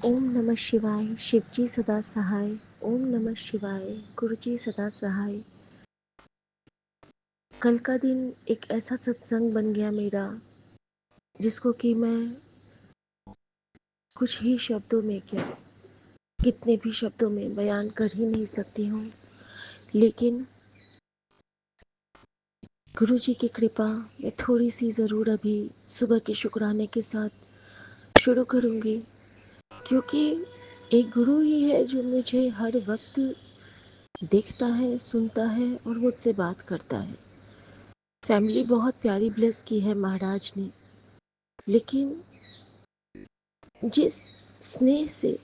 ओम नमः शिवाय। शिवजी सदा सहाय। ओम नमः शिवाय। गुरुजी सदा सहाय। कल का दिन एक ऐसा सत्संग बन गया मेरा, जिसको कि मैं कुछ ही शब्दों में क्या, कितने भी शब्दों में बयान कर ही नहीं सकती हूँ। लेकिन गुरुजी की कृपा मैं थोड़ी सी ज़रूर अभी सुबह के शुक्राने के साथ शुरू करूँगी, क्योंकि एक गुरु ही है जो मुझे हर वक्त देखता है, सुनता है और मुझसे बात करता है। फैमिली बहुत प्यारी ब्लेस की है महाराज ने, लेकिन जिस स्नेह से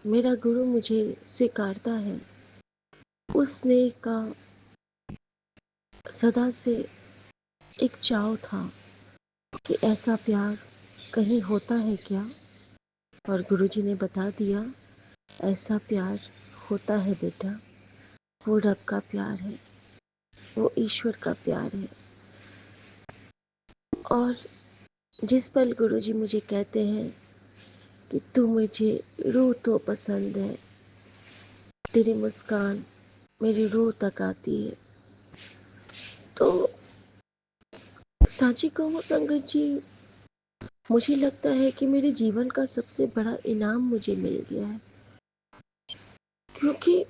मेरा गुरु मुझे स्वीकारता है, उस स्नेह का सदा से एक चाव था कि ऐसा प्यार कहीं होता है क्या। और गुरुजी ने बता दिया, ऐसा प्यार होता है बेटा, वो रब का प्यार है, वो ईश्वर का प्यार है। और जिस पल गुरुजी मुझे कहते हैं कि तू मुझे रूह तो पसंद है, तेरी मुस्कान मेरी रूह तक आती है, तो सांची कहूँ संगत जी, मुझे लगता है कि मेरे जीवन का सबसे बड़ा इनाम मुझे मिल गया है। क्योंकि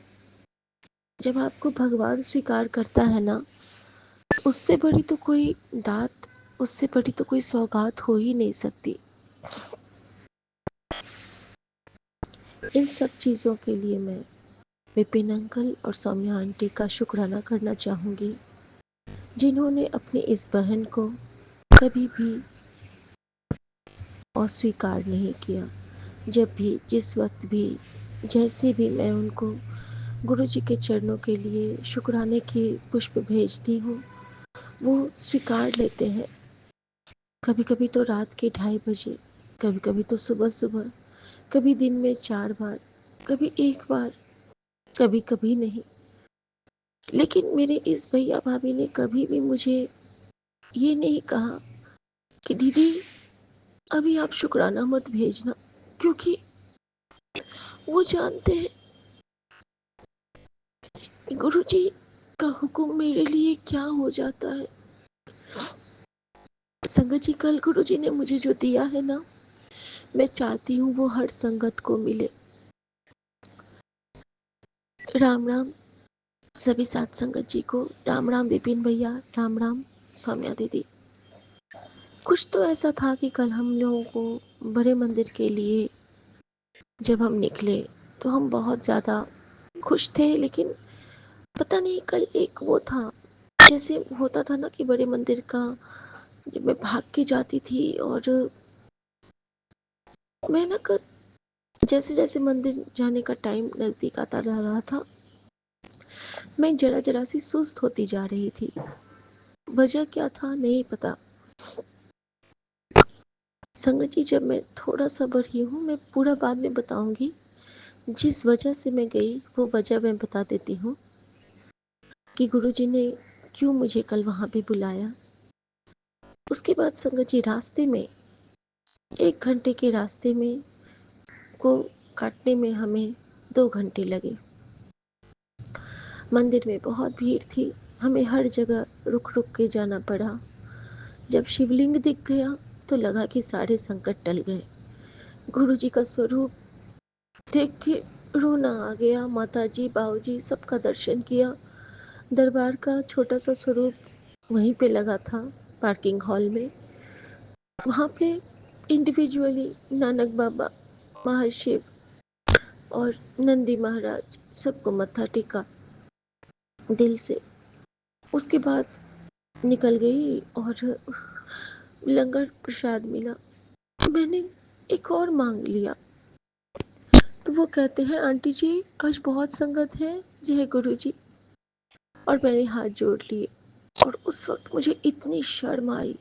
जब आपको भगवान स्वीकार करता है ना, उससे बड़ी तो कोई दात, उससे बड़ी तो कोई सौगात हो ही नहीं सकती। इन सब चीज़ों के लिए मैं विपिन अंकल और सौम्या आंटी का शुक्राना करना चाहूँगी, जिन्होंने अपनी इस बहन को कभी भी अस्वीकार नहीं किया। जब भी, जिस वक्त भी, जैसे भी मैं उनको गुरुजी के चरणों के लिए शुक्राने की पुष्प भेजती हूँ, वो स्वीकार लेते हैं। कभी कभी तो रात के 2:30 बजे, कभी कभी तो सुबह सुबह, कभी दिन में 4 बार, कभी एक बार, कभी कभी नहीं। लेकिन मेरे इस भैया भाभी ने कभी भी मुझे ये नहीं कहा कि दीदी अभी आप शुक्राना मत भेजना, क्योंकि वो जानते हैं गुरुजी का हुक्म मेरे लिए क्या हो जाता है। संगत जी, कल गुरुजी ने मुझे जो दिया है ना, मैं चाहती हूँ वो हर संगत को मिले। राम राम सभी साथ संगत जी को। राम राम विपिन भैया, राम राम सौम्या दीदी। कुछ तो ऐसा था कि कल हम लोगों को बड़े मंदिर के लिए जब हम निकले तो हम बहुत ज़्यादा खुश थे, लेकिन पता नहीं कल एक वो था, जैसे होता था ना कि बड़े मंदिर का जब मैं भाग के जाती थी, और मैं ना कल जैसे जैसे मंदिर जाने का टाइम नज़दीक आता रहा था, मैं जरा जरा सी सुस्त होती जा रही थी। वजह क्या था नहीं पता। संगत जी, जब मैं थोड़ा सा बढ़ी हूँ, मैं पूरा बाद में बताऊंगी। जिस वजह से मैं गई वो वजह मैं बता देती हूँ कि गुरुजी ने क्यों मुझे कल वहाँ पे बुलाया। उसके बाद संगत जी, रास्ते में 1 घंटे के रास्ते में को काटने में हमें 2 घंटे लगे। मंदिर में बहुत भीड़ थी, हमें हर जगह रुक रुक के जाना पड़ा। जब शिवलिंग दिख गया तो लगा कि सारे संकट टल गए। गुरुजी का स्वरूप देख के रोना आ गया। माताजी, बाबूजी सबका दर्शन किया। दरबार का छोटा सा स्वरूप वहीं पे लगा था, पार्किंग हॉल में। वहाँ पे इंडिविजुअली नानक बाबा, महाशिव और नंदी महाराज सबको मत्था टेका दिल से। उसके बाद निकल गई और लंगर प्रसाद मिला। मैंने एक और मांग लिया, तो वो कहते हैं आंटी जी आज बहुत संगत है, जय गुरु जी। और मैंने हाथ जोड़ लिए, और उस वक्त मुझे इतनी शर्म आई।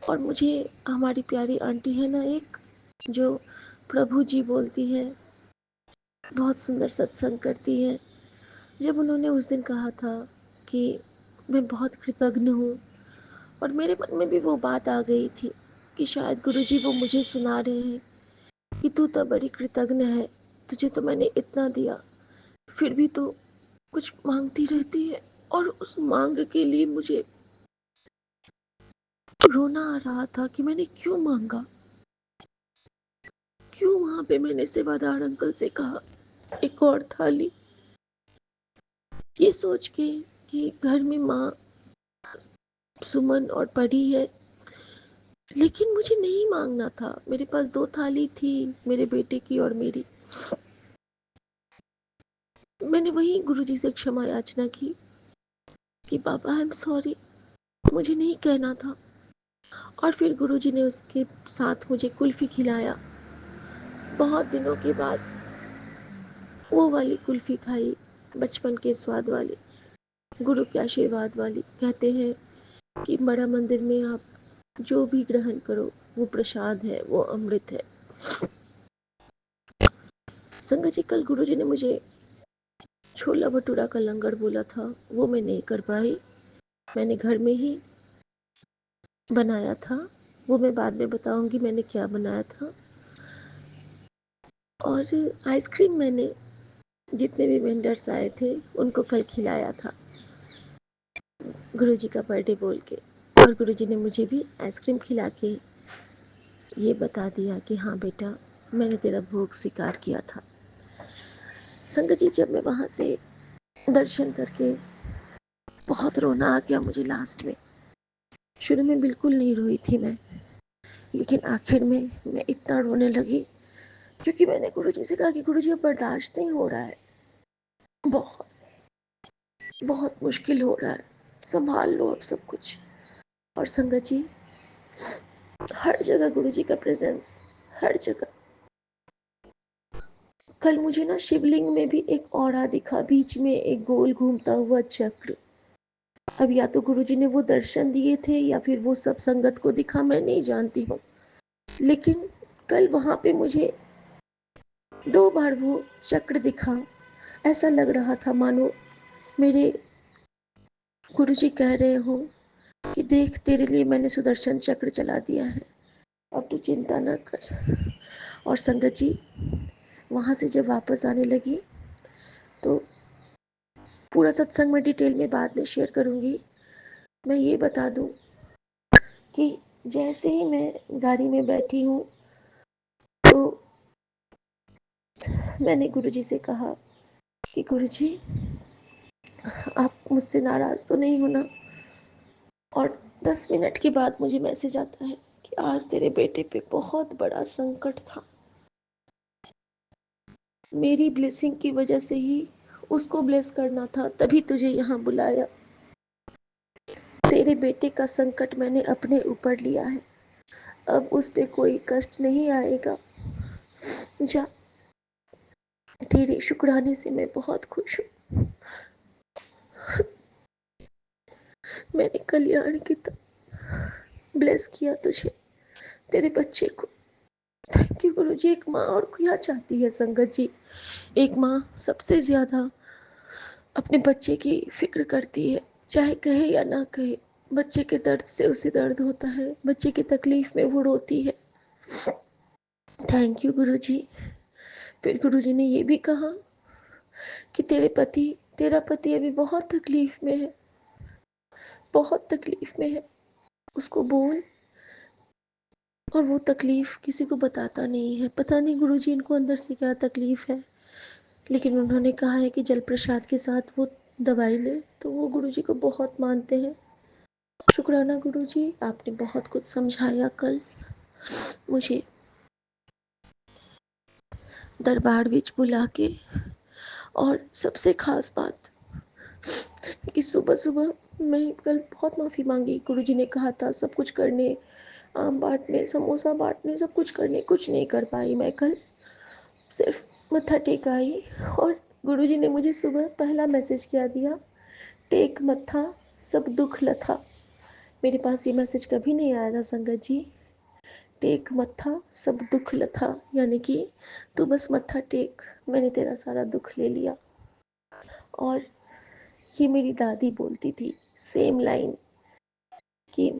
और मुझे हमारी प्यारी आंटी है ना एक, जो प्रभु जी बोलती है, बहुत सुंदर सत्संग करती है, जब उन्होंने उस दिन कहा था कि मैं बहुत कृतज्ञ हूँ, और मेरे मन में भी वो बात आ गई थी कि शायद गुरुजी वो मुझे सुना रहे हैं कि तू तो बड़ी कृतज्ञ है, तुझे तो मैंने इतना दिया, फिर भी तो कुछ मांगती रहती है। और उस मांग के लिए मुझे रोना आ रहा था कि मैंने क्यों मांगा, क्यों वहां पे मैंने सेवादार अंकल से कहा एक और थाली, ये सोच के कि घर में माँ सुमन और परी है। लेकिन मुझे नहीं मांगना था, मेरे पास 2 थाली थी, मेरे बेटे की और मेरी। मैंने वही गुरुजी से क्षमा याचना की कि बाबा आई एम सॉरी, मुझे नहीं कहना था। और फिर गुरुजी ने उसके साथ मुझे कुल्फी खिलाया। बहुत दिनों के बाद वो वाली कुल्फी खाई, बचपन के स्वाद वाली, गुरु के आशीर्वाद वाली। कहते हैं कि बड़ा मंदिर में आप जो भी ग्रहण करो वो प्रसाद है, वो अमृत है। संगत जी, कल गुरुजी ने मुझे छोला भटूरा का लंगर बोला था, वो मैं नहीं कर पाई। मैंने घर में ही बनाया था, वो मैं बाद में बताऊंगी मैंने क्या बनाया था। और आइसक्रीम मैंने जितने भी वेंडर्स आए थे उनको कल खिलाया था गुरुजी का बर्थडे बोल के। और गुरुजी ने मुझे भी आइसक्रीम खिला के ये बता दिया कि हाँ बेटा, मैंने तेरा भोग स्वीकार किया था। संगत जी, जब मैं वहाँ से दर्शन करके, बहुत रोना आ गया मुझे लास्ट में। शुरू में बिल्कुल नहीं रोई थी मैं, लेकिन आखिर में मैं इतना रोने लगी क्योंकि मैंने गुरुजी से कहा कि गुरुजी अब बर्दाश्त नहीं हो रहा है, बहुत बहुत मुश्किल हो रहा है, संभाल लो अब सब कुछ। और संगत जी, हर जगह गुरुजी का प्रेजेंस, हर जगह। कल मुझे ना शिवलिंग में भी एक औरा दिखा, बीच में एक गोल घूमता हुआ चक्र। अब या तो गुरुजी ने वो दर्शन दिए थे या फिर वो सब संगत को दिखा, मैं नहीं जानती हूँ। लेकिन कल वहां पे मुझे 2 बार वो चक्र दिखा। ऐसा लग रहा था मानो मेरे गुरुजी कह रहे हो कि देख, तेरे लिए मैंने सुदर्शन चक्र चला दिया है, अब तू चिंता ना कर। और संगत जी, वहां से जब वापस आने लगी तो पूरा सत्संग में डिटेल में बाद में शेयर करूंगी। मैं ये बता दूं कि जैसे ही मैं गाड़ी में बैठी हूँ तो मैंने गुरुजी से कहा कि गुरुजी, आप मुझसे नाराज तो नहीं होना। और 10 मिनट के बाद मुझे मैसेज आता है कि आज तेरे बेटे पे बहुत बड़ा संकट था, मेरी ब्लेसिंग की वजह से ही उसको ब्लेस करना था, तभी तुझे यहाँ बुलाया। तेरे बेटे का संकट मैंने अपने ऊपर लिया है, अब उस पे कोई कष्ट नहीं आएगा। जा, तेरे शुक्राने से मैं बहुत खुश हूँ। मैंने कल्याण की तरह ब्लेस किया तुझे, तेरे बच्चे को। थैंक यू गुरु जी। एक माँ और क्या चाहती है संगत जी? एक माँ सबसे ज्यादा अपने बच्चे की फिक्र करती है, चाहे कहे या ना कहे। बच्चे के दर्द से उसे दर्द होता है, बच्चे की तकलीफ में वो रोती है। थैंक यू गुरु जी। फिर गुरु जी ने ये भी कहा कि तेरा पति अभी बहुत तकलीफ में है, बहुत तकलीफ में है, उसको बोल। और वो तकलीफ किसी को बताता नहीं है। पता नहीं गुरुजी इनको अंदर से क्या तकलीफ है, लेकिन उन्होंने कहा है कि जल प्रसाद के साथ वो दवाई ले, तो वो गुरुजी को बहुत मानते हैं। शुक्राना गुरुजी, आपने बहुत कुछ समझाया कल मुझे दरबार विच बुला के। और सबसे खास बात कि सुबह सुबह मैं कल बहुत माफ़ी मांगी। गुरुजी ने कहा था सब कुछ करने, आम बांटने, समोसा बांटने, सब कुछ करने, कुछ नहीं कर पाई मैं कल, सिर्फ मत्था टेक आई। और गुरुजी ने मुझे सुबह पहला मैसेज क्या दिया, टेक मत्था सब दुख लथा। मेरे पास ये मैसेज कभी नहीं आया था संगत जी। टेक मत्था सब दुख लथा, यानी कि तू बस मत्था टेक, मैंने तेरा सारा दुख ले लिया। और ये मेरी दादी बोलती थी सेम लाइन कि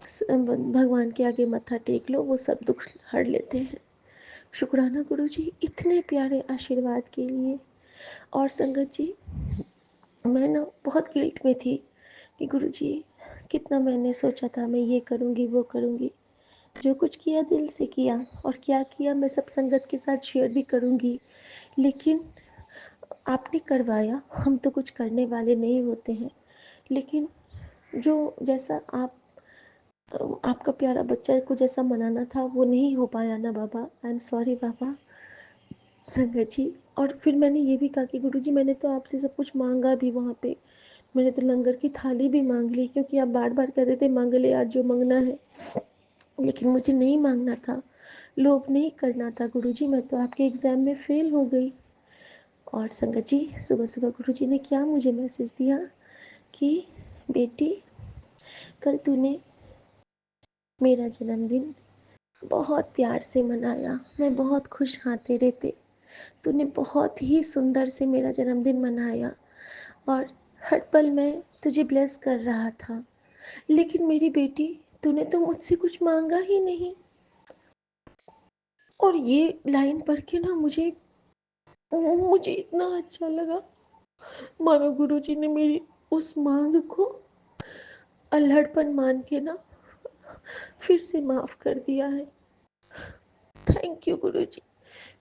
भगवान के आगे मत्था टेक लो, वो सब दुख हर लेते हैं। शुक्राना गुरुजी इतने प्यारे आशीर्वाद के लिए। और संगत जी, मैं ना बहुत गिल्ट में थी कि गुरुजी कितना मैंने सोचा था मैं ये करूँगी वो करूँगी, जो कुछ किया दिल से किया, और क्या किया मैं सब संगत के साथ शेयर भी करूँगी। लेकिन आपने करवाया, हम तो कुछ करने वाले नहीं होते हैं। लेकिन जो जैसा आपका प्यारा बच्चा को जैसा मनाना था वो नहीं हो पाया ना बाबा। आई एम सॉरी बाबा। संगत जी, और फिर मैंने ये भी कहा कि गुरुजी मैंने तो आपसे सब कुछ मांगा भी वहाँ पे। मैंने तो लंगर की थाली भी मांग ली, क्योंकि आप बार बार कहते थे मांग ले आज जो मांगना है। लेकिन मुझे नहीं मांगना था, लोभ नहीं करना था गुरुजी। मैं तो आपके एग्ज़ाम में फ़ेल हो गई। और संगत जी, सुबह सुबह गुरुजी ने क्या मुझे मैसेज दिया कि बेटी, कल तूने मेरा जन्मदिन बहुत प्यार से मनाया, मैं बहुत खुश हाँ तेरे थे। तूने बहुत ही सुंदर से मेरा जन्मदिन मनाया और हर पल मैं तुझे ब्लेस कर रहा था। लेकिन मेरी बेटी, तूने तो मुझसे कुछ मांगा ही नहीं। और ये लाइन पढ़ के ना मुझे इतना अच्छा लगा, मानो गुरुजी ने मेरी उस मांग को अल्हड़पन मान के ना फिर से माफ कर दिया है। थैंक यू गुरुजी।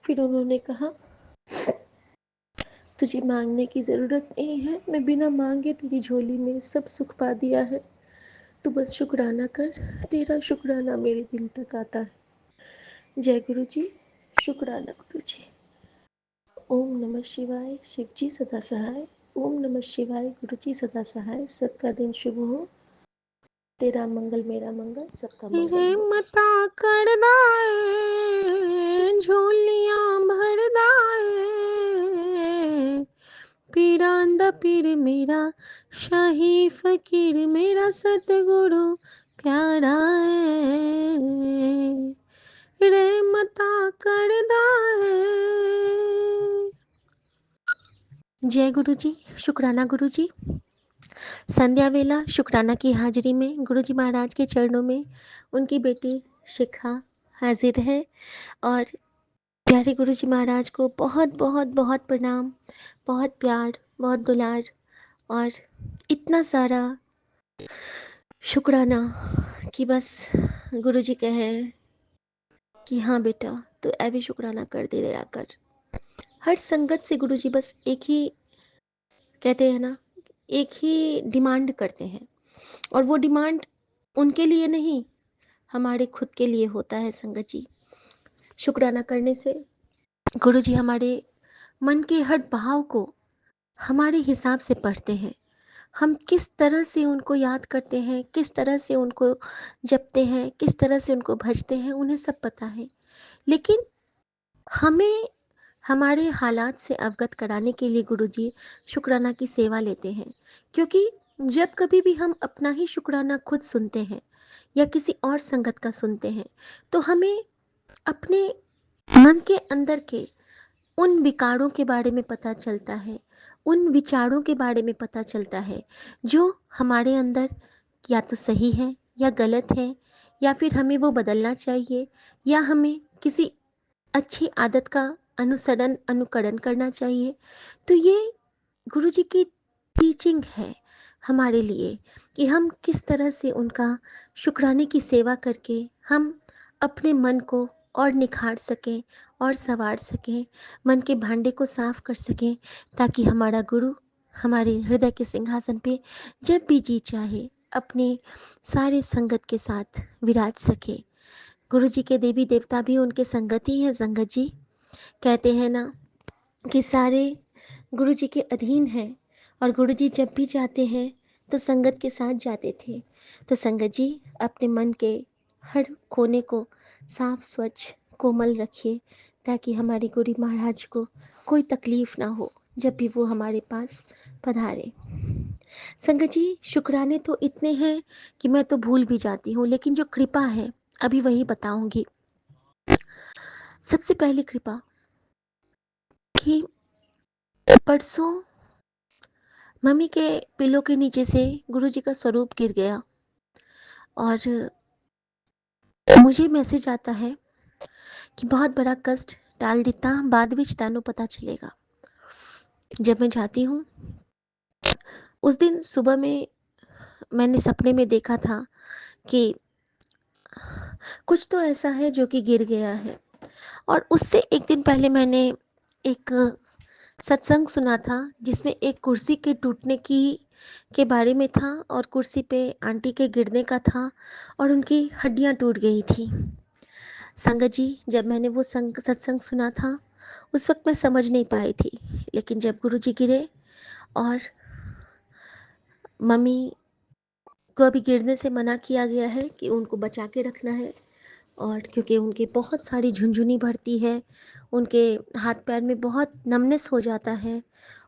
फिर उन्होंने कहा तुझे मांगने की ज़रूरत नहीं है, मैं बिना मांगे तेरी झोली में सब सुख पा दिया है। तू बस शुक्राना कर, तेरा शुक्राना मेरे दिल तक आता है। जय गुरु जी। शुक्राना गुरु जी। ओम नमः शिवाय। शिव जी सदा सहाय। ओम नमः शिवाय। गुरु जी सदा सहाय। सबका दिन शुभ हो। तेरा मंगल मेरा मंगल, सबका मंगल हो। मता कर दाए झोलियां भर दाए, पीरांदा पीर मेरा शाही फकीर मेरा सतगुरु प्यारा रे मता कर दाए। जय गुरु जी। शुक्राना गुरु जी। संध्या वेला शुक्राना की हाजिरी में गुरुजी महाराज के चरणों में उनकी बेटी शिखा हाजिर है। और प्यारे गुरुजी महाराज को बहुत बहुत बहुत प्रणाम, बहुत प्यार, बहुत दुलार और इतना सारा शुक्राना कि बस गुरुजी कहें कि हाँ बेटा तो ऐ भी शुक्राना कर दे रहा कर। हर संगत से गुरुजी बस एक ही कहते हैं ना, एक ही डिमांड करते हैं, और वो डिमांड उनके लिए नहीं, हमारे खुद के लिए होता है। संगत जी, शुक्राना करने से गुरुजी हमारे मन के हर भाव को हमारे हिसाब से पढ़ते हैं। हम किस तरह से उनको याद करते हैं, किस तरह से उनको जपते हैं, किस तरह से उनको भजते हैं, उन्हें सब पता है। लेकिन हमें हमारे हालात से अवगत कराने के लिए गुरुजी शुक्राना की सेवा लेते हैं। क्योंकि जब कभी भी हम अपना ही शुक्राना खुद सुनते हैं या किसी और संगत का सुनते हैं, तो हमें अपने मन के अंदर के उन विकारों के बारे में पता चलता है, उन विचारों के बारे में पता चलता है जो हमारे अंदर या तो सही है या गलत है, या फिर हमें वो बदलना चाहिए, या हमें किसी अच्छी आदत का अनुसरण अनुकरण करना चाहिए। तो ये गुरुजी की टीचिंग है हमारे लिए कि हम किस तरह से उनका शुक्राने की सेवा करके हम अपने मन को और निखार सकें और संवार सकें, मन के भांडे को साफ कर सकें, ताकि हमारा गुरु हमारे हृदय के सिंहासन पे जब भी जी चाहे अपने सारे संगत के साथ विराज सके। गुरु जी के देवी देवता भी उनके संगत ही है। संगत जी कहते हैं ना कि सारे गुरु जी के अधीन हैं, और गुरु जी जब भी जाते हैं तो संगत के साथ जाते थे। तो संगत जी अपने मन के हर कोने को साफ स्वच्छ कोमल रखिए, ताकि हमारे गुरु महाराज को कोई तकलीफ ना हो जब भी वो हमारे पास पधारे। संगत जी शुक्राने तो इतने हैं कि मैं तो भूल भी जाती हूँ, लेकिन जो कृपा है अभी वही बताऊंगी। सबसे पहली कृपा कि परसों मम्मी के पिलो के नीचे से गुरुजी का स्वरूप गिर गया, और मुझे मैसेज आता है कि बहुत बड़ा कष्ट टाल दिता, बाद विच तानू पता चलेगा। जब मैं जाती हूँ, उस दिन सुबह में मैंने सपने में देखा था कि कुछ तो ऐसा है जो कि गिर गया है। और उससे एक दिन पहले मैंने एक सत्संग सुना था जिसमें एक कुर्सी के टूटने की के बारे में था, और कुर्सी पे आंटी के गिरने का था और उनकी हड्डियां टूट गई थी। संगत जी, जब मैंने वो सत्संग सुना था, उस वक्त मैं समझ नहीं पाई थी, लेकिन जब गुरुजी गिरे और मम्मी को अभी गिरने से मना किया गया है कि उनको बचा के रखना है, और क्योंकि उनके बहुत सारी झुनझुनी भरती है, उनके हाथ पैर में बहुत नमनेस हो जाता है,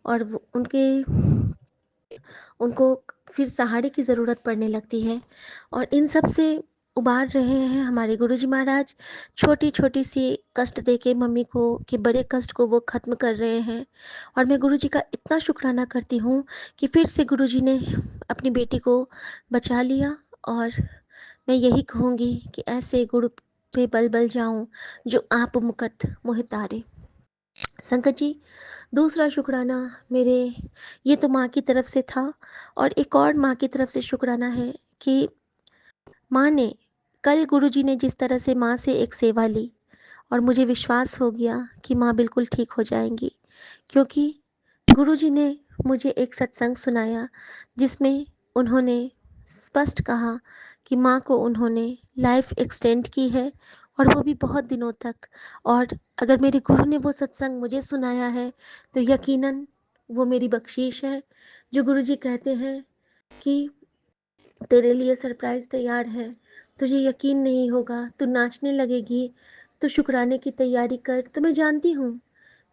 और उनको फिर सहारे की ज़रूरत पड़ने लगती है। और इन सब से उबार रहे हैं हमारे गुरुजी महाराज, छोटी छोटी सी कष्ट दे के मम्मी को, कि बड़े कष्ट को वो ख़त्म कर रहे हैं। और मैं गुरुजी का इतना शुक्राना करती हूँ कि फिर से गुरुजी ने अपनी बेटी को बचा लिया। और मैं यही कहूँगी कि ऐसे गुरु पे बल बल जाऊँ जो आप मुकत मोहि तारे। संकट जी, दूसरा शुक्राना मेरे, ये तो माँ की तरफ से था, और एक और माँ की तरफ से शुक्राना है कि माँ ने, कल गुरुजी ने जिस तरह से माँ से एक सेवा ली, और मुझे विश्वास हो गया कि माँ बिल्कुल ठीक हो जाएंगी, क्योंकि गुरुजी ने मुझे एक सत्संग सुनाया जिसमें उन्होंने स्पष्ट कहा कि माँ को उन्होंने लाइफ एक्सटेंड की है, और वो भी बहुत दिनों तक। और अगर मेरे गुरु ने वो सत्संग मुझे सुनाया है तो यकीनन वो मेरी बख्शीश है। जो गुरुजी कहते हैं कि तेरे लिए सरप्राइज़ तैयार है, तुझे यकीन नहीं होगा, तू नाचने लगेगी, तो शुक्राने की तैयारी कर। तो मैं जानती हूँ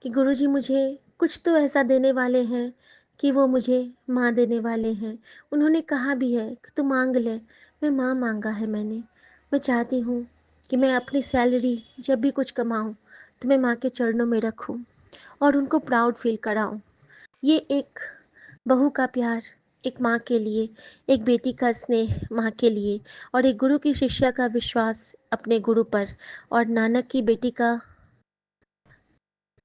कि गुरुजी मुझे कुछ तो ऐसा देने वाले हैं कि वो मुझे माँ देने वाले हैं। उन्होंने कहा भी है कि तू मांग ले, मैं माँ मांगा है मैंने। मैं चाहती हूँ कि मैं अपनी सैलरी जब भी कुछ कमाऊँ तो मैं माँ के चरणों में रखूँ और उनको प्राउड फील कराऊँ। ये एक बहू का प्यार एक माँ के लिए, एक बेटी का स्नेह माँ के लिए, और एक गुरु की शिष्या का विश्वास अपने गुरु पर, और नानक की बेटी का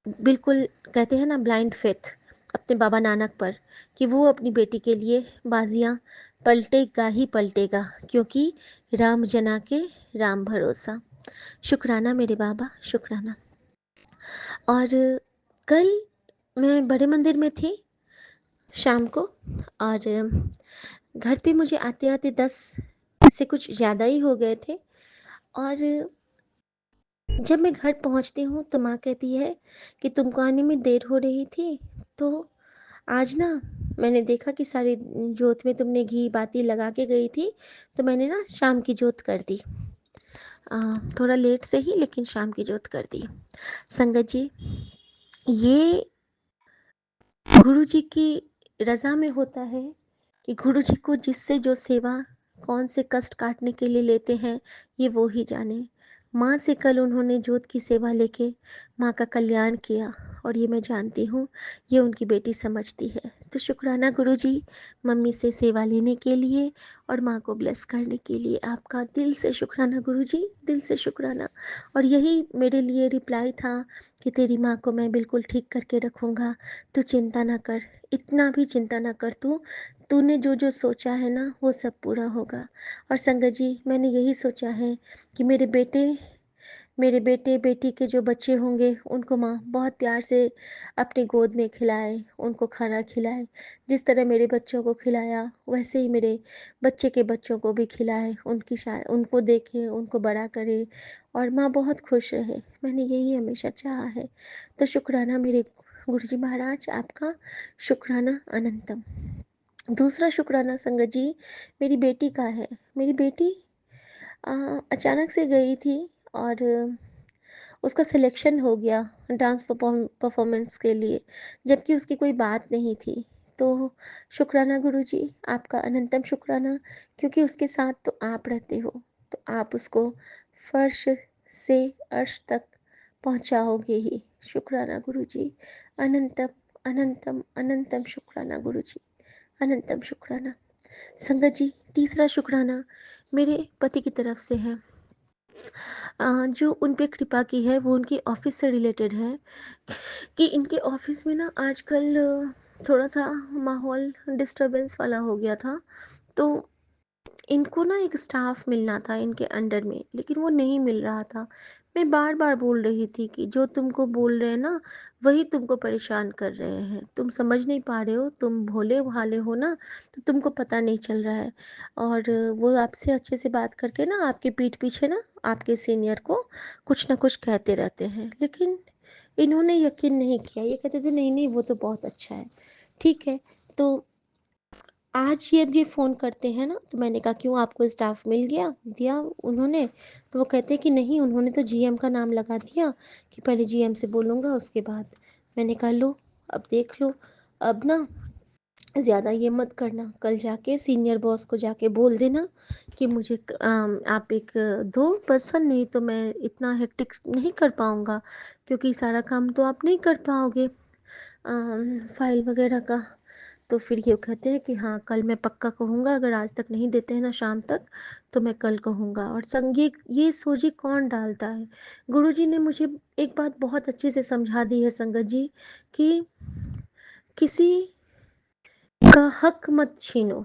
बिल्कुल, कहते हैं ना, ब्लाइंड फेथ अपने बाबा नानक पर, कि वो अपनी बेटी के लिए बाजियां पलटेगा ही पलटेगा, क्योंकि राम जना के राम भरोसा। शुक्राना मेरे बाबा, शुक्राना। और कल मैं बड़े मंदिर में थी शाम को, और घर पे मुझे आते आते 10 से कुछ ज़्यादा ही हो गए थे। और जब मैं घर पहुंचती हूँ तो माँ कहती है कि तुमको आने में देर हो रही थी, तो आज ना मैंने देखा कि सारी जोत में तुमने घी बाती लगा के गई थी, तो मैंने ना शाम की जोत कर दी। थोड़ा लेट से ही, लेकिन शाम की जोत कर दी। संगत जी, ये गुरु जी की रज़ा में होता है कि गुरु जी को जिससे जो सेवा कौन से कष्ट काटने के लिए लेते हैं, ये वो ही जाने। माँ से कल उन्होंने जोत की सेवा लेके माँ का कल्याण किया, और ये मैं जानती हूँ, ये उनकी बेटी समझती है। तो शुक्राना गुरु जी, मम्मी से सेवा लेने के लिए और माँ को ब्लेस करने के लिए। आपका दिल से शुक्राना गुरु जी, दिल से शुक्राना। और यही मेरे लिए रिप्लाई था कि तेरी माँ को मैं बिल्कुल ठीक करके रखूँगा, तू चिंता ना कर, इतना भी चिंता ना कर। तूने जो जो सोचा है ना, वो सब पूरा होगा। और संगत जी, मैंने यही सोचा है कि मेरे बेटे बेटी के जो बच्चे होंगे उनको माँ बहुत प्यार से अपनी गोद में खिलाए, उनको खाना खिलाए। जिस तरह मेरे बच्चों को खिलाया, वैसे ही मेरे बच्चे के बच्चों को भी खिलाए, उनको देखे, उनको बड़ा करे, और माँ बहुत खुश रहे। मैंने यही हमेशा चाहा है। तो शुक्राना मेरे गुरुजी महाराज, आपका शुक्राना अनंतम। दूसरा शुक्राना संगत जी मेरी बेटी का है। मेरी बेटी अचानक से गई थी, और उसका सिलेक्शन हो गया डांस परफॉर्मेंस के लिए, जबकि उसकी कोई बात नहीं थी। तो शुक्राना गुरुजी, आपका अनंतम शुक्राना, क्योंकि उसके साथ तो आप रहते हो, तो आप उसको फर्श से अर्श तक पहुंचाओगे ही। शुक्राना गुरुजी, अनंतम अनंतम अनंतम शुक्राना गुरुजी, अनंतम शुक्राना। संगत जी, तीसरा शुक्राना मेरे पति की तरफ से है। जो उन पे कृपा की है वो उनके ऑफ़िस से रिलेटेड है कि इनके ऑफ़िस में ना आजकल थोड़ा-सा माहौल डिस्टर्बेंस वाला हो गया था। तो इनको ना एक स्टाफ मिलना था इनके अंडर में, लेकिन वो नहीं मिल रहा था। मैं बार-बार बोल रही थी कि जो तुमको बोल रहे हैं ना, वही तुमको परेशान कर रहे हैं। तुम समझ नहीं पा रहे हो, तुम भोले-भाले हो ना, तो तुमको पता नहीं चल रहा है। और वो आपसे अच्छे से बात करके ना आपके पीठ पीछे ना आपके सीनियर को कुछ ना कुछ कहते रहते हैं। लेकिन इन्होंने यकीन नहीं किया, ये कहते थे नहीं-नहीं वो तो बहुत अच्छा है। ठीक है, तो आज ये फ़ोन करते हैं ना, तो मैंने कहा क्यों आपको स्टाफ मिल गया? दिया उन्होंने? तो वो कहते हैं कि नहीं उन्होंने तो जीएम का नाम लगा दिया कि पहले जीएम से बोलूँगा उसके बाद। मैंने कहा लो, अब देख लो, अब ना ज़्यादा ये मत करना, कल जाके सीनियर बॉस को जाके बोल देना कि मुझे आप एक दो पर्सन, नहीं तो मैं इतना हेक्टिक नहीं कर पाऊँगा, क्योंकि सारा काम तो आप नहीं कर पाओगे फ़ाइल वग़ैरह का। तो फिर ये कहते हैं कि हाँ, कल मैं पक्का कहूँगा, अगर आज तक नहीं देते हैं ना शाम तक, तो मैं कल कहूँगा। और ये सोझी कौन डालता है? गुरुजी ने मुझे एक बात बहुत अच्छे से समझा दी है संगत जी, कि किसी का हक मत छीनो,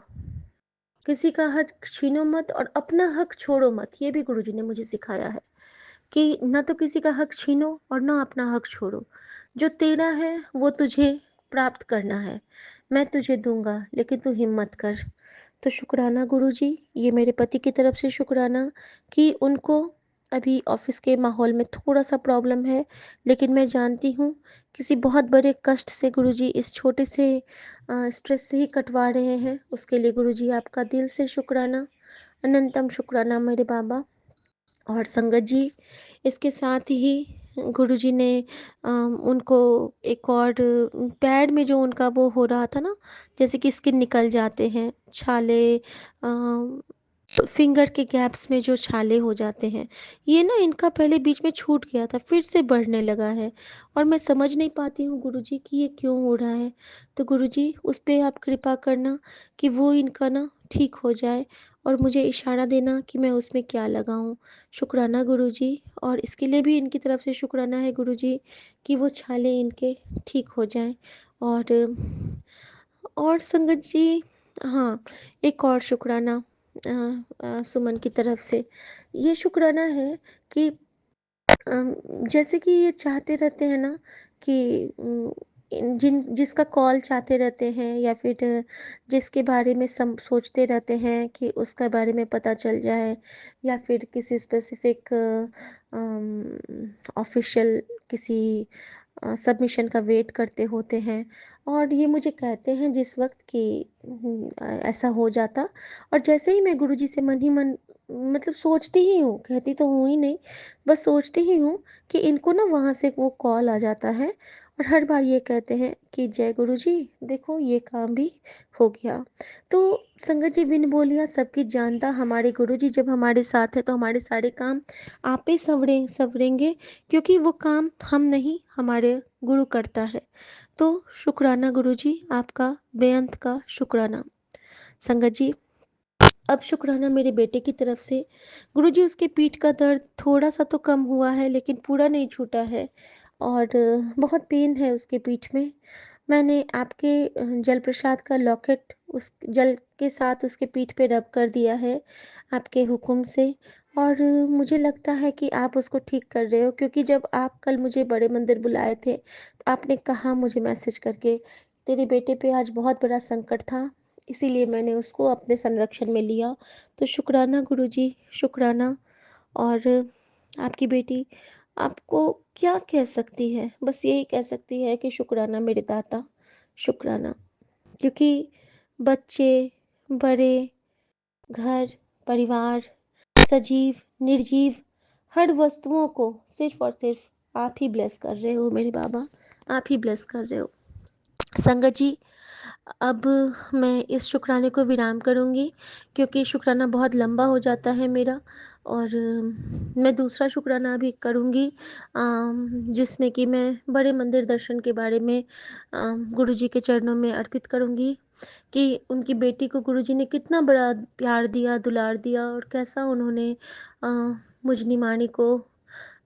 किसी का हक छीनो मत और अपना हक छोड़ो मत। ये भी गुरुजी ने मुझे सिखाया है कि ना तो किसी का हक छीनो और ना अपना हक छोड़ो। जो तेरा है वो तुझे प्राप्त करना है। मैं तुझे दूँगा, लेकिन तू हिम्मत कर। तो शुक्राना गुरुजी, ये मेरे पति की तरफ से शुक्राना कि उनको अभी ऑफ़िस के माहौल में थोड़ा-सा प्रॉब्लम है, लेकिन मैं जानती हूँ किसी बहुत बड़े कष्ट से गुरुजी इस छोटे से स्ट्रेस से ही कटवा रहे हैं। उसके लिए गुरुजी आपका दिल से शुक्राना, अनंतम शुक्राना मेरे बाबा। और संगत जी, इसके साथ ही गुरुजी ने उनको एक और पैर में जो उनका वो हो रहा था ना, जैसे कि स्किन निकल जाते हैं, छाले फिंगर के गैप्स में जो छाले हो जाते हैं, ये ना इनका पहले बीच में छूट गया था, फिर से बढ़ने लगा है और मैं समझ नहीं पाती हूँ गुरुजी कि ये क्यों हो रहा है। तो गुरुजी उस पे आप कृपा करना कि वो इनका ना ठीक हो जाए और मुझे इशारा देना कि मैं उसमें क्या लगाऊँ। शुक्राना गुरुजी, और इसके लिए भी इनकी तरफ से शुक्राना है गुरुजी कि वो छाले इनके ठीक हो जाएँ। और संगत जी, हाँ, एक और शुक्राना सुमन की तरफ से। ये शुक्राना है कि अम, जैसे कि ये चाहते रहते हैं ना कि जिसका कॉल चाहते रहते हैं या फिर जिसके बारे में सोचते रहते हैं कि उसका बारे में पता चल जाए, या फिर किसी स्पेसिफिक ऑफिशियल किसी सबमिशन का वेट करते होते हैं, और ये मुझे कहते हैं जिस वक्त कि ऐसा हो जाता, और जैसे ही मैं गुरुजी से मन ही मन मतलब सोचती ही हूँ, कहती तो हूँ ही नहीं, बस सोचती ही हूँ कि इनको ना वहाँ से वो कॉल आ जाता है और हर बार ये कहते हैं कि जय गुरुजी, देखो ये काम भी हो गया। तो संगत जी, बिन बोलिया सबकी जानता हमारे गुरुजी जब हमारे साथ है तो हमारे सारे काम आपे सवरेंगे, क्योंकि वो काम हम नहीं, हमारे गुरु करता है। तो शुक्राना गुरुजी, आपका बेअंत का शुक्राना। संगत जी, अब शुक्राना मेरे बेटे की तरफ से। गुरुजी उसके पीठ का दर्द थोड़ा-सा तो कम हुआ है, लेकिन पूरा नहीं छूटा है और बहुत पेन है उसके पीठ में। मैंने आपके जल प्रसाद का लॉकेट उस जल के साथ उसके पीठ पे रब कर दिया है आपके हुक्म से, और मुझे लगता है कि आप उसको ठीक कर रहे हो, क्योंकि जब आप कल मुझे बड़े मंदिर बुलाए थे, तो आपने कहा मुझे मैसेज करके, तेरे बेटे पे आज बहुत बड़ा संकट था, इसीलिए मैंने उसको अपने संरक्षण में लिया। तो शुक्राना गुरुजी, शुक्राना। और आपकी बेटी आपको क्या कह सकती है? बस यही कह सकती है कि शुक्राना मेरे दाता, शुक्राना। क्योंकि बच्चे, बड़े, घर, परिवार, सजीव, निर्जीव, हर वस्तुओं को सिर्फ़ और सिर्फ़ आप ही ब्लेस कर रहे हो मेरे बाबा, आप ही ब्लेस कर रहे हो। संगत जी, अब मैं इस शुक्राने को विराम करूँगी, क्योंकि शुक्राना बहुत लंबा हो जाता है मेरा, और मैं दूसरा शुक्राना भी करूँगी जिसमें कि मैं बड़े मंदिर दर्शन के बारे में गुरुजी के चरणों में अर्पित करूँगी। कि उनकी बेटी को गुरुजी ने कितना बड़ा प्यार दिया, दुलार दिया और कैसा उन्होंने अ, मुझ निमाणी को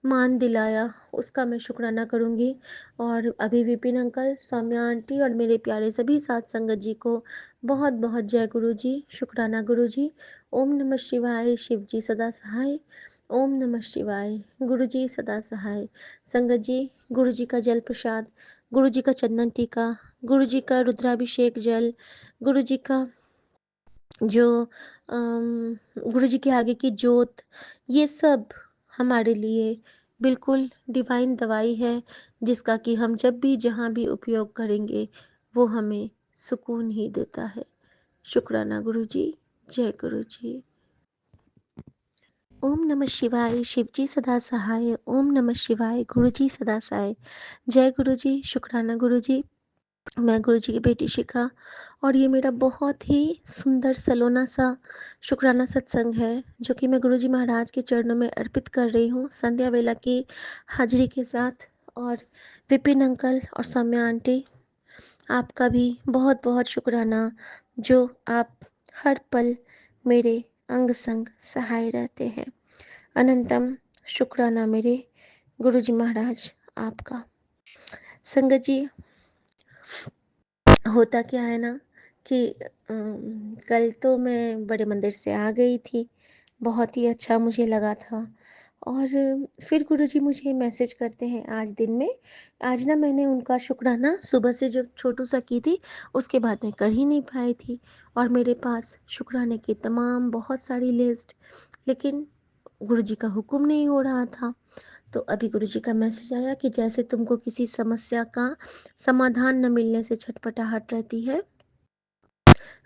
मान दिलाया, उसका मैं शुक्राना करूँगी। और अभी विपिन अंकल, सौम्या आंटी और मेरे प्यारे सभी साथ संगत जी को बहुत बहुत जय गुरु जी, शुक्राना गुरु जी। ओम नमः शिवाय, शिव जी सदा सहाय। ओम नमः शिवाय, गुरु जी सदा सहाय। संगत जी, गुरु जी का जल प्रसाद, गुरु जी का चंदन टीका, गुरु जी का रुद्राभिषेक जल, गुरु जी का जो गुरु जी के आगे की जोत, ये सब हमारे लिए बिल्कुल डिवाइन दवाई है, जिसका कि हम जब भी जहाँ भी उपयोग करेंगे वो हमें सुकून ही देता है। शुक्राना गुरु जी, जय गुरु जी। ओम नमः शिवाय, शिव जी सदा सहाय। ओम नमः शिवाय, गुरु जी सदा सहाय। जय गुरु जी, शुक्राना गुरु जी। मैं गुरु जी की बेटी शिखा और ये मेरा बहुत ही सुंदर सलोना सा शुक्राना सत्संग है, जो कि मैं गुरु जी महाराज के चरणों में अर्पित कर रही हूँ संध्या वेला की हाजिरी के साथ। और विपिन अंकल और सौम्या आंटी, आपका भी बहुत बहुत शुक्राना, जो आप हर पल मेरे अंग संग सहाय रहते हैं। अनंतम शुक्राना मेरे गुरु जी महाराज आपका। संगत जी, होता क्या है ना कि कल तो मैं बड़े मंदिर से आ गई थी, बहुत ही अच्छा मुझे लगा था। और फिर गुरुजी मुझे मैसेज करते हैं आज दिन में। आज ना मैंने उनका शुक्राना सुबह से जो छोटू सा की थी, उसके बाद मैं कर ही नहीं पाई थी, और मेरे पास शुक्राने की तमाम बहुत सारी लिस्ट, लेकिन गुरुजी का हुक्म नहीं हो रहा था। तो अभी गुरुजी का मैसेज आया कि जैसे तुमको किसी समस्या का समाधान न मिलने से छटपटाहट रहती है,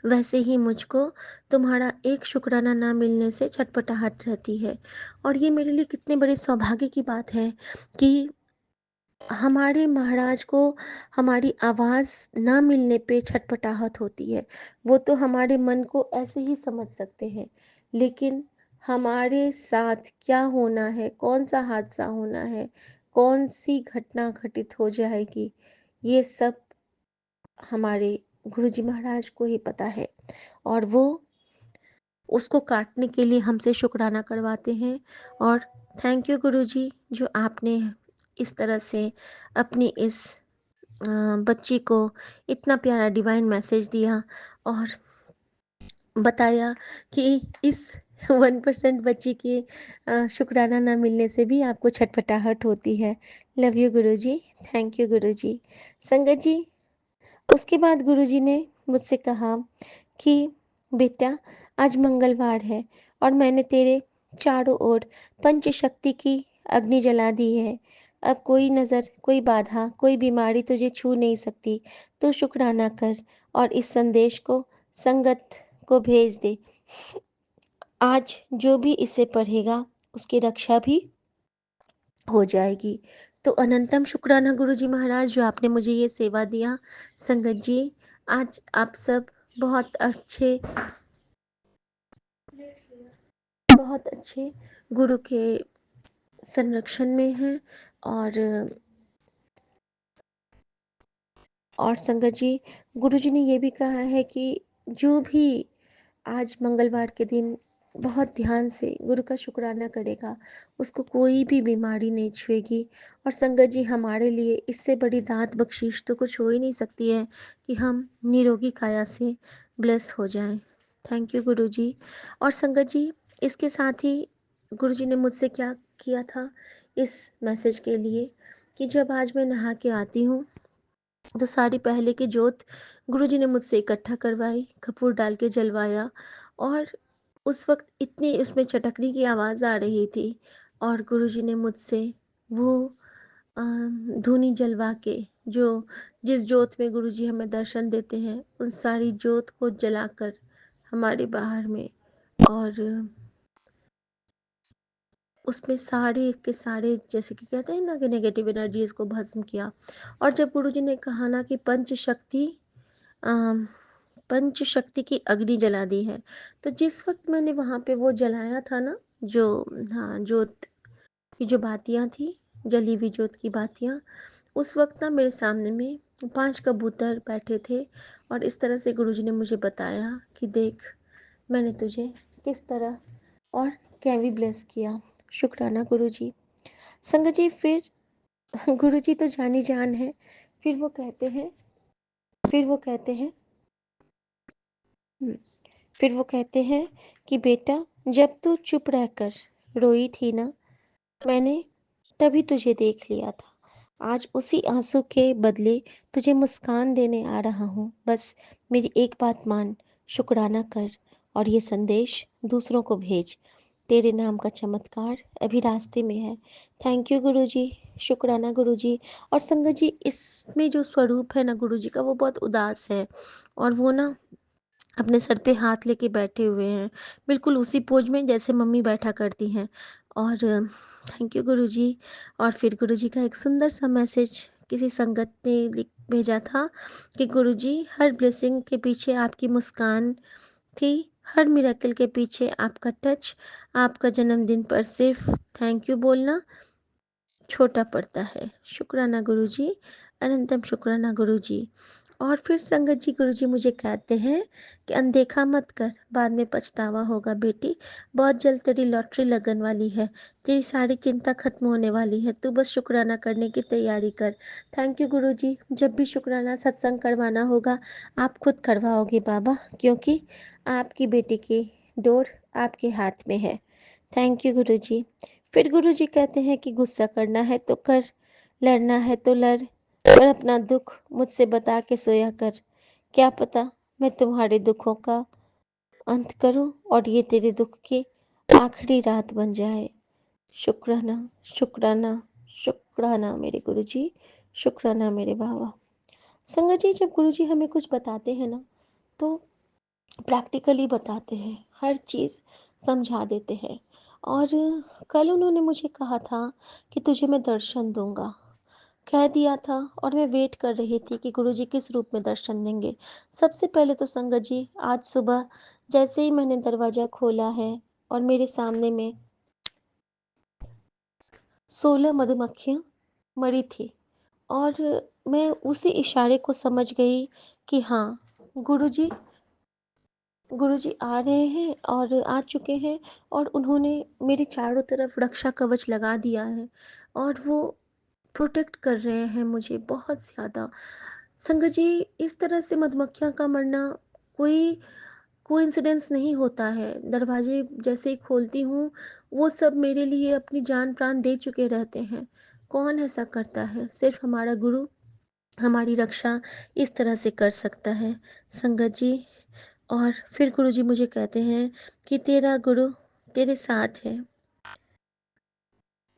वैसे ही मुझको तुम्हारा एक शुक्राना ना मिलने से छटपटाहट रहती है। और ये मेरे लिए कितने बड़े सौभाग्य की बात है कि हमारे महाराज को हमारी आवाज़ ना मिलने पे छटपटाहट होती है। वो तो हमारे मन को ऐसे ही समझ सकते हैं, लेकिन हमारे साथ क्या होना है, कौन सा हादसा होना है, कौन सी घटना घटित हो जाएगी, ये सब हमारे गुरुजी महाराज को ही पता है। और वो उसको काटने के लिए हमसे शुक्राना करवाते हैं। और थैंक यू गुरुजी, जो आपने इस तरह से अपनी इस बच्ची को इतना प्यारा डिवाइन मैसेज दिया और बताया कि इस 1% बच्ची की शुक्राना ना मिलने से भी आपको छटपटाहट होती है। लव यू गुरुजी, थैंक यू गुरुजी। संगत जी, उसके बाद गुरुजी ने मुझसे कहा कि बेटा, आज मंगलवार है और मैंने तेरे चारों ओर पंचशक्ति की अग्नि जला दी है। अब कोई नज़र, कोई बाधा, कोई बीमारी तुझे छू नहीं सकती। तो शुक्राना कर और इस संदेश को संगत को भेज दे। आज जो भी इसे पढ़ेगा उसकी रक्षा भी हो जाएगी। तो अनंतम शुक्राना गुरुजी महाराज, जो आपने मुझे ये सेवा दिया। संगत जी, आज आप सब बहुत अच्छे बहुत अच्छे गुरु के संरक्षण में हैं। और संगत जी, गुरुजी ने ये भी कहा है कि जो भी आज मंगलवार के दिन बहुत ध्यान से गुरु का शुक्राना करेगा, उसको कोई भी बीमारी नहीं छुएगी। और संगत जी, हमारे लिए इससे बड़ी दात बख्शीश तो कुछ हो ही नहीं सकती है कि हम निरोगी काया से ब्लेस हो जाएं। थैंक यू गुरु जी। और संगत जी, इसके साथ ही गुरु जी ने मुझसे क्या किया था इस मैसेज के लिए, कि जब आज मैं नहा के आती हूँ तो सारी पहले की जोत गुरुजी ने मुझसे इकट्ठा करवाई, कपूर डाल के जलवाया। और उस वक्त इतनी उसमें चटकने की आवाज़ आ रही थी, और गुरुजी ने मुझसे वो धूनी जलवा के, जो जिस जोत में गुरुजी हमें दर्शन देते हैं, उन सारी जोत को जलाकर हमारे बाहर में, और उसमें सारे के सारे, जैसे कि कहते हैं ना कि नेगेटिव एनर्जीज को भस्म किया। और जब गुरुजी ने कहा ना कि पंच शक्ति की अग्नि जला दी है, तो जिस वक्त मैंने वहाँ पे वो जलाया था ना, जो हाँ जोत की जो बातियाँ थी, जली हुई जोत की बातियाँ, उस वक्त ना मेरे सामने में 5 कबूतर बैठे थे और इस तरह से गुरुजी ने मुझे बताया कि देख, मैंने तुझे किस तरह और कैवी ब्लेस किया। शुक्राना गुरुजी। संगत जी, फिर गुरुजी तो जानी जान है। फिर वो कहते हैं फिर वो कहते हैं हम्म, फिर वो कहते हैं कि बेटा, जब तू चुप रहकर रोई थी ना, मैंने तभी तुझे देख लिया था। आज उसी आंसू के बदले तुझे मुस्कान देने आ रहा हूँ। बस मेरी एक बात मान, शुक्राना कर और ये संदेश दूसरों को भेज। तेरे नाम का चमत्कार अभी रास्ते में है। थैंक यू गुरुजी। शुक्राना गुरुजी। और संगत जी, इसमें जो स्वरूप है ना गुरुजी का, वो बहुत उदास है और वो ना अपने सर पे हाथ लेके बैठे हुए हैं, बिल्कुल उसी पोज में जैसे मम्मी बैठा करती हैं। और थैंक यू गुरुजी। और फिर गुरुजी का एक सुंदर सा मैसेज किसी संगत ने लिख भेजा था कि गुरुजी, हर ब्लेसिंग के पीछे आपकी मुस्कान थी, हर मिरेकल के पीछे आपका टच। आपका जन्मदिन पर सिर्फ थैंक यू बोलना छोटा पड़ता है। शुक्राना गुरुजी, अनंतम शुक्राना गुरुजी। और फिर संगत जी, गुरुजी मुझे कहते हैं कि अनदेखा मत कर, बाद में पछतावा होगा बेटी। बहुत जल्द तेरी लॉटरी लगन वाली है, तेरी सारी चिंता खत्म होने वाली है। तू बस शुक्राना करने की तैयारी कर। थैंक यू गुरुजी। जब भी शुक्राना सत्संग करवाना होगा, आप खुद करवाओगे बाबा, क्योंकि आपकी बेटी की डोर आपके हाथ में है। थैंक यू गुरुजी। फिर गुरुजी कहते हैं कि गुस्सा करना है तो कर, लड़ना है तो लड़, पर अपना दुख मुझसे बता के सोया कर। क्या पता मैं तुम्हारे दुखों का अंत करूं और ये तेरे दुख की आखिरी रात बन जाए। शुक्राना, शुक्राना, शुक्राना मेरे गुरुजी। शुक्राना मेरे बाबा। संगत जी, जब गुरुजी हमें कुछ बताते हैं ना, तो प्रैक्टिकली बताते हैं, हर चीज़ समझा देते हैं। और कल उन्होंने मुझे कहा था कि तुझे मैं दर्शन दूंगा, कह दिया था। और मैं वेट कर रही थी कि गुरुजी किस रूप में दर्शन देंगे। सबसे पहले तो संगत जी, आज सुबह जैसे ही मैंने दरवाज़ा खोला है और मेरे सामने में 16 मधुमक्खियाँ मरी थी, और मैं उसी इशारे को समझ गई कि हाँ, गुरुजी गुरुजी आ रहे हैं और आ चुके हैं। और उन्होंने मेरे चारों तरफ रक्षा कवच लगा दिया है और वो प्रोटेक्ट कर रहे हैं मुझे बहुत ज़्यादा। संगत जी, इस तरह से मधुमक्खियाँ का मरना कोई कोइंसिडेंस नहीं होता है। दरवाजे जैसे ही खोलती हूँ, वो सब मेरे लिए अपनी जान प्राण दे चुके रहते हैं। कौन ऐसा करता है? सिर्फ हमारा गुरु हमारी रक्षा इस तरह से कर सकता है संगत जी। और फिर गुरुजी मुझे कहते हैं कि तेरा गुरु तेरे साथ है,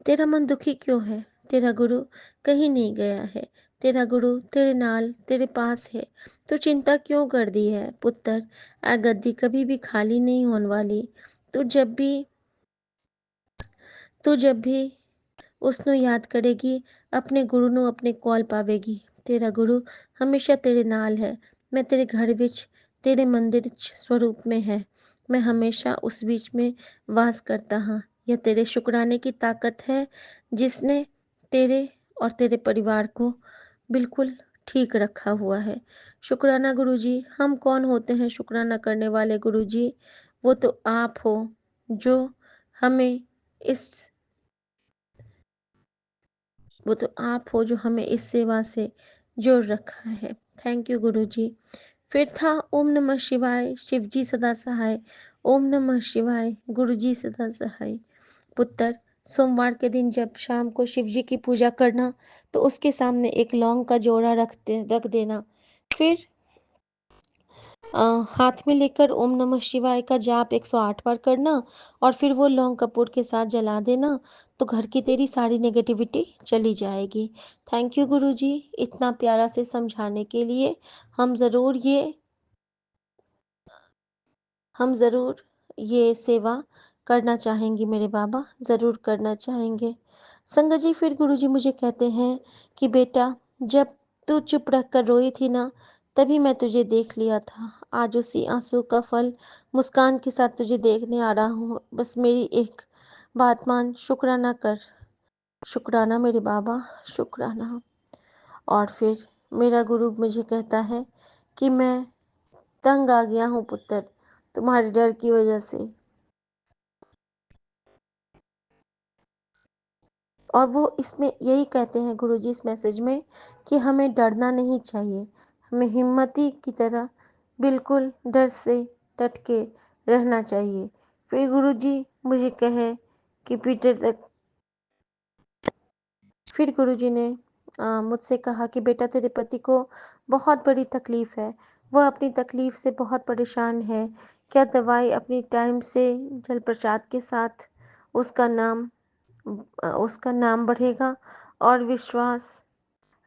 तेरा मन दुखी क्यों है? तेरा गुरु कहीं नहीं गया है, तेरा गुरु तेरे नाल तेरे पास है। तो चिंता क्यों कर दी है पुत्र? आ गद्दी कभी भी खाली नहीं होने वाली। तू जब भी तू जब भी उसਨੂੰ याद करेगी, अपने गुरु ਨੂੰ अपने कोल पावेगी। तेरा गुरु हमेशा तेरे नाल है। मैं तेरे घर विच तेरे मंदिर स्वरूप में है। मैं हमेशा उस बीच में वास करता हाँ। यह तेरे शुक्राने की ताकत है, जिसने तेरे और तेरे परिवार को बिल्कुल ठीक रखा हुआ है। शुक्राना गुरुजी। हम कौन होते हैं शुक्राना करने वाले गुरुजी? वो तो आप हो जो हमें इस वो तो आप हो जो हमें इस सेवा से जोड़ रखा है। थैंक यू गुरुजी। फिर था ओम नमः शिवाय, शिवजी सदा सहाय। ओम नमः शिवाय, गुरुजी सदा सहाय। पुत्र, सोमवार के दिन जब शाम को शिवजी की पूजा करना, तो उसके सामने एक लौंग का जोड़ा रख देना। फिर हाथ में लेकर ओम नमः शिवाय का जाप 108 बार करना और फिर वो लौंग कपूर के साथ जला देना, तो घर की तेरी सारी नेगेटिविटी चली जाएगी। थैंक यू गुरुजी, इतना प्यारा से समझाने के लिए। हम ज़रूर ये हम ज़रूर ये सेवा करना चाहेंगे मेरे बाबा, ज़रूर करना चाहेंगे। संगत जी, फिर गुरुजी मुझे कहते हैं कि बेटा, जब तू चुप रख कर रोई थी ना, तभी मैं तुझे देख लिया था। आज उसी आंसू का फल मुस्कान के साथ तुझे देखने आ रहा हूँ। बस मेरी एक बात मान, शुक्राना कर। शुक्राना मेरे बाबा, शुक्राना। और फिर मेरा गुरु मुझे कहता है कि मैं तंग आ गया हूँ पुत्र, तुम्हारे डर की वजह से। और वो इसमें यही कहते हैं गुरुजी इस मैसेज में कि हमें डरना नहीं चाहिए, हमें हिम्मती की तरह बिल्कुल डर से डट के रहना चाहिए। फिर गुरुजी मुझे कहे कि पीटर तक फिर गुरुजी ने मुझसे कहा कि बेटा तेरे पति को बहुत बड़ी तकलीफ़ है, वह अपनी तकलीफ़ से बहुत परेशान है। क्या दवाई अपनी टाइम से जलप्रपात के साथ उसका नाम उसका नाम बढ़ेगा और विश्वास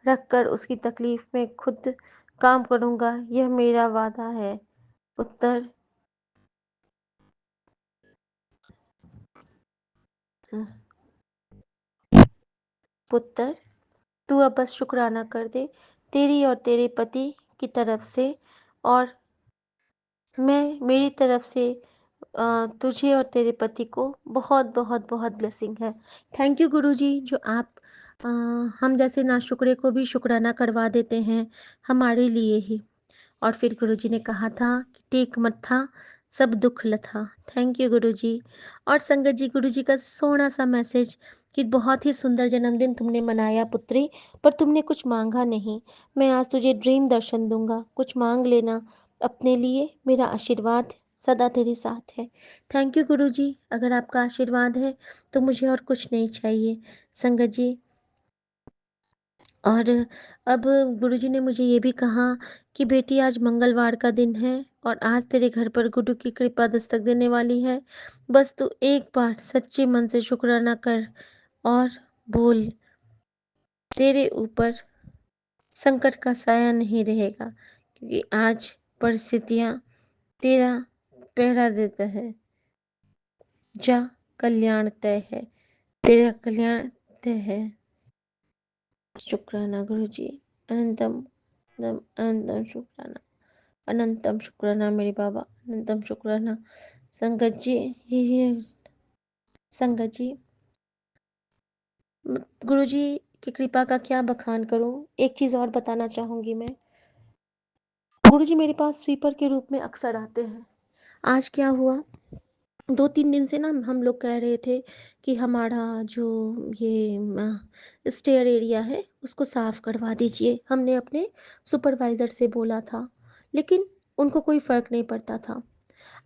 रखकर उसकी तकलीफ़ में खुद काम करूँगा, यह मेरा वादा है। उत्तर पुत्र तू अब बस शुक्राना कर दे तेरी और तेरे पति की तरफ से, और मैं मेरी तरफ से तुझे और तेरे पति को बहुत बहुत बहुत ब्लेसिंग है। थैंक यू गुरुजी, जो आप अ, हम जैसे नाशुक्रे को भी शुक्राना करवा देते हैं हमारे लिए ही। और फिर गुरुजी ने कहा था कि टेक मत था, सब दुख लथा। थैंक यू गुरुजी। और संगत जी, गुरुजी का सोना सा मैसेज कि बहुत ही सुंदर जन्मदिन तुमने मनाया पुत्री, पर तुमने कुछ मांगा नहीं। मैं आज तुझे ड्रीम दर्शन दूंगा, कुछ मांग लेना अपने लिए, मेरा आशीर्वाद सदा तेरे साथ है। थैंक यू गुरुजी, अगर आपका आशीर्वाद है तो मुझे और कुछ नहीं चाहिए। संगत जी, और अब गुरुजी ने मुझे ये भी कहा कि बेटी आज मंगलवार का दिन है और आज तेरे घर पर गुरु की कृपा दस्तक देने वाली है। बस तू एक बार सच्चे मन से शुक्राना कर और बोल, तेरे ऊपर संकट का साया नहीं रहेगा, क्योंकि आज परिस्थितियां तेरा पहरा देता है। जा, कल्याण तय है, तेरा कल्याण तय है। शुक्राना गुरुजी, अनंतम अनंतम शुक्राना, अनंतम शुक्राना मेरे बाबा, अनंतम शुक्राना। संगत जी, ये संगत जी, गुरुजी की कृपा का क्या बखान करूं। एक चीज और बताना चाहूंगी मैं, गुरुजी मेरे पास स्वीपर के रूप में अक्सर आते हैं। आज क्या हुआ, 2-3 दिन से ना हम लोग कह रहे थे कि हमारा जो ये स्टेयर एरिया है उसको साफ करवा दीजिए। हमने अपने सुपरवाइज़र से बोला था, लेकिन उनको कोई फ़र्क नहीं पड़ता था।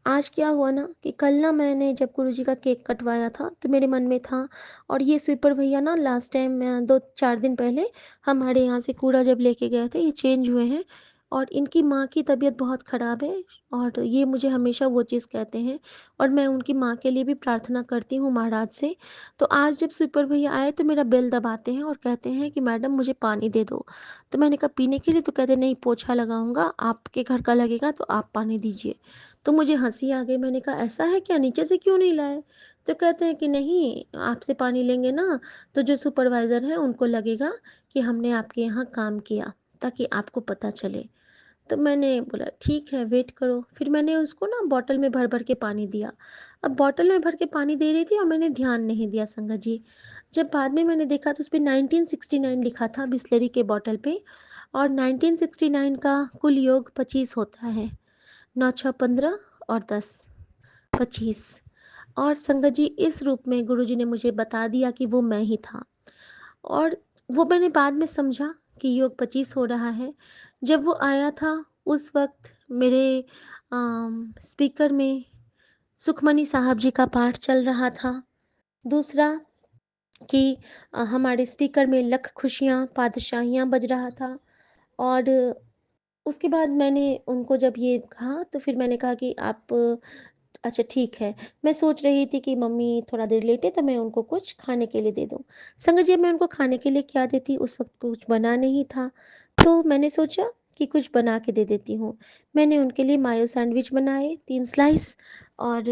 आज क्या हुआ ना कि कल ना मैंने जब गुरुजी का केक कटवाया था तो मेरे मन में था, और ये स्वीपर भैया ना लास्ट टाइम 2-4 दिन पहले हमारे यहाँ से कूड़ा जब लेके गए थे, ये चेंज हुए हैं और इनकी माँ की तबीयत बहुत ख़राब है, और ये मुझे हमेशा वो चीज़ कहते हैं, और मैं उनकी माँ के लिए भी प्रार्थना करती हूँ महाराज से। तो आज जब स्वीपर भैया आए तो मेरा बेल दबाते हैं और कहते हैं कि मैडम मुझे पानी दे दो। तो मैंने कहा पीने के लिए, तो कहते नहीं, पोछा लगाऊंगा, आपके घर का लगेगा तो आप पानी दीजिए। तो मुझे हंसी आ गई, मैंने कहा ऐसा है क्या, नीचे से क्यों नहीं लाए। तो कहते हैं कि नहीं, आपसे पानी लेंगे ना तो जो सुपरवाइज़र है उनको लगेगा कि हमने आपके यहाँ काम किया, ताकि आपको पता चले। तो मैंने बोला ठीक है, वेट करो। फिर मैंने उसको ना बॉटल में भर भर के पानी दिया। अब बॉटल में भर के पानी दे रही थी और मैंने ध्यान नहीं दिया संगत जी। जब बाद में मैंने देखा तो उस पे 1969 लिखा था बिसलेरी के बॉटल पे, और 1969 का कुल योग 25 होता है। 9 6 15 और 10 25। और संगत जी, इस रूप में गुरुजी ने मुझे बता दिया कि वो मैं ही था। और वो मैंने बाद में समझा कि योग 25 हो रहा है। जब वो आया था उस वक़्त मेरे स्पीकर में सुखमनी साहब जी का पाठ चल रहा था। दूसरा कि हमारे स्पीकर में लख खुशियाँ पातशाहियाँ बज रहा था। और उसके बाद मैंने उनको जब ये कहा तो फिर मैंने कहा कि आप अच्छा ठीक है। मैं सोच रही थी कि मम्मी थोड़ा देर लेटे तो मैं उनको कुछ खाने के लिए दे दूँ। संगत जी, मैं उनको खाने के लिए क्या देती, उस वक़्त कुछ बना नहीं था, तो मैंने सोचा कि कुछ बना के दे देती हूँ। मैंने उनके लिए मायो सैंडविच बनाए 3 स्लाइस, और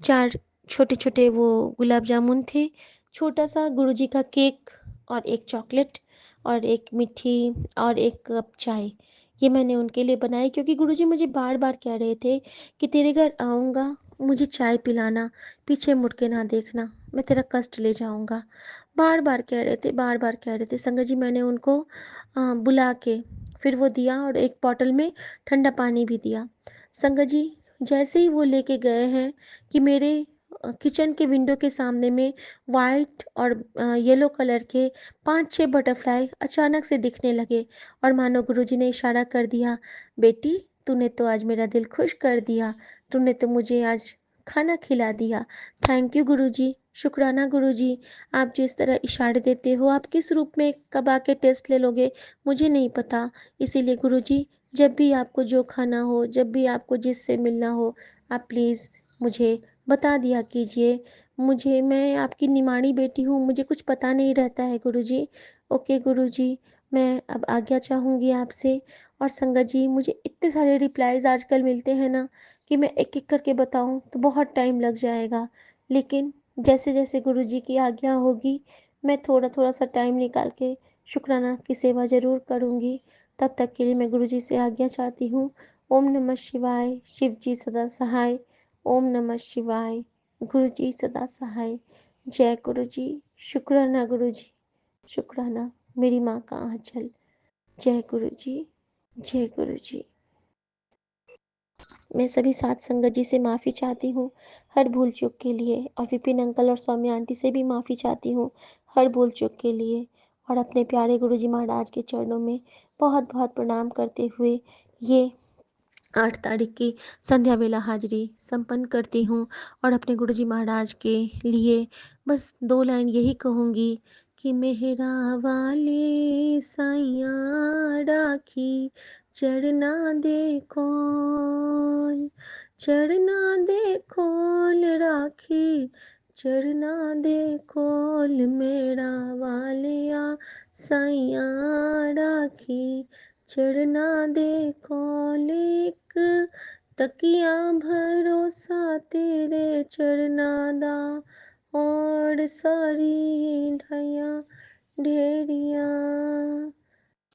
4 छोटे-छोटे वो गुलाब जामुन थे, छोटा-सा गुरुजी का केक और 1 चॉकलेट और 1 मीठी और 1 कप चाय। ये मैंने उनके लिए बनाई, क्योंकि गुरुजी मुझे बार-बार कह रहे थे कि तेरे घर आऊँगा, मुझे चाय पिलाना, पीछे मुड़ के ना देखना। मैं तेरा कष्ट ले जाऊँगा। बार-बार कह रहे थे, बार-बार कह रहे थे। संगत जी मैंने उनको बुला के फिर वो दिया और एक बॉटल में ठंडा पानी भी दिया। संगत जी जैसे ही वो लेके गए हैं कि मेरे किचन के विंडो के सामने में वाइट और येलो कलर के 5-6 बटरफ्लाई अचानक से दिखने लगे और मानो गुरुजी ने इशारा कर दिया, बेटी तूने तो आज मेरा दिल खुश कर दिया, तूने तो मुझे आज खाना खिला दिया। थैंक यू गुरुजी, शुक्राना गुरुजी। आप जिस तरह इशारे देते हो, आप किस रूप में कब आके टेस्ट ले लोगे मुझे नहीं पता। इसीलिए गुरुजी जब भी आपको जो खाना हो, जब भी आपको जिससे मिलना हो, आप प्लीज़ मुझे बता दिया कीजिए। मैं आपकी निमाणी बेटी हूँ, मुझे कुछ पता नहीं रहता है गुरुजी। ओके गुरुजी, मैं अब आज्ञा चाहूँगी आपसे। और संगत जी मुझे इतने सारे रिप्लाईज़ आजकल मिलते हैं ना कि मैं एक-एक करके बताऊँ तो बहुत टाइम लग जाएगा। लेकिन जैसे-जैसे गुरुजी की आज्ञा होगी, मैं थोड़ा-थोड़ा सा टाइम निकाल के शुक्राना की सेवा ज़रूर करूँगी। तब तक के लिए मैं गुरुजी से आज्ञा चाहती हूँ। ओम नमः शिवाय, शिव जी सदा सहाय। ओम नमः शिवाय, गुरुजी सदा सहाय। जय गुरुजी, शुक्राना गुरुजी, शुक्राना मेरी माँ का आँचल। जय गुरुजी, जय गुरुजी। मैं सभी साथ संगत जी से माफ़ी चाहती हूँ हर भूल चूक के लिए और विपिन अंकल और सौम्या आंटी से भी माफ़ी चाहती हूँ हर भूल चूक के लिए और अपने प्यारे गुरुजी महाराज के चरणों में बहुत बहुत प्रणाम करते हुए ये 8 तारीख की संध्या वेला हाजिरी संपन्न करती हूँ और अपने गुरुजी महाराज के लिए बस 2 लाइन यही कहूँगी कि मेहरा वाले साइयाँ राखी चढ़ना दे कौन, चढ़ना दे खोल राखी, चढ़ना दे खोल मेरा वालिया साइयाँ राखी चढ़ना दे कौल एक तकिया भरोसा तेरे चढ़ना दा और सारी ढाया ढेरिया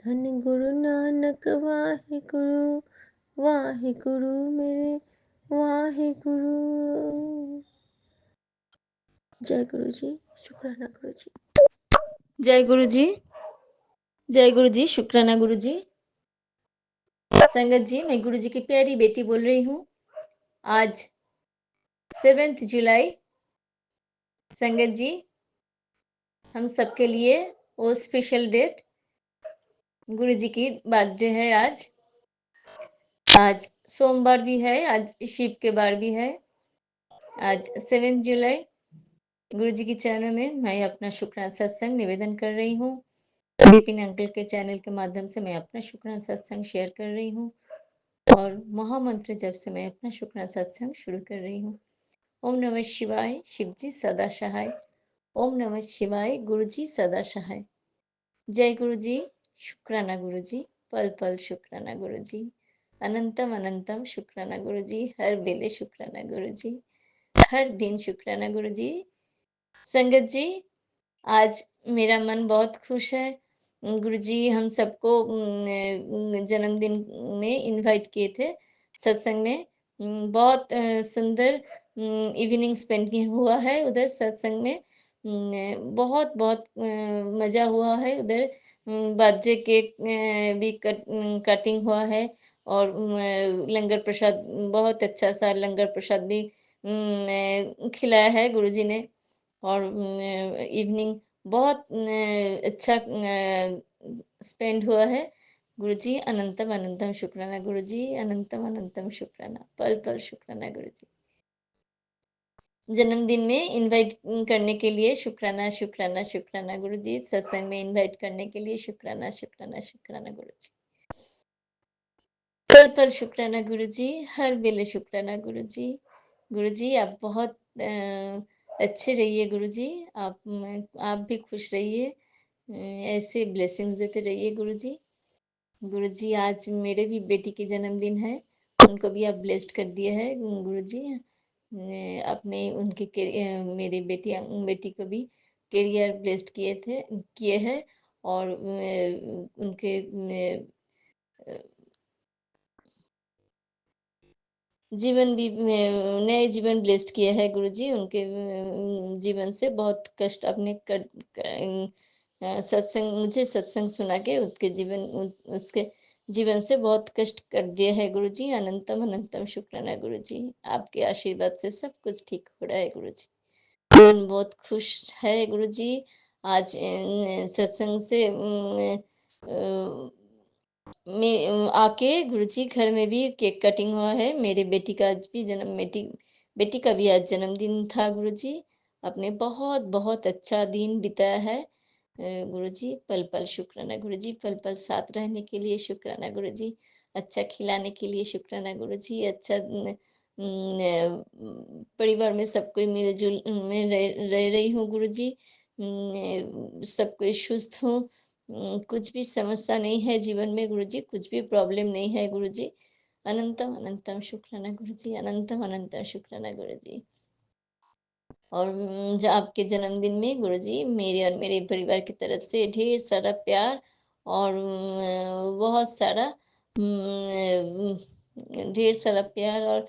धन गुरु नानक वाहे गुरु मेरे वाहे गुरु। जय गुरु जी, शुक्राना गुरु जी। जय गुरु जी, जय गुरु जी, शुक्राना गुरु जी। संगत जी, मैं गुरु जी की प्यारी बेटी बोल रही हूँ। आज 7 जुलाई संगत जी हम सबके लिए वो स्पेशल डेट गुरु जी की बर्थडे है आज। आज सोमवार भी है, आज शिव के बार भी है। आज 7 जुलाई गुरु जी के चरणों में मैं अपना शुक्राना सत्संग निवेदन कर रही हूँ। विपिन अंकल के चैनल के माध्यम से मैं अपना शुक्राना सत्संग शेयर कर रही हूँ और महामंत्र जब से मैं अपना शुक्राना सत्संग शुरू कर रही हूँ। ओम नमः शिवाय, शिव जी सदा सहाय। ओम नमः शिवाय, गुरु जी सदा सहाय। जय गुरु जी, शुक्राना गुरु जी, पल पल शुक्राना गुरु जी, अनंतम अनंतम शुक्राना गुरु जी, हर बेले शुक्राना गुरु जी, हर दिन शुक्राना गुरु जी। संगत जी आज मेरा मन बहुत खुश है। गुरुजी हम सबको जन्मदिन में इनवाइट किए थे सत्संग में। बहुत सुंदर इवनिंग स्पेंड किया हुआ है उधर सत्संग में। बहुत बहुत मज़ा हुआ है उधर। बर्थडे केक भी कटिंग हुआ है और लंगर प्रसाद बहुत अच्छा सा लंगर प्रसाद भी खिलाया है गुरुजी ने। और इवनिंग बहुत अच्छा स्पेंड हुआ है। गुरुजी अनंतम अनंतम शुक्राना गुरुजी, अनंतम अनंतम शुक्राना, पल पल शुक्राना गुरुजी। जन्मदिन में इनवाइट करने के लिए शुक्राना शुक्राना शुक्राना गुरुजी, सत्संग में इनवाइट करने के लिए शुक्राना शुक्राना शुक्राना गुरुजी, पल पल शुक्राना गुरुजी, हर वेले शुक्राना गुरुजी। गुरुजी आप बहुत अच्छे रहिए गुरुजी, आप भी खुश रहिए, ऐसे ब्लेसिंग्स देते रहिए गुरुजी। गुरुजी आज मेरे भी बेटी की जन्मदिन है, उनको भी आप ब्लेस्ड कर दिए है गुरुजी। अपने उनके मेरी बेटी को भी करियर ब्लेस्ड किए हैं और उनके जीवन भी नए जीवन ब्लेस्ड किया है गुरुजी। उनके जीवन से बहुत कष्ट आपने सत्संग, मुझे सत्संग सुना के उसके जीवन से बहुत कष्ट कर दिया है गुरुजी। अनंतम अनंतम शुक्राना गुरुजी। आपके आशीर्वाद से सब कुछ ठीक हो रहा है गुरुजी। मन बहुत खुश है गुरुजी। आज सत्संग से मैं आके गुरुजी घर में भी केक कटिंग हुआ है। मेरे बेटी का आज भी बेटी का भी आज जन्मदिन था गुरुजी। आपने बहुत बहुत अच्छा दिन बिताया है गुरुजी। पल पल शुक्राना गुरुजी। पल पल साथ रहने के लिए शुक्राना गुरुजी। अच्छा खिलाने के लिए शुक्राना गुरुजी। अच्छा परिवार में सब कोई मिलजुल में रह रही हूँ गुरुजी। सब कोई सुस्त हूँ। कुछ भी समस्या नहीं है जीवन में गुरुजी, कुछ भी प्रॉब्लम नहीं है गुरुजी। अनंतम अनंतम शुक्राना गुरुजी। अनंतम अनंतम शुक्राना गुरुजी। और आपके जन्मदिन में गुरुजी मेरे और मेरे परिवार की तरफ से ढेर सारा प्यार और बहुत सारा ढेर सारा प्यार और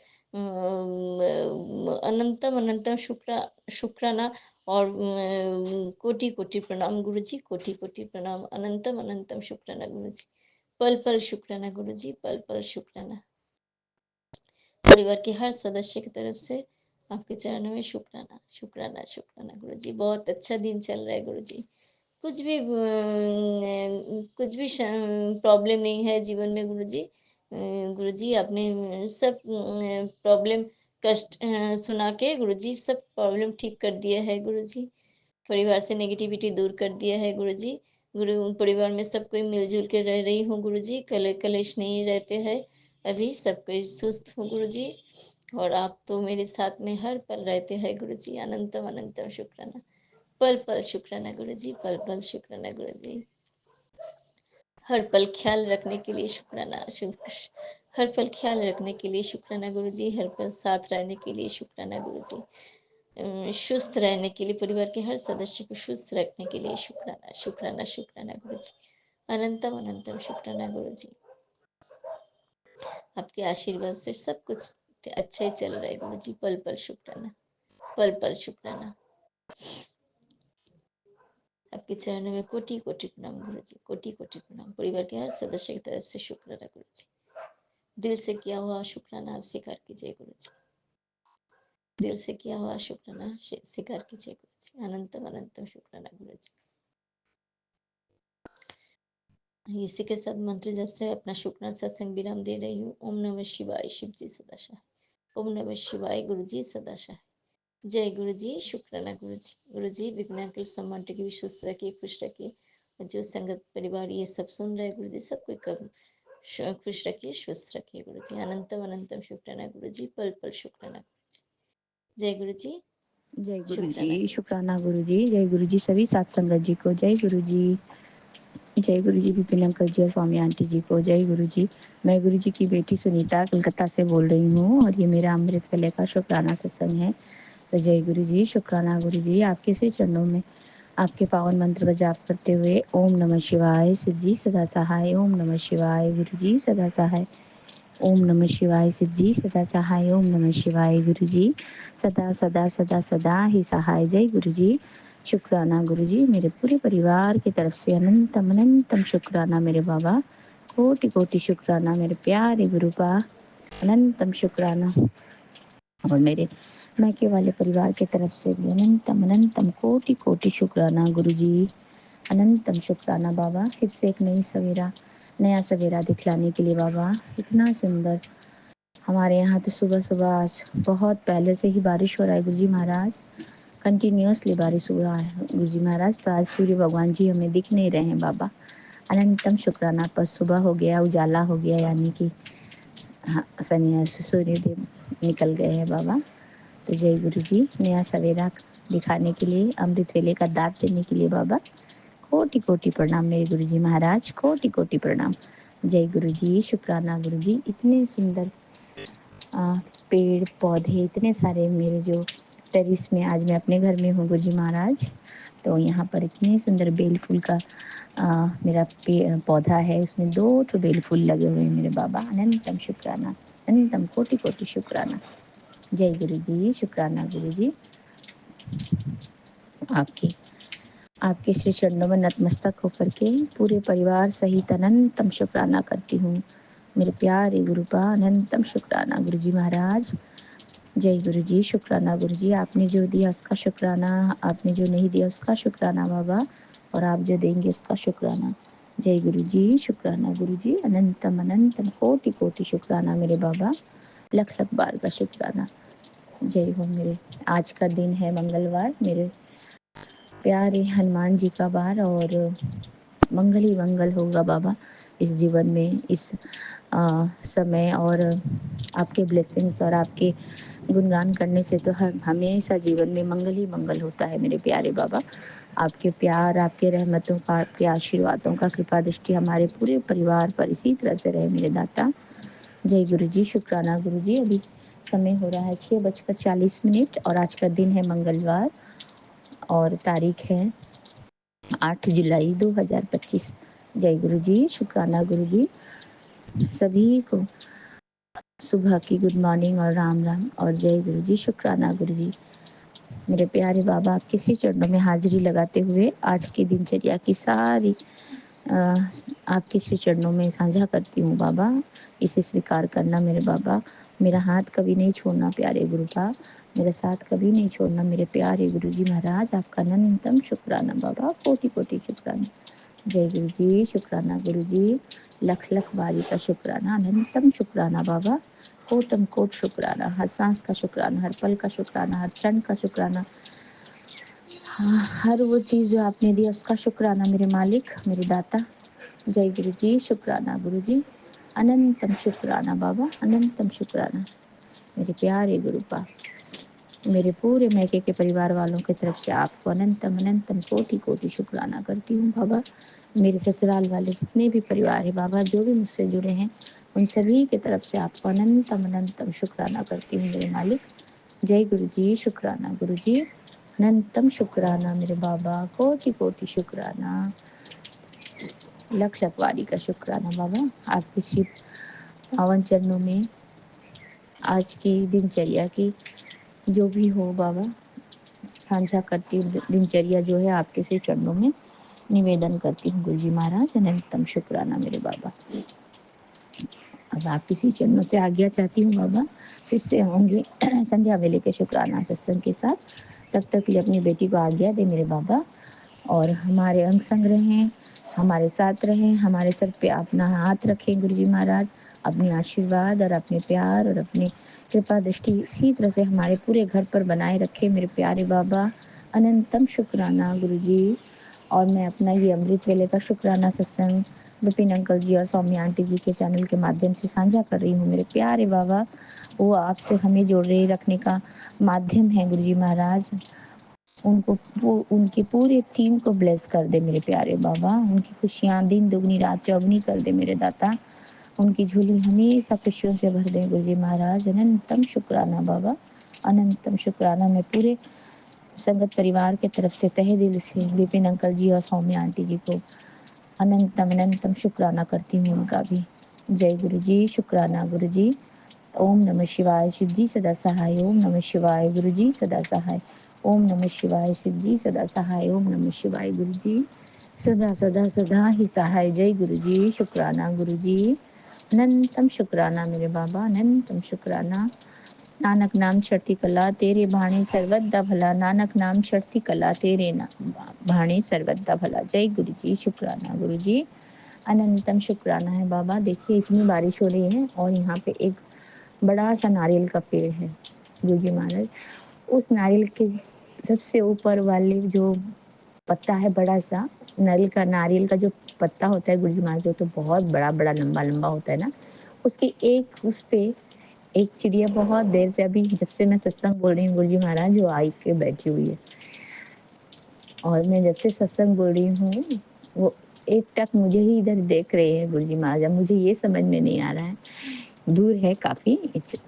अनंतम अनंतम शुक्राना और कोटि कोटि प्रणाम गुरुजी। कोटि कोटि प्रणाम। अनंतम अनंतम शुक्राना गुरुजी। पल पल शुक्राना गुरुजी। पल पल शुक्राना। परिवार के हर सदस्य की तरफ से आपके चरणों में शुक्राना शुक्राना शुक्राना गुरुजी। बहुत अच्छा दिन चल रहा है गुरुजी। कुछ भी प्रॉब्लम नहीं है जीवन में गुरुजी। गुरुजी आपने सब प्रॉब्लम कष्ट सुना के गुरुजी सब प्रॉब्लम ठीक कर दिया है गुरुजी। परिवार से नेगेटिविटी दूर कर दिया है गुरुजी। परिवार में सब कोई मिलजुल के रह रही हूँ गुरुजी। कलेश नहीं रहते हैं। अभी सब कोई सुस्त हूँ गुरुजी। और आप तो मेरे साथ में हर पल रहते हैं गुरुजी। अनंतम अनंतम शुक्राना। पल पल शुक्राना गुरुजी। पल पल शुक्राना गुरुजी। हर पल ख्याल रखने के लिए शुक्राना। हर पल ख्याल रखने के लिए शुक्राना गुरुजी। हर पल साथ रहने के लिए शुक्राना गुरुजी। सुस्त रहने के लिए, परिवार के हर सदस्य को सुस्त रखने के लिए शुक्राना शुक्राना शुक्राना गुरुजी। अनंतम अनंतम शुक्राना गुरुजी। आपके आशीर्वाद से सब कुछ अच्छा ही चल रहा है गुरुजी। पल पल शुक्राना। पल पल शुक्राना। आपके चरणों में कोटि कोटि प्रणाम गुरुजी। कोटि कोटि प्रणाम। परिवार के हर सदस्य की तरफ से शुक्राना गुरुजी। दिल से किया हुआ शुक्राना आप स्वीकार कीजिए गुरुजी। दिल से किया हुआ शुक्राना स्वीकार कीजिए गुरुजी। अनंतम अनंतम शुक्राना गुरुजी। इसी के साथ मंत्र जब से अपना शुक्राना सत्संग विराम दे रही हूँ। ओम नमः शिवाय। शिव जी सदा सहाय। ओम नमः शिवाय। गुरु जी सदा सहाय। जय गुरु जी। शुक्राना गुरु जी। गुरु जी विघ्न के सम्मान की भी सुस्त रखिए, खुश रखिए। और जो संगत परिवार ये सब सुन रहे गुरु जी, सबको कब खुश रखिए, स्वस्थ रखिए गुरु जी। अनंतम अनंतम शुक्राना गुरु जी। पल पल शुक्राना गुरु जी। जय गुरु जी। जय गुरु शुक्राना जी। गुरु जी। शुक्राना गुरु जी। जय गुरु जी। सभी सात संगत जी को जय गुरु जी। जय गुरु जी। विपिन अंकल जी और स्वामी आंटी जी को जय गुरु जी। मैं गुरु जी की बेटी सुनीता कलकत्ता से बोल रही हूँ और ये मेरा अमृत वेले का शुक्राना सत्संग है। तो जय गुरु जी। शुक्राना गुरु जी। आपके से चरणों में आपके पावन मंत्र का जाप करते हुए ओम नमः शिवाय। शिव जी सदा सहाय। ओम नमः शिवाय। गुरु जी सदा सहाय। ओम नमः शिवाय। शिव जी सदा सहाय। ओम नमः शिवाय। गुरु जी सदा सदा सदा सदा ही सहाय। जय गुरु जी। शुक्राना गुरु जी। मेरे पूरे परिवार की तरफ से अनंतम अनंतम शुक्राना मेरे बाबा। कोटि कोटि शुक्राना मेरे प्यारे गुरु का। अनंतम शुक्राना। और मेरे मैके वाले परिवार की तरफ से भी अनंतम अनंतम कोटि कोटि शुक्राना गुरु जी। अनंतम शुक्राना बाबा। फिर से एक नया सवेरा दिखलाने के लिए बाबा। इतना सुंदर हमारे यहाँ तो सुबह सुबह आज बहुत पहले से ही बारिश हो रहा है गुरुजी महाराज। कंटिन्यूअसली बारिश हो रहा है गुरुजी महाराज। तो आज सूर्य भगवान जी हमें दिख नहीं रहे हैं बाबा। अनंतम शुक्राना। पर सुबह हो गया, उजाला हो गया, यानी कि हाँ सूर्य देव निकल गए हैं बाबा। तो जय गुरु जी। नया सवेरा दिखाने के लिए, अमृत वेले का दात देने के लिए बाबा कोटि कोटि प्रणाम मेरे गुरु जी महाराज। कोटि कोटि प्रणाम। जय गुरु जी। शुक्राना गुरु जी। इतने सुंदर पेड़ पौधे इतने सारे मेरे जो टेरिस में, आज मैं अपने घर में हूँ गुरु जी महाराज। तो यहाँ पर इतने सुंदर बेल फूल का मेरा पौधा है, उसमें 2 तो बेल फूल लगे हुए हैं मेरे बाबा। अनंतम शुक्राना। अनंतम कोटि कोटि शुक्राना। जय गुरु जी, शुक्राना गुरु जी। आपकी आपके श्री चरणों में नतमस्तक होकर के पूरे परिवार सहित अनंतम शुक्राना करती हूँ। मेरे प्यारे गुरुपा अनंतम शुक्राना गुरु जी महाराज। जय गुरु जी, शुक्राना गुरु जी। आपने जो दिया उसका शुक्राना, आपने जो नहीं दिया उसका शुक्राना बाबा, और आप जो देंगे उसका शुक्राना। जय गुरु जी, शुक्राना गुरु जी। अनंतम अनंतम कोटि कोटि शुक्राना मेरे बाबा, लख लख बार का शुक्राना। जय हो मेरे। आज का दिन है मंगलवार, मेरे प्यारे हनुमान जी का वार, और मंगल ही मंगल होगा बाबा इस जीवन में, इस समय। और आपके ब्लेसिंग्स और आपके गुणगान करने से तो हमेशा जीवन में मंगल ही मंगल होता है मेरे प्यारे बाबा। आपके प्यार, आपके रहमतों का, आपके आशीर्वादों का कृपा दृष्टि हमारे पूरे परिवार पर इसी तरह से रहे मेरे दाता। जय गुरु जी, शुक्राना गुरु जी। अभी समय हो रहा है 6:40 और आज का दिन है मंगलवार और तारीख है 8 जुलाई 2025। जय गुरु जी, शुक्राना गुरु जी। सभी को सुबह की गुड मॉर्निंग और राम राम और जय गुरु जी, शुक्राना गुरु जी। मेरे प्यारे बाबा, आपके श्री चरणों में हाजिरी लगाते हुए आज की दिनचर्या की सारी अ, आपके श्री चरणों में साझा करती हूँ बाबा। इसे स्वीकार करना मेरे बाबा। मेरा हाथ कभी नहीं छोड़ना प्यारे गुरु का, मेरा साथ कभी नहीं छोड़ना मेरे प्यारे गुरु जी महाराज। आपका अनंतम शुक्राना बाबा, कोटि कोटि शुक्राना। जय गुरु जी, शुक्राना गुरु जी। लख लख बारी का शुक्राना, अनंतम शुक्राना बाबा, कोटम कोट शुक्राना। हर सांस का शुक्राना, हर पल का शुक्राना, हर क्षण का शुक्राना। हाँ, हर वो चीज़ जो आपने दी उसका शुक्राना मेरे मालिक, मेरे दाता। जय गुरु जी, शुक्राना गुरु जी। अनंतम शुक्राना बाबा, अनंतम शुक्राना मेरे प्यारे गुरुपा। मेरे पूरे मैके के परिवार वालों की तरफ से आपको अनंतम अनंतम कोटि कोटि शुक्राना करती हूँ बाबा। मेरे ससुराल वाले जितने भी परिवार है बाबा, जो भी मुझसे जुड़े हैं, उन सभी की तरफ से आपको अनंतम अनंतम शुक्राना करती हूँ मेरे मालिक। जय गुरु जी, शुक्राना गुरु जी। अनंतम शुक्राना मेरे बाबा, कोटि कोटि शुक्राना, लख लख वारी का शुक्राना बाबा। आपके श्री पावन चरणों में आज की दिनचर्या की जो भी हो बाबा, साझा करती हूँ। दिनचर्या जो है आपके श्री चरणों में निवेदन करती हूँ गुरु जी महाराज। अनंतम शुक्राना मेरे बाबा। अब आप किसी चरणों से आज्ञा चाहती हूँ बाबा। फिर से होंगे संध्या वेले के शुक्राना सत्संग के साथ। तब तक के लिए अपनी बेटी को आज्ञा दे मेरे बाबा, और हमारे अंग संग रहें, हमारे साथ रहें, हमारे सर पे अपना हाथ रखें गुरु जी महाराज। अपने आशीर्वाद और अपने प्यार और अपनी कृपा दृष्टि इसी तरह से हमारे पूरे घर पर बनाए रखें मेरे प्यारे बाबा। अनंतम शुक्राना गुरु जी। और मैं अपना ये अमृत वेले का शुक्राना सत्संग विपिन अंकल जी और सौम्या आंटी जी के चैनल के माध्यम से साझा कर रही हूँ मेरे प्यारे बाबा। वो आपसे हमें जोड़े रखने का माध्यम है गुरु जी महाराज। उनको वो उनकी पूरी टीम को ब्लेस कर दे मेरे प्यारे बाबा। उनकी खुशियाँ दिन दुगनी रात चौगनी कर दे मेरे दाता। उनकी झोली हमेशा खुशियों से भर दे गुरु जी महाराज। अनंतम शुक्राना बाबा, अनंतम शुक्राना। मैं पूरे संगत परिवार के तरफ से तहे दिल से विपिन अंकल जी और सौम्या आंटी जी को अनंतम अनंतम शुक्राना करती हूँ उनका भी। जय गुरु जी, शुक्राना गुरु जी। ओम नमः शिवाय, शिव जी सदा सहाय। ओम नमः शिवाय, गुरु जी सदा सहाय। ओम नमः शिवाय, शिव जी सदा सहाय। ओम नमः शिवाय, गुरु जी सदा सदा सदा ही सहाय। जय गुरु जी, शुक्राना गुरु जी। अनंतम शुक्राना मेरे बाबा, अनंतम शुक्राना। नानक नाम चढ़ती कला तेरे भाणे सर्वदा भला। नानक नाम चढ़ती कला तेरे भाणे सर्वदा भला। जय गुरु जी, शुक्राना गुरु जी। अनंतम शुक्राना है बाबा। देखिए इतनी बारिश हो रही है और यहाँ पे एक बड़ा सा नारियल का पेड़ है गुरु जी महाराज। उस नारियल के सबसे ऊपर वाले जो पत्ता है बड़ा सा, नारियल का जो पत्ता होता है गुरु जी महाराज, वो तो बहुत बड़ा बड़ा लंबा लंबा होता है ना। उसकी एक उस पे एक चिड़िया बहुत देर से, अभी जब से मैं सत्संग बोल रही हूँ गुरु जी महाराज, वो आई के बैठी हुई है। और मैं जब से सत्संग बोल रही हूँ वो एक टक मुझे ही इधर देख रहे हैं गुरु जी महाराज। अब मुझे ये समझ में नहीं आ रहा है, दूर है काफ़ी,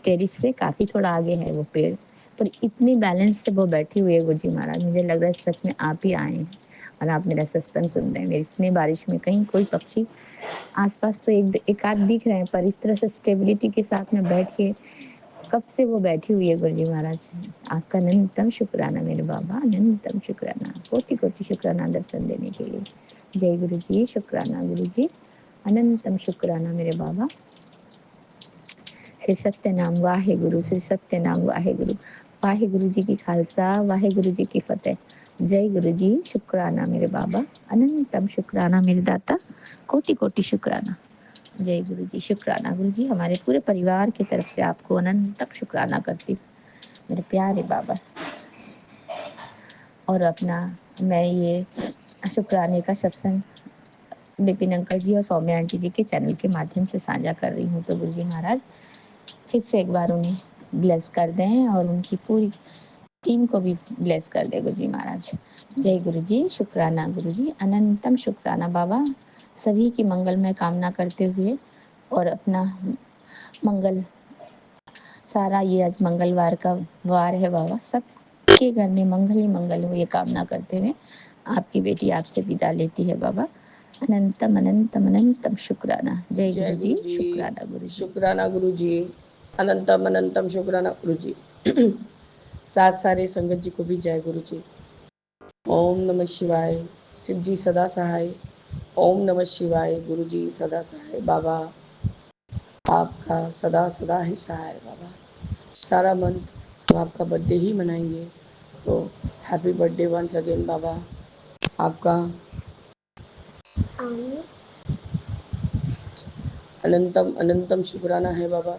टेरिस से काफ़ी थोड़ा आगे है वो पेड़, पर इतनी बैलेंस से वो बैठी हुई है गुरु जी महाराज। मुझे लग रहा है सच में आप ही आए हैं और आप मेरा सस्पेंस सुन रहे हैं। मेरी इतनी बारिश में कहीं कोई पक्षी आसपास तो एक आध दिख रहे हैं, पर इस तरह से स्टेबिलिटी के साथ में बैठ के कब से वो बैठी हुई है गुरुजी महाराज। आपका अनंतम शुक्राना मेरे बाबा, अनंतम शुक्राना, कोटि कोटि शुक्राना दर्शन देने के लिए। जय गुरु जी, शुक्राना गुरु जी, अनंतम शुक्राना मेरे बाबा। श्री सत्य नाम वाहे गुरु, श्री सत्य नाम वाहे गुरु। वाहे गुरु जी की खालसा, वाहे गुरु जी की फतेह। जय गुरु जी, शुक्राना मेरे बाबा, अनंतम शुक्राना मेरे दाता, कोटि कोटि शुक्राना। जय गुरु जी, शुक्राना गुरु जी। हमारे पूरे परिवार की तरफ से आपको अनंतम शुक्राना करती हूँ मेरे प्यारे बाबा। और अपना मैं ये शुक्राने का सत्संग विपिन अंकल जी और सौम्या आंटी जी के चैनल के माध्यम से साझा कर रही हूँ। तो गुरु जी महाराज फिर से एक बार उन्हें ब्लेस कर दें और उनकी पूरी टीम को भी ब्लेस कर दे गुरु जी महाराज। जय गुरु जी, शुक्राना गुरु जी, अनंतम शुक्राना बाबा। सभी की मंगलमय कामना करते हुए और अपना मंगल, सारा ये आज मंगलवार का वार है बाबा, सबके घर में मंगल ही मंगल हो ये कामना करते हुए आपकी बेटी आपसे विदा लेती है बाबा। अनंतम अनंतम अनंतम शुक्राना। जय गुरु जी, शुक्राना गुरु जी। शुक्राना गुरु जी, अनंतम अनंतम शुक्राना गुरु जी। साथ सारे संगत जी को भी जय गुरु जी। ओम नमः शिवाय, शिव जी सदा सहाय। ओम नमः शिवाय, गुरु जी सदा सहाय। बाबा आपका सदा सदा ही सहाय बाबा। सारा मंथ हम आपका बर्थडे ही मनाएंगे, तो हैप्पी बर्थडे वंस अगेन बाबा। आपका अनंतम अनंतम शुक्राना है बाबा,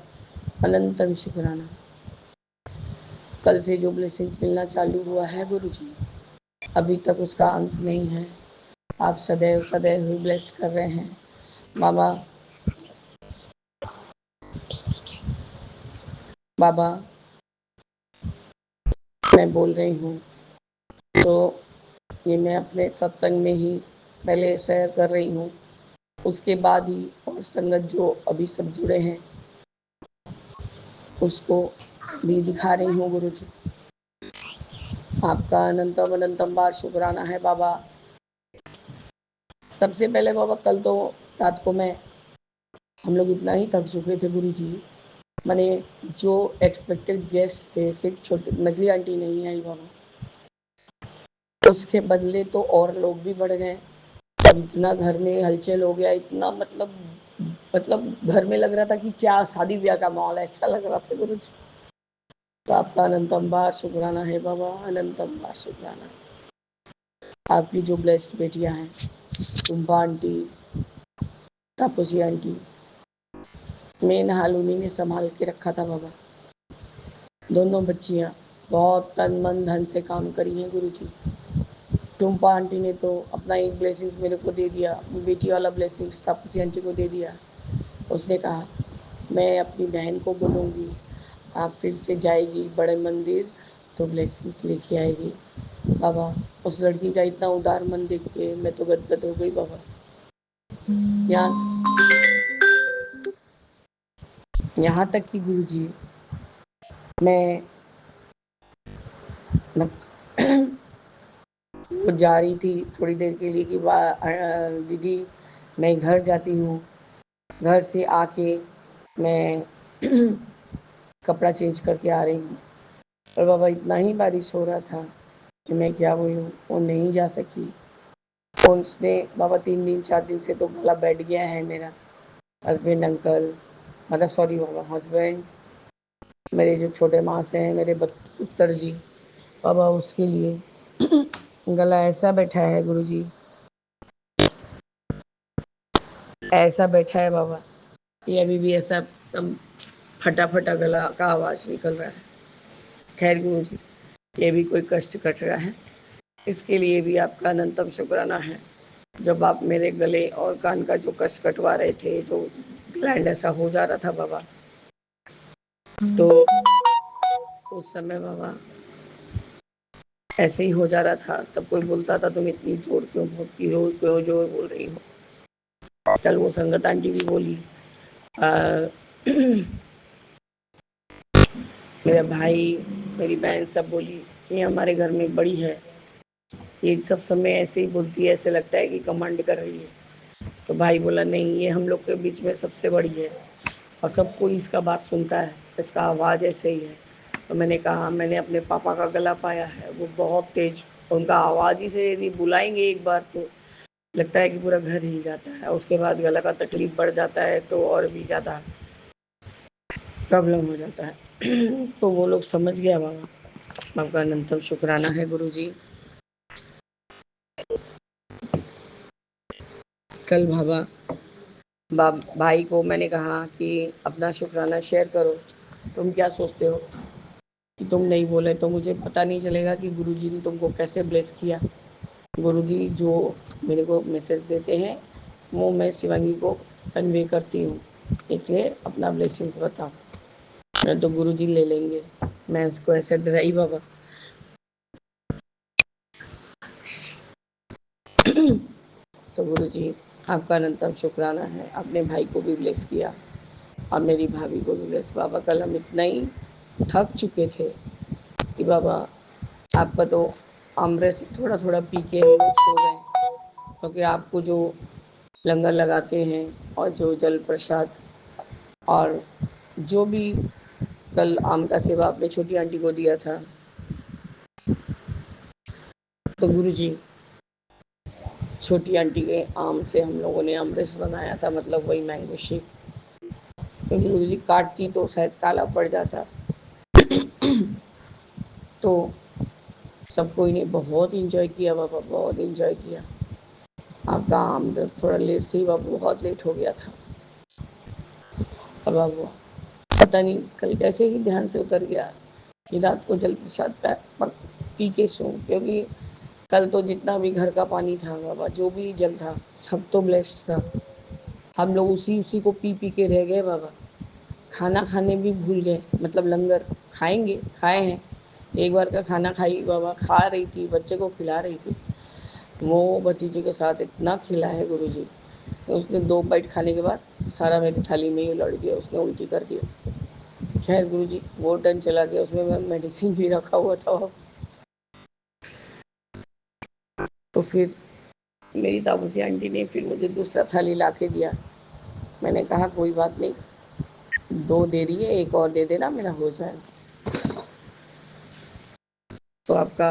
अनंतम शुक्राना। कल से जो ब्लेसिंग्स मिलना चालू हुआ है गुरु जी, अभी तक उसका अंत नहीं है। आप सदैव सदैव ही ब्लेस कर रहे हैं बाबा। बाबा मैं बोल रही हूँ तो ये मैं अपने सत्संग में ही पहले शेयर कर रही हूँ, उसके बाद ही और संगत जो अभी सब जुड़े हैं उसको भी दिखा रही हूँ गुरु जी। आपका अनंतम अनंतम बार शुक्राना है बाबा। सबसे पहले बाबा कल तो रात को हम लोग इतना ही थक चुके थे गुरु जी, मैंने जो एक्सपेक्टेड गेस्ट थे, सिर्फ छोटे नकली आंटी नहीं आई बाबा, उसके बदले तो और लोग भी बढ़ गए और इतना घर में हलचल हो गया, इतना मतलब घर में लग रहा था कि क्या शादी ब्याह का माहौल, ऐसा लग रहा था गुरु जी। तो आपका अनंतम बार शुक्राना है बाबा, अनंतम बार शुक्राना। आपकी जो ब्लेस्ड बेटियां हैं, तुम्बा आंटी, तापसी आंटी, मेन हाल उन्हीं ने संभाल के रखा था बाबा। दोनों बच्चियां बहुत तन मन धन से काम करी हैं गुरु जी। टुम्पा आंटी ने तो अपना एक ब्लेसिंग्स मेरे को दे दिया, बेटी वाला ब्लेसिंग्स तापसी आंटी को दे दिया। उसने कहा मैं अपनी बहन को बोलूँगी, आप फिर से जाएगी बड़े मंदिर तो ब्लेसिंग्स लेके आएगी। बाबा उस लड़की का इतना उदार मन देख के मैं तो गदगद हो गई बाबा। यहाँ तक कि गुरु जी मैं वो जा रही थी थोड़ी देर के लिए कि दीदी मैं घर जाती हूँ, घर से आके मैं कपड़ा चेंज करके आ रही हूँ, और बाबा इतना ही बारिश हो रहा था कि मैं क्या बोलूँ, वो नहीं जा सकी। और उसने बाबा 3 दिन 4 दिन से तो गला बैठ गया है मेरा। हस्बैंड अंकल, मतलब सॉरी बाबा, हस्बैंड, मेरे जो छोटे मास हैं, मेरे पुत्र जी, बाबा उसके लिए गला ऐसा बैठा है गुरु जी, ऐसा बैठा है बाबा, ये अभी भी ऐसा फटा फटा गला का आवाज़ निकल रहा है। खैर गुरु जी, ये भी कोई कष्ट कट रहा है, इसके लिए भी आपका अनंतम शुक्राना है। जब आप मेरे गले और कान का जो कष्ट कटवा रहे थे, जो ग्लैंड ऐसा हो जा रहा था बाबा, तो उस समय बाबा ऐसे ही हो जा रहा था। सब कोई बोलता था तुम इतनी जोर क्यों बोलती हो, क्यों जोर बोल रही हो। कल वो संगत आंटी भी बोली, मेरा भाई, मेरी बहन सब बोली, ये हमारे घर में बड़ी है, ये सब समय ऐसे ही बोलती है, ऐसे लगता है कि कमांड कर रही है। तो भाई बोला नहीं, ये हम लोग के बीच में सबसे बड़ी है और सब कोई इसका बात सुनता है, इसका आवाज़ ऐसे ही है। तो मैंने कहा मैंने अपने पापा का गला पाया है, वो बहुत तेज, उनका आवाज़ ही से यदि बुलाएंगे एक बार तो लगता है कि पूरा घर हिल जाता है। उसके बाद गला का तकलीफ बढ़ जाता है तो और भी ज़्यादा प्रॉब्लम हो जाता है। तो वो लोग समझ गया बाबा। आपका अनंतम शुक्राना है गुरु जी। कल भाई को मैंने कहा कि अपना शुक्राना शेयर करो। तुम क्या सोचते हो कि तुम नहीं बोले तो मुझे पता नहीं चलेगा कि गुरुजी ने तुमको कैसे ब्लेस किया। गुरुजी जो मेरे को मैसेज देते हैं वो मैं शिवांगी को कन्वे करती हूँ, इसलिए अपना ब्लेसिंग्स बताओ। मैं तो गुरुजी ले लेंगे, मैं इसको ऐसे डराई बाबा। तो गुरुजी आपका अनंतम शुक्राना है, अपने भाई को भी ब्लेस किया और मेरी भाभी को भी ब्लेस। बाबा कल हम इतना ही थक चुके थे कि बाबा आपका तो अमृत थोड़ा थोड़ा पी के हम लोग सो गए, क्योंकि आपको जो लंगर लगाते हैं और जो जल प्रसाद और जो भी कल आम का सेवा आपने छोटी आंटी को दिया था, तो गुरुजी छोटी आंटी के आम से हम लोगों ने अमृत बनाया था, मतलब वही मैंगो शेक। क्योंकि गुरुजी काटती तो शायद काला पड़ जाता। तो सबको इन्हें बहुत इंजॉय किया बाबा, बहुत इंजॉय किया। आपका आम रस थोड़ा लेट से ही बाबा, बहुत लेट हो गया था और बाबा पता नहीं कल कैसे ही ध्यान से उतर गया कि रात को जल प्रसाद पी के सो। क्योंकि कल तो जितना भी घर का पानी था बाबा, जो भी जल था सब तो ब्लेस्ड था। हम लोग उसी उसी को पी पी के रह गए बाबा। खाना खाने भी भूल गए, मतलब लंगर खाएंगे खाए हैं, एक बार का खाना खाई बाबा, खा रही थी, बच्चे को खिला रही थी। वो भतीजे के साथ इतना खिला है गुरु जी, तो उसने 2 बाइट खाने के बाद सारा मेरी थाली में ही उलट दिया, उसने उल्टी कर दिया। खैर गुरु जी वो टन चला गया, उसमें मैं मेडिसिन भी रखा हुआ था। तो फिर मेरी ताबूसी आंटी ने फिर मुझे दूसरा थाली ला के दिया। मैंने कहा कोई बात नहीं, 2 दे रही है, एक और दे देना, मेरा हो जाए। तो आपका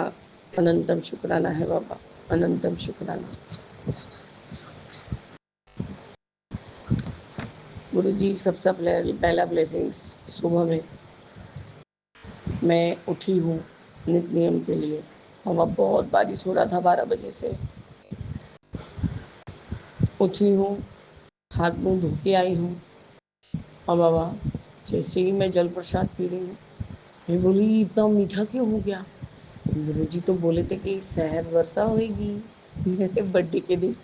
अनंतम शुक्राना है बाबा, अनंतम शुक्राना। गुरु जी सबसे पहला ब्लेसिंग्स, सुबह में मैं उठी हूँ नित नियम के लिए, वहाँ बहुत बारिश हो रहा था, 12 बजे से उठी हूँ, हाथ मुँह धो के आई हूँ। और बाबा जैसे ही मैं जल प्रसाद पी रही हूँ, मैं बोली इतना मीठा क्यों हो गया। गुरु जी तो बोले थे कि शहद वर्षा होगी मेरे बर्थडे के दिन,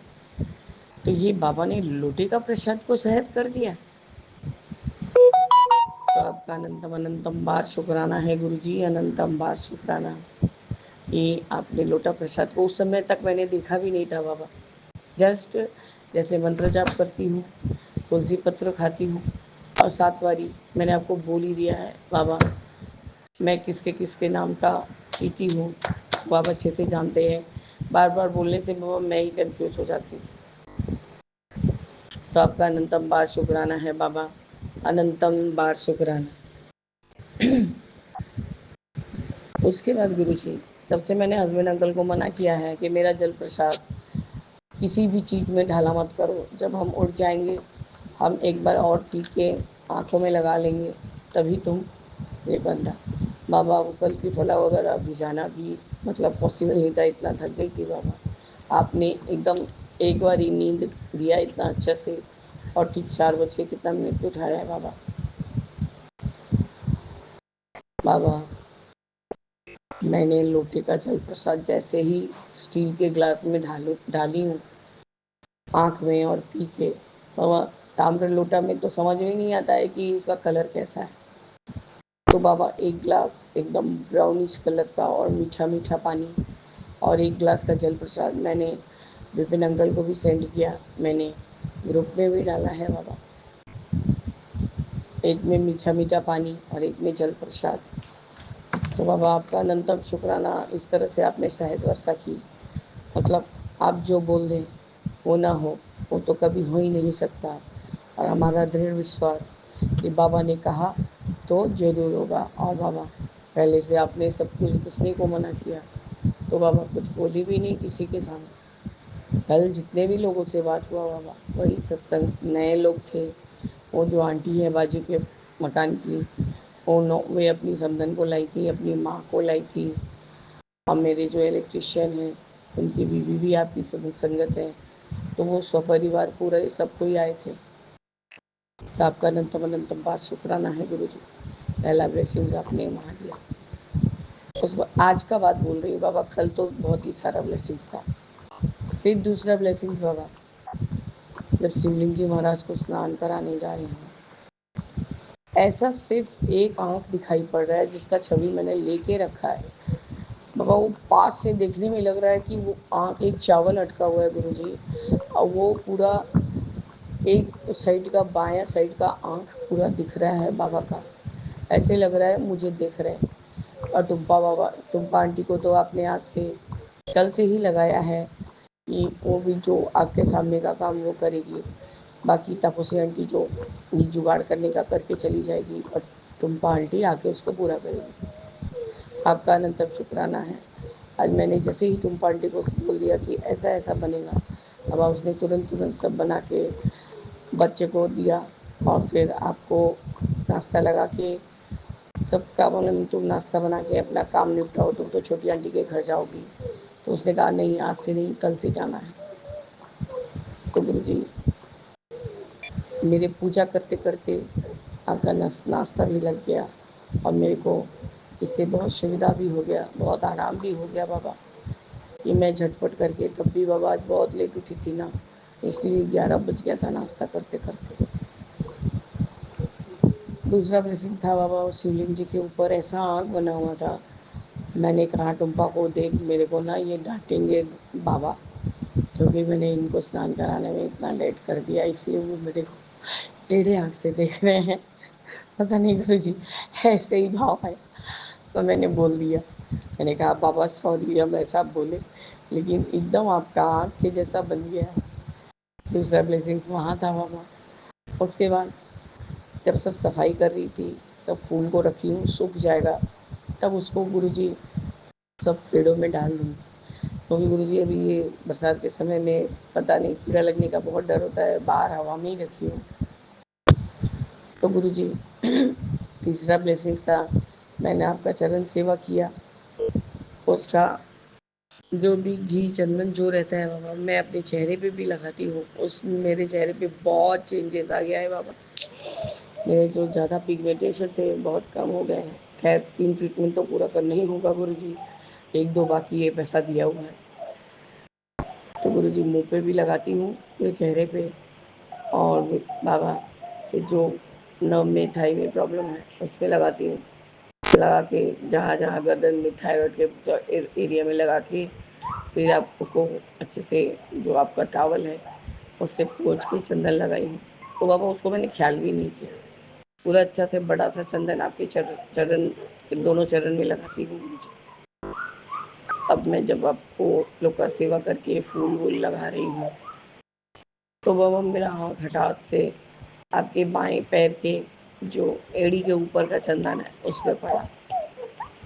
तो ये बाबा ने लोटे का प्रसाद को शहद कर दिया। तो आपका अनंतम अनंतम बार शुक्राना है गुरु जी, अनंतम बार शुक्राना कि आपने लोटा प्रसाद को, उस समय तक मैंने देखा भी नहीं था बाबा। जस्ट जैसे मंत्र जाप करती हूँ, तुलसी पत्र खाती हूँ और 7 बारी मैंने आपको बोल ही दिया है बाबा। मैं किसके किसके नाम का पीती हूँ वो आप अच्छे से जानते हैं, बार बार बोलने से बाबा मैं ही कंफ्यूज हो जाती हूँ। तो आपका अनंतम बार शुक्राना है बाबा, अनंतम बार शुक्राना। उसके बाद गुरुजी सबसे मैंने हस्बैंड अंकल को मना किया है कि मेरा जल प्रसाद किसी भी चीज़ में ढाला मत करो। जब हम उठ जाएंगे हम एक बार और पी के आँखों में लगा लेंगे, तभी तुम ये करना। बाबा वो कल त्रिफला वगैरह भिजाना भी मतलब पॉसिबल नहीं था, इतना थक गई थी बाबा। आपने एकदम एक बार ही नींद दिया इतना अच्छा से, और ठीक 4 बज के कितना मिनट पे उठाया है बाबा। बाबा मैंने लोटे का जल प्रसाद जैसे ही स्टील के ग्लास में डाली हूँ आँख में और पी के, बाबा ताम्र लोटा में तो समझ में नहीं आता है कि उसका कलर कैसा है। तो बाबा एक ग्लास एकदम ब्राउनिश कलर का और मीठा मीठा पानी और एक ग्लास का जल प्रसाद मैंने विपिन अंकल को भी सेंड किया, मैंने ग्रुप में भी डाला है बाबा। एक में मीठा मीठा पानी और एक में जल प्रसाद। तो बाबा आपका अनंतम शुक्राना, इस तरह से आपने शहद वर्षा की मतलब आप जो बोल दें वो ना हो, वो तो कभी हो ही नहीं सकता। और हमारा दृढ़ विश्वास कि बाबा ने कहा तो ज़रूर होगा। और बाबा पहले से आपने सब कुछ दूसरे को मना किया, तो बाबा कुछ बोली भी नहीं किसी के सामने। कल जितने भी लोगों से बात हुआ बाबा, वही सत्संग नए लोग थे। वो जो आंटी है बाजू के मकान की, वे अपनी समधन को लाई थी, अपनी माँ को लाई थी। और मेरे जो इलेक्ट्रिशियन हैं उनकी बीवी भी आपकी संगत है। तो वो सपरिवार पूरे सब कोई आए थे। तो आपका अनंतम अनंतम बात शुक्राना है गुरु जी। पहला ब्लेसिंग्स आपने वहाँ दिया। उस आज का बात बोल रही हूँ बाबा, कल तो बहुत ही सारा ब्लेसिंग्स था। फिर दूसरा ब्लेसिंग्स बाबा, जब शिवलिंग जी महाराज को स्नान कराने जा रही हूँ, ऐसा सिर्फ एक आंख दिखाई पड़ रहा है जिसका छवि मैंने लेके रखा है बाबा। वो पास से देखने में लग रहा है कि वो आंख एक चावल अटका हुआ है गुरु जी। और वो पूरा एक साइड का, बायां साइड का आंख पूरा दिख रहा है बाबा का। ऐसे लग रहा है मुझे देख रहे हैं। और टुम्पा बाबा, टुम्पा आंटी को तो आपने आज से, कल से ही लगाया है कि वो भी जो आपके सामने का काम वो करेगी। बाकी तापसी आंटी जो जुगाड़ करने का करके चली जाएगी, और टुम्पा आंटी आके उसको पूरा करेगी। आपका अनंतम शुक्राना है। आज मैंने जैसे ही टुम्पा आंटी को बोल दिया कि ऐसा ऐसा बनेगा, अब उसने तुरंत तुरंत सब बना के बच्चे को दिया। और फिर आपको नाश्ता लगा के सबका, बोले तुम नाश्ता बना के अपना काम निपटाओ, तुम तो छोटी आंटी के घर जाओगी। तो उसने कहा नहीं, आज से नहीं, कल से जाना है। तो गुरु जी मेरे पूजा करते करते आपका नाश्ता भी लग गया, और मेरे को इससे बहुत सुविधा भी हो गया, बहुत आराम भी हो गया बाबा। कि मैं झटपट करके, तब भी बाबा आज बहुत लेट उठी थी ना, इसलिए 11 बज गया था नाश्ता करते करते। दूसरा ब्लेसिंग था बाबा, और शिवलिंग जी के ऊपर ऐसा आग बना हुआ था। मैंने कहा टुम्पा को, देख मेरे को ना ये डांटेंगे बाबा, क्योंकि मैंने इनको स्नान कराने में इतना लेट कर दिया, इसलिए वो मेरे को टेढ़े आँख से देख रहे हैं। पता नहीं गुरु जी ऐसे ही भाव है। तो मैंने बोल दिया, मैंने कहा बाबा सॉरी, हम ऐसा बोले, लेकिन एकदम आपका आँख के जैसा बन गया। दूसरा ब्लेसिंग्स वहाँ था बाबा। उसके बाद जब सब सफाई कर रही थी, सब फूल को रखी हूँ, सूख जाएगा तब उसको गुरु जी सब पेड़ों में डाल दूँगी। क्योंकि गुरु जी अभी ये बरसात के समय में पता नहीं कीड़ा लगने का बहुत डर होता है, बाहर हवा में ही रखी हूँ। तो गुरु जी तीसरा ब्लेसिंग्स था, मैंने आपका चरण सेवा किया। उसका जो भी घी चंदन जो रहता है बाबा, मैं अपने चेहरे पे भी लगाती हूँ। उस मेरे चेहरे पे बहुत चेंजेस आ गया है बाबा। मेरे जो ज़्यादा पिगमेंटेशन थे बहुत कम हो गए हैं। खैर स्किन ट्रीटमेंट तो पूरा करना ही होगा गुरु जी, एक दो बाकी है, पैसा दिया हुआ है। तो गुरु जी मुँह पे भी लगाती हूँ, पूरे चेहरे पे। और बाबा फिर जो नर्व में थाई में प्रॉब्लम है उस पर लगाती हूँ। लगा के जहाँ जहाँ गर्दन में थायराइड के एरिया में लगा के, फिर आपको अच्छे से जो आपका टावल है उससे पोंछ के चंदन लगाई हूँ। तो बाबा उसको मैंने ख्याल भी नहीं किया, पूरा अच्छा से बड़ा सा चंदन आपके चरण, दोनों चरण में लगाती हूँ गुरु जी। अब मैं जब आपको लोग का सेवा करके फूल वूल लगा रही हूँ, तो बाबा मेरा हाथ हठात से आपके बाएं पैर के जो एड़ी के ऊपर का चंदन है उस पर पड़ा।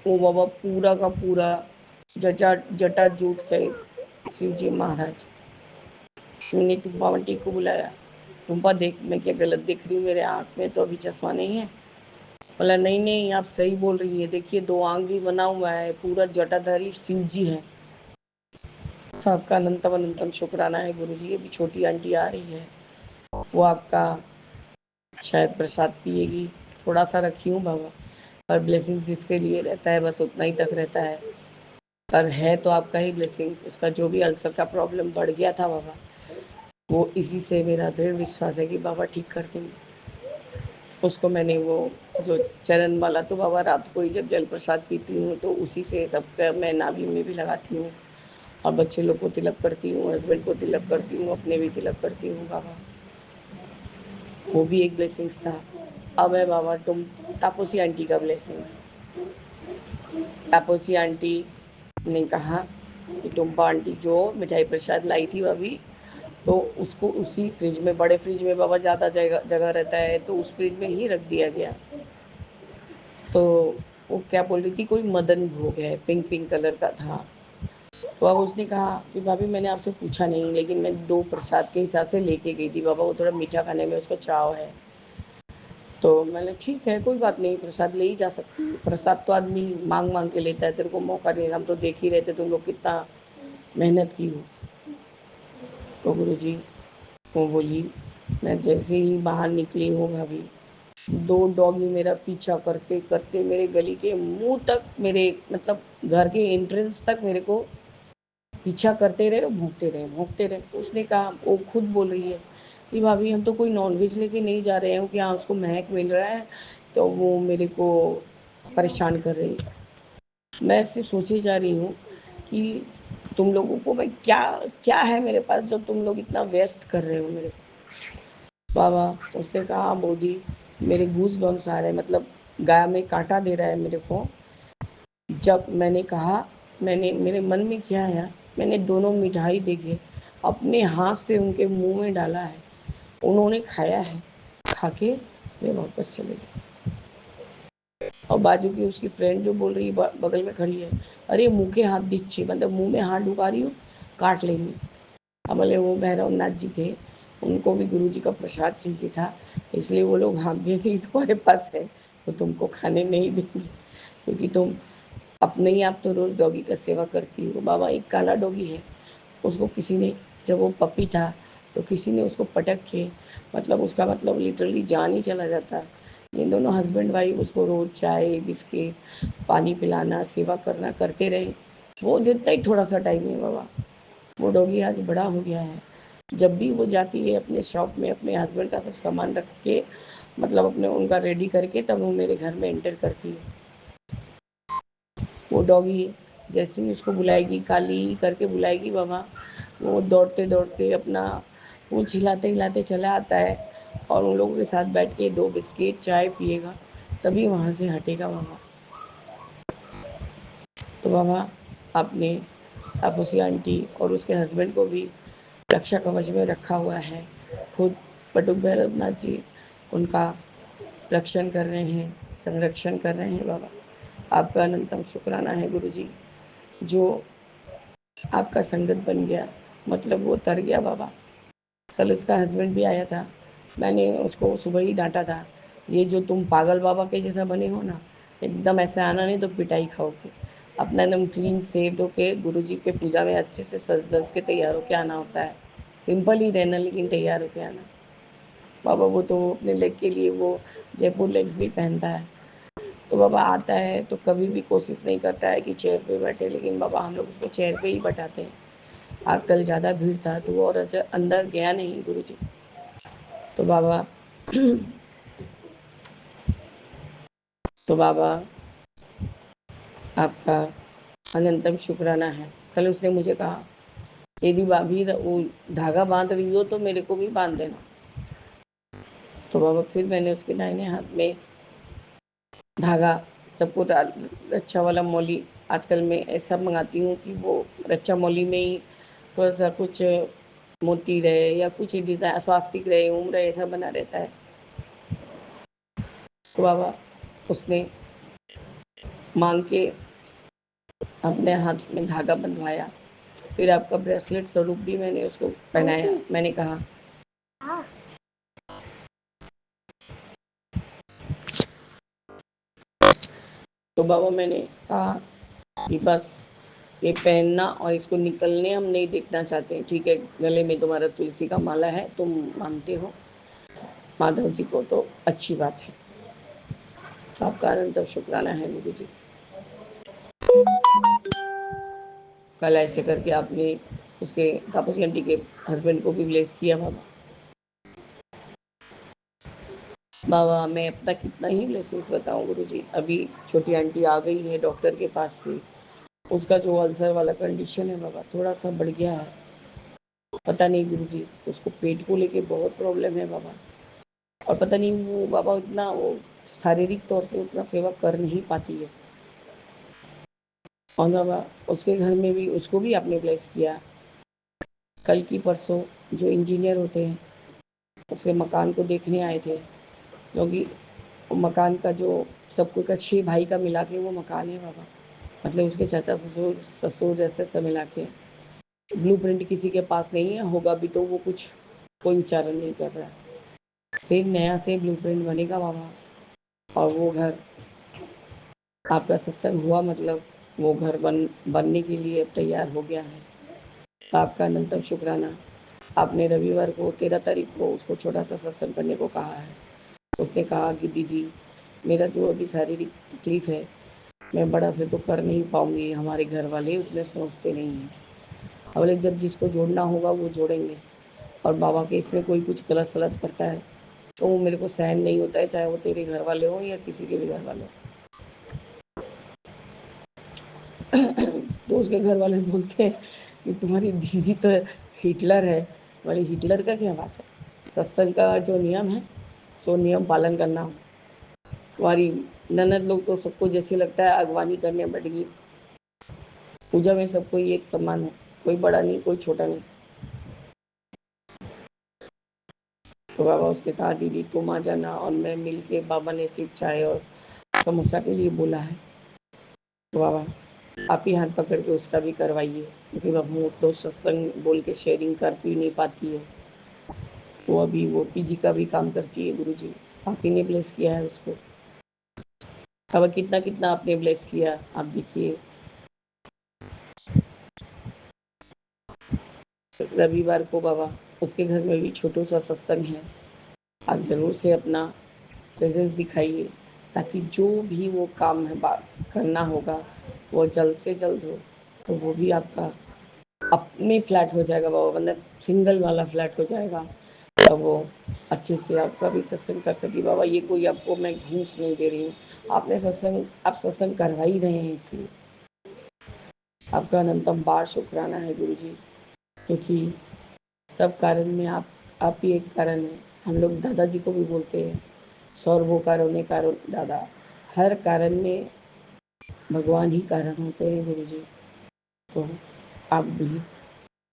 वो बाबा पूरा का पूरा जटा जूट से शिव जी महाराज। मैंने टुम्पा आंटी को बुलाया, टुम्पा देख मैं क्या गलत देख रही हूँ, मेरे आँख में तो अभी चश्मा नहीं है। बोला नहीं नहीं आप सही बोल रही है, देखिए दो आंख भी बना हुआ है, पूरा जटाधारी शिव जी है। तो आपका अनंतम अनंतम शुक्राना है गुरु जी। अभी छोटी आंटी आ रही है, वो आपका शायद प्रसाद पिएगी, थोड़ा सा रखी हूँ बाबा। और ब्लेसिंग्स जिसके लिए रहता है बस उतना ही तक रहता है। पर है तो आपका ही ब्लेसिंग्स। उसका जो भी अल्सर का प्रॉब्लम बढ़ गया था बाबा, वो इसी से मेरा दृढ़ विश्वास है कि बाबा ठीक कर देंगे उसको। मैंने वो जो चरण वाला तो बाबा रात को ही जब जल प्रसाद पीती हूँ तो उसी से सबका मैं नाभि में भी लगाती हूँ, और बच्चे लोग को तिलक करती हूँ, हस्बैंड को तिलक करती हूँ, अपने भी तिलक करती हूँ बाबा। वो भी एक ब्लेसिंग्स था। अब है बाबा तुम तापसी आंटी का ब्लेसिंग्स। तापसी आंटी ने कहा कि टुम्पा आंटी जो मिठाई प्रसाद लाई थी अभी, तो उसको उसी फ्रिज में, बड़े फ्रिज में बाबा ज़्यादा जगह जगह रहता है, तो उस फ्रिज में ही रख दिया गया। तो वो क्या बोल रही थी, कोई मदन भोग है, पिंक पिंक कलर का था। तो अब उसने कहा कि भाभी मैंने आपसे पूछा नहीं, लेकिन मैं 2 प्रसाद के हिसाब से लेके गई थी बाबा, वो थोड़ा मीठा खाने में उसको चाव है। तो मैंने ठीक है, कोई बात नहीं, प्रसाद ले ही जा सकती है, प्रसाद तो आदमी मांग मांग के लेता है, तेरे को मौका नहीं, हम तो देख ही रहे थे तुम लोग कितना मेहनत की हो। तो गुरु जी वो बोली, मैं जैसे ही बाहर निकली हूँ भाभी, 2 डॉगी मेरा पीछा करते करते मेरे गली के मुंह तक, मेरे मतलब घर के एंट्रेंस तक मेरे को पीछा करते रहे, भौंकते रहे भौंकते रहे। तो उसने कहा, वो खुद बोल रही है कि भाभी हम तो कोई नॉनवेज लेके नहीं जा रहे हैं कि हाँ उसको महक मिल रहा है तो वो मेरे को परेशान कर रही है। मैं सिर्फ सोचे जा रही हूँ कि तुम लोगों को मैं क्या क्या है मेरे पास जो तुम लोग इतना व्यस्त कर रहे हो मेरे को। बाबा उसने कहा, बोधी मेरे गूज बम्स आ रहे हैं, मतलब गाय में कांटा दे रहा है मेरे को। जब मैंने कहा, मैंने मेरे मन में क्या आया, मैंने दोनों मिठाई देखे, अपने हाथ से उनके मुंह में डाला है, उन्होंने खाया है, खा के वे वापस चले गए। और बाजू की उसकी फ्रेंड जो बोल रही है, बगल में खड़ी है, अरे मुँह के हाथ दीछी, मतलब मुंह में हाथ ढुका रही हूँ, काट लेंगी। अब बोले वो भैरव नाथ जी थे, उनको भी गुरु जी का प्रसाद चाहिए था, इसलिए वो लोग हाँ भी तुम्हारे पास है तो तुमको खाने नहीं देंगे, क्योंकि तुम अपने ही आप तो रोज़ डॉगी का सेवा करती हो। बाबा एक काला डॉगी है, उसको किसी ने, जब वो पपी था तो किसी ने उसको पटक के, मतलब उसका मतलब लिटरली जान ही चला जाता। ये दोनों हस्बैंड वाइफ उसको रोज़ चाय बिस्किट पानी पिलाना सेवा करना करते रहे। वो देता ही थोड़ा सा टाइम है बाबा। वो डॉगी आज बड़ा हो गया है, जब भी वो जाती है अपने शॉप में अपने हस्बैंड का सब सामान रख के, मतलब अपने उनका रेडी करके, तब वो मेरे घर में एंटर करती है। वो डॉगी जैसे ही उसको बुलाएगी, काली करके बुलाएगी बाबा, वो दौड़ते दौड़ते अपना पूँछ हिलाते हिलाते चला आता है और उन लोगों के साथ बैठ के 2 बिस्किट चाय पिएगा, तभी वहाँ से हटेगा बाबा। तो बाबा आपने तापसी आंटी और उसके हस्बैंड को भी रक्षा कवच में रखा हुआ है। खुद बटुक भैरवनाथ जी उनका रक्षण कर रहे हैं, संरक्षण कर रहे हैं बाबा। आपका अनंतम शुक्राना है गुरु जी, जो आपका संगत बन गया, मतलब वो तर गया बाबा। कल उसका हस्बैंड भी आया था, मैंने उसको सुबह ही डांटा था, ये जो तुम पागल बाबा के जैसा बने हो ना, एकदम ऐसे आना नहीं तो पिटाई खाओगे। अपना एकदम क्लीन सेव होके गुरु जी के पूजा में अच्छे से सज धज के तैयार होके आना होता है। सिंपल ही रहना, लेकिन तैयार होके आना बाबा। वो तो अपने लेग के लिए वो जयपुर लेग्स भी पहनता है। तो बाबा आता है तो कभी भी कोशिश नहीं करता है कि चेयर पे बैठे, लेकिन बाबा हम लोग उसको चेयर पे ही बैठाते हैं। आज कल ज़्यादा भीड़ था तो वो और अंदर गया नहीं गुरु जी। तो बाबा तो बाबा आपका अनंतम शुक्राना है। कल उसने मुझे कहा, यदि भाभी वो धागा बांध रही हो तो मेरे को भी बांध देना। तो बाबा फिर मैंने उसके दाहिने हाथ में धागा, सबको रक्षा वाला मौली, आजकल मैं ऐसा मंगाती हूँ कि वो रक्षा मौली में ही थोड़ा सा कुछ मोती रहे या कुछ डिज़ाइन स्वास्तिक रहे, उम्र ऐसा बना रहता है। तो बाबा उसने मांग के अपने हाथ में धागा बंधवाया, फिर आपका ब्रेसलेट स्वरूप भी मैंने उसको पहनाया। मैंने कहा तो बाबा मैंने कहा कि बस ये पहनना और इसको निकलने हम नहीं देखना चाहते हैं, ठीक है। गले में तुम्हारा तुलसी का माला है, तुम मानते हो माधव जी को, तो अच्छी बात है। तो आपका अनंत शुक्राना है गुरु जी। कल ऐसे करके आपने उसके तापसी आंटी के हस्बैंड को भी ब्लेस किया बाबा। बाबा मैं अब तक कितना ही ब्लेसिंग्स बताऊं गुरु जी। अभी छोटी आंटी आ गई है डॉक्टर के पास से, उसका जो अल्सर वाला कंडीशन है बाबा थोड़ा सा बढ़ गया है। पता नहीं गुरु जी, उसको पेट को लेके बहुत प्रॉब्लम है बाबा। और पता नहीं वो बाबा उतना वो शारीरिक तौर से उतना सेवा कर नहीं पाती है। और बाबा उसके घर में भी उसको भी आपने ब्लेस किया। कल की परसों जो इंजीनियर होते हैं उसके मकान को देखने आए थे, क्योंकि मकान का जो सबको का 6 भाई का मिला के वो मकान है बाबा, मतलब उसके चाचा ससुर ससुर जैसे सब मिला के। ब्लूप्रिंट किसी के पास नहीं है, होगा भी तो वो कुछ कोई उच्चारण नहीं कर रहा है। फिर नया से ब्लूप्रिंट बनेगा बाबा, और वो घर आपका सत्संग हुआ, मतलब वो घर बनने के लिए अब तैयार हो गया है। तो आपका अनंतम शुक्राना। आपने रविवार को 13 तारीख को उसको छोटा सा सत्संग करने को कहा है। उसने कहा कि दीदी मेरा जो अभी शारीरिक तकलीफ है मैं बड़ा से तो कर नहीं पाऊंगी, हमारे घर वाले उतने समझते नहीं हैं। बोले जब जिसको जोड़ना होगा वो जोड़ेंगे, और बाबा के इसमें कोई कुछ गलत सलत करता है तो वो मेरे को सहन नहीं होता है, चाहे वो तेरे घर वाले हो या किसी के भी घर वाले हो। तो उसके घर वाले बोलते हैं कि तुम्हारी दीदी तो हिटलर है। बोले हिटलर का क्या बात है, सत्संग का जो नियम है सो नियम पालन करना। तुम्हारी ननद लोग तो सबको जैसे लगता है अगवानी करने बैठ गई। पूजा में सबको एक समान है, कोई बड़ा नहीं कोई छोटा नहीं। तो बाबा उसने कहा दीदी तुम आ जाना, और मैं मिल के बाबा ने सिर्फ चाय और समोसा के लिए बोला है। तो बाबा आप ही हाथ पकड़ के उसका भी करवाइए, क्योंकि वो तो सत्संग बोल के शेयरिंग कर भी नहीं पाती है। वो अभी वो पीजी का भी काम करती है। गुरुजी आप ही ने ब्लेस किया है उसको। अब कितना कितना आपने ब्लेस किया, आप देखिए। रविवार को बाबा उसके घर में भी छोटा सा सत्संग है, आप जरूर से अपना प्रेजेंस दिखाइए, ताकि जो भी वो काम है करना होगा वो जल्द से जल्द हो, तो वो भी आपका अपने फ्लैट हो जाएगा बाबा, मतलब सिंगल वाला फ्लैट हो जाएगा। तब वो अच्छे से आपका भी सत्संग कर सके बाबा। ये कोई आपको मैं घूस नहीं दे रही हूँ, आपने सत्संग आप सत्संग करवा ही रहे हैं, इसलिए आपका अनंतम बार शुक्राना है गुरु जी। क्योंकि सब कारण में आप ही एक कारण है। हम लोग दादाजी को भी बोलते हैं सर्वो कारणों कारण दादा, हर कारण में भगवान ही कारण होते हैं गुरु जी। तो आप भी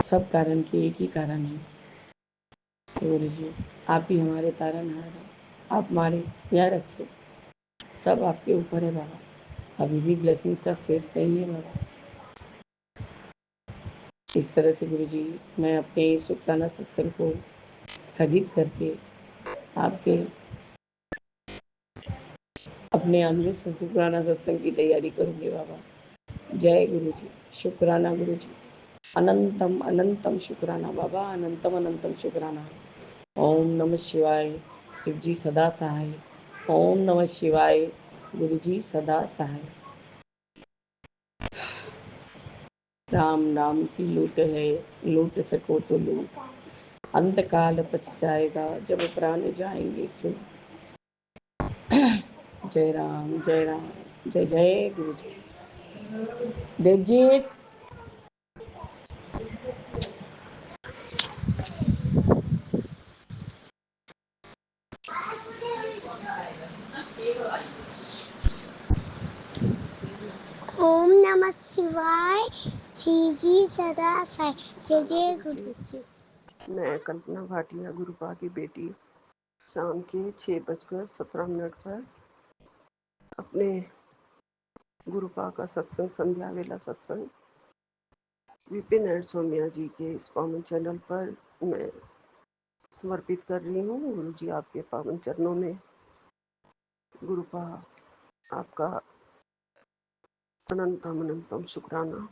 सब कारण के एक ही कारण हैं। तो गुरु जी आप ही हमारे तारनहार हैं, आप हमारे यहाँ रखिए, सब आपके ऊपर है बाबा। अभी भी ब्लेसिंग्स का शेष नहीं है बाबा। इस तरह से गुरु जी मैं अपने शुक्राना सत्संग को स्थगित करके आपके अपने अन्य शुक्राना सत्संग की तैयारी करूँगी बाबा। जय गुरु जी, शुक्राना गुरु जी, अनंतम अनंतम शुक्राना बाबा, अनंतम अनंतम शुक्राना। ओम नमः शिवाय, शिव जी सदा सहाय। ओम नमः शिवाय, गुरु जी सदा सहाय। राम नाम की लूट है, लूट सको तो लूट, अंत काल पच जाएगा जब प्राण जाएंगे चुन। जय राम जय राम, जय जय गुरु जी। देवजीत ओम नमः शिवाय, श्री जी सदा साई। जय जय गुरु जी। मैं कल्पना भाटिया गुरुपा की बेटी शाम के 6:17 पर अपने गुरुपा का सत्संग संध्या वेला सत्संग विपिन एंड सोनिया जी के इस पावन चैनल पर मैं समर्पित कर रही हूँ। गुरु जी आपके पावन चरणों में गुरुपा आपका अनंतम अनंतम शुक्राना।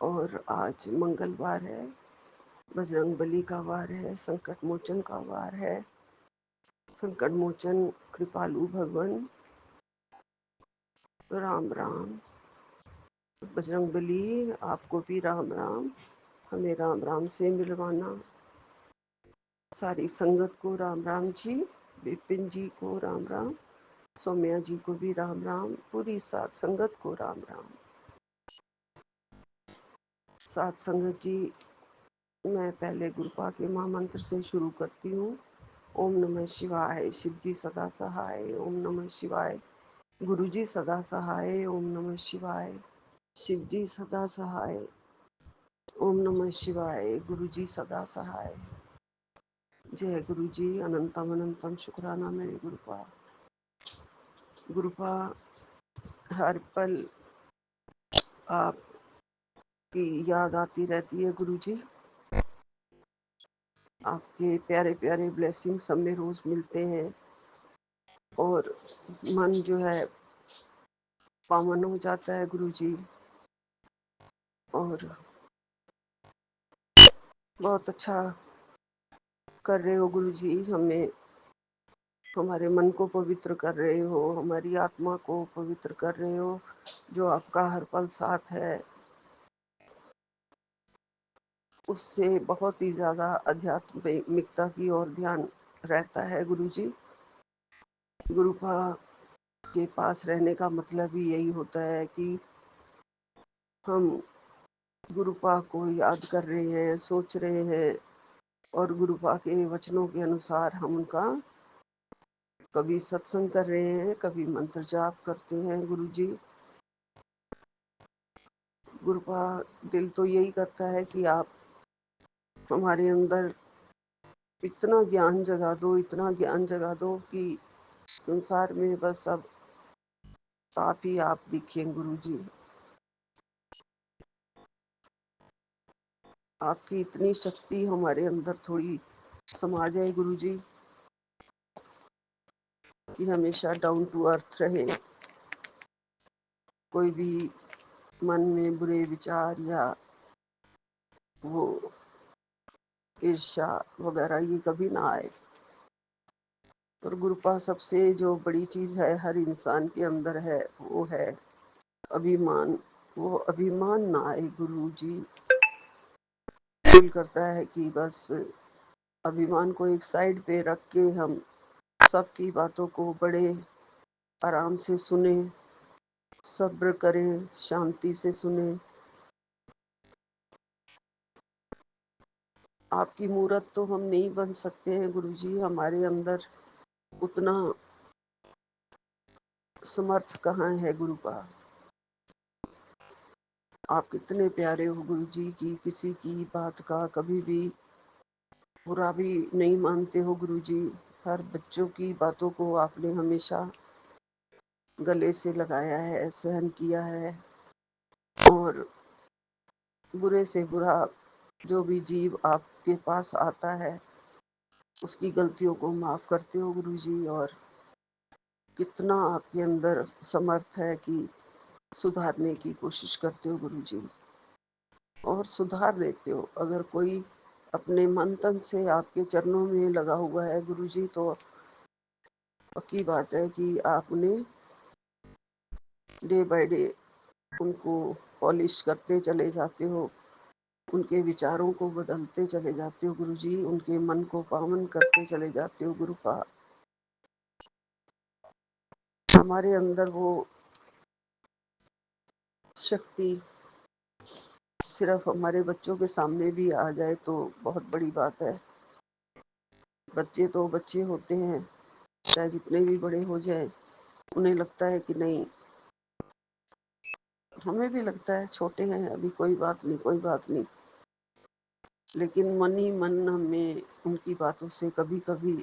और आज मंगलवार है, बजरंग बली का वार है, संकट मोचन का वार है। संकट मोचन कृपालु भगवान राम राम। बजरंग बली आपको भी राम राम, हमें राम राम से मिलवाना। सारी संगत को राम राम जी, विपिन जी को राम राम, सौम्या जी को भी राम राम, पूरी सात संगत को राम राम। सात संगत जी, मैं पहले गुरुपा के महामंत्र से शुरू करती हूँ। ओम नमः शिवाय, शिव जी सदा सहाय। ओम नमः शिवाय, गुरु जी सदा सहाय। ओम नमः शिवाय। शिव जी सदा सहाय। ओम नमः शिवाय। गुरु जी सदा सहाय। जय गुरु जी। अनंतम अनंतम शुक्राना मेरे गुरुपा। गुरुपा हर पल आपकी याद आती रहती है गुरु जी। आपके प्यारे प्यारे ब्लेसिंग्स हमें रोज मिलते हैं और मन जो है पावन हो जाता है गुरु जी। और बहुत अच्छा कर रहे हो गुरु जी। हमें हमारे मन को पवित्र कर रहे हो, हमारी आत्मा को पवित्र कर रहे हो। जो आपका हर पल साथ है उससे बहुत ही ज्यादा आध्यात्मिकता की ओर ध्यान रहता है गुरु जी। गुरुपा के पास रहने का मतलब ही यही होता है कि हम गुरुपा को याद कर रहे हैं, सोच रहे हैं और गुरुपा के वचनों के अनुसार हम उनका कभी सत्संग कर रहे हैं, कभी मंत्र जाप करते हैं गुरु जी। गुरुपा दिल तो यही करता है कि आप हमारे अंदर इतना ज्ञान जगा दो, इतना ज्ञान जगा दो कि संसार में बस अब आप ही आप दिखें गुरु जी। आपकी इतनी शक्ति हमारे अंदर थोड़ी समा जाए गुरु जी कि हमेशा डाउन टू अर्थ रहे। कोई भी मन में बुरे विचार या वो ईर्ष्या वगैरह ये कभी ना आए। और गुरुपा सबसे जो बड़ी चीज है हर इंसान के अंदर है वो है अभिमान। वो अभिमान ना आए गुरु जी। दिल करता है कि बस अभिमान को एक साइड पे रख के हम सबकी बातों को बड़े आराम से सुने, सब्र करें, शांति से सुने। आपकी मूरत तो हम नहीं बन सकते हैं गुरु जी। हमारे अंदर उतना समर्थ कहाँ है गुरुपा। आप कितने प्यारे हो गुरु जी की किसी की बात का कभी भी बुरा भी नहीं मानते हो गुरु जी। हर बच्चों की बातों को आपने हमेशा गले से लगाया है, सहन किया है। और बुरे से बुरा जो भी जीव आपके पास आता है उसकी गलतियों को माफ करते हो गुरु जी। और कितना आपके अंदर समर्थ है कि सुधारने की कोशिश करते हो गुरु जी और सुधार देते हो। अगर कोई अपने मन तन से आपके चरणों में लगा हुआ है गुरु जी तो पक्की बात है कि आपने डे बाय डे उनको पॉलिश करते चले जाते हो, उनके विचारों को बदलते चले जाते हो गुरु जी, उनके मन को पावन करते चले जाते हो गुरुपा। हमारे अंदर वो शक्ति सिर्फ हमारे बच्चों के सामने भी आ जाए तो बहुत बड़ी बात है। बच्चे तो बच्चे होते हैं, चाहे जितने भी बड़े हो जाए, उन्हें लगता है कि नहीं, हमें भी लगता है छोटे हैं अभी, कोई बात नहीं कोई बात नहीं। लेकिन मन ही मन हमें उनकी बातों से कभी कभी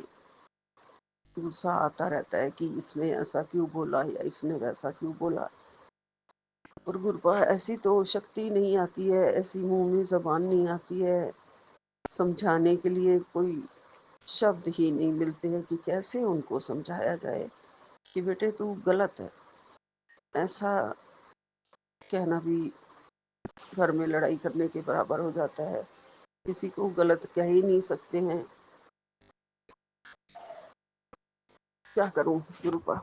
गुस्सा आता रहता है कि इसने ऐसा क्यों बोला या इसने वैसा क्यों बोला। और गुरुपा ऐसी तो शक्ति नहीं आती है, ऐसी मुंह में जबान नहीं आती है, समझाने के लिए कोई शब्द ही नहीं मिलते हैं कि कैसे उनको समझाया जाए कि बेटे तू गलत है। ऐसा कहना भी घर में लड़ाई करने के बराबर हो जाता है। किसी को गलत कह ही नहीं सकते हैं। क्या करूं गुरुपा,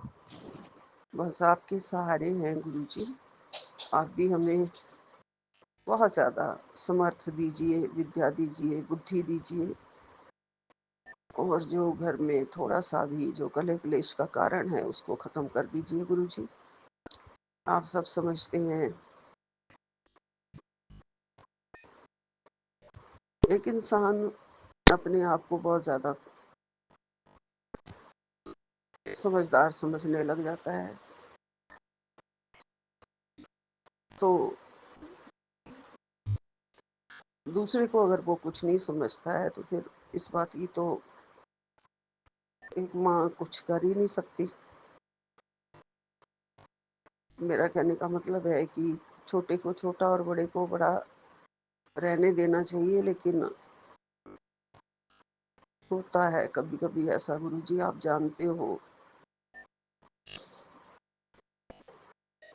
बस आपके सहारे हैं गुरु जी। आप भी हमें बहुत ज्यादा समर्थ दीजिए, विद्या दीजिए, बुद्धि दीजिए। और जो घर में थोड़ा सा भी जो कलह क्लेश का कारण है उसको खत्म कर दीजिए गुरु जी। आप सब समझते हैं एक इंसान अपने आप को बहुत ज्यादा समझदार समझने लग जाता है तो दूसरे को अगर वो कुछ नहीं समझता है तो फिर इस बात की तो एक माँ कुछ कर ही नहीं सकती। मेरा कहने का मतलब है कि छोटे को छोटा और बड़े को बड़ा रहने देना चाहिए, लेकिन होता है कभी कभी ऐसा गुरुजी, आप जानते हो।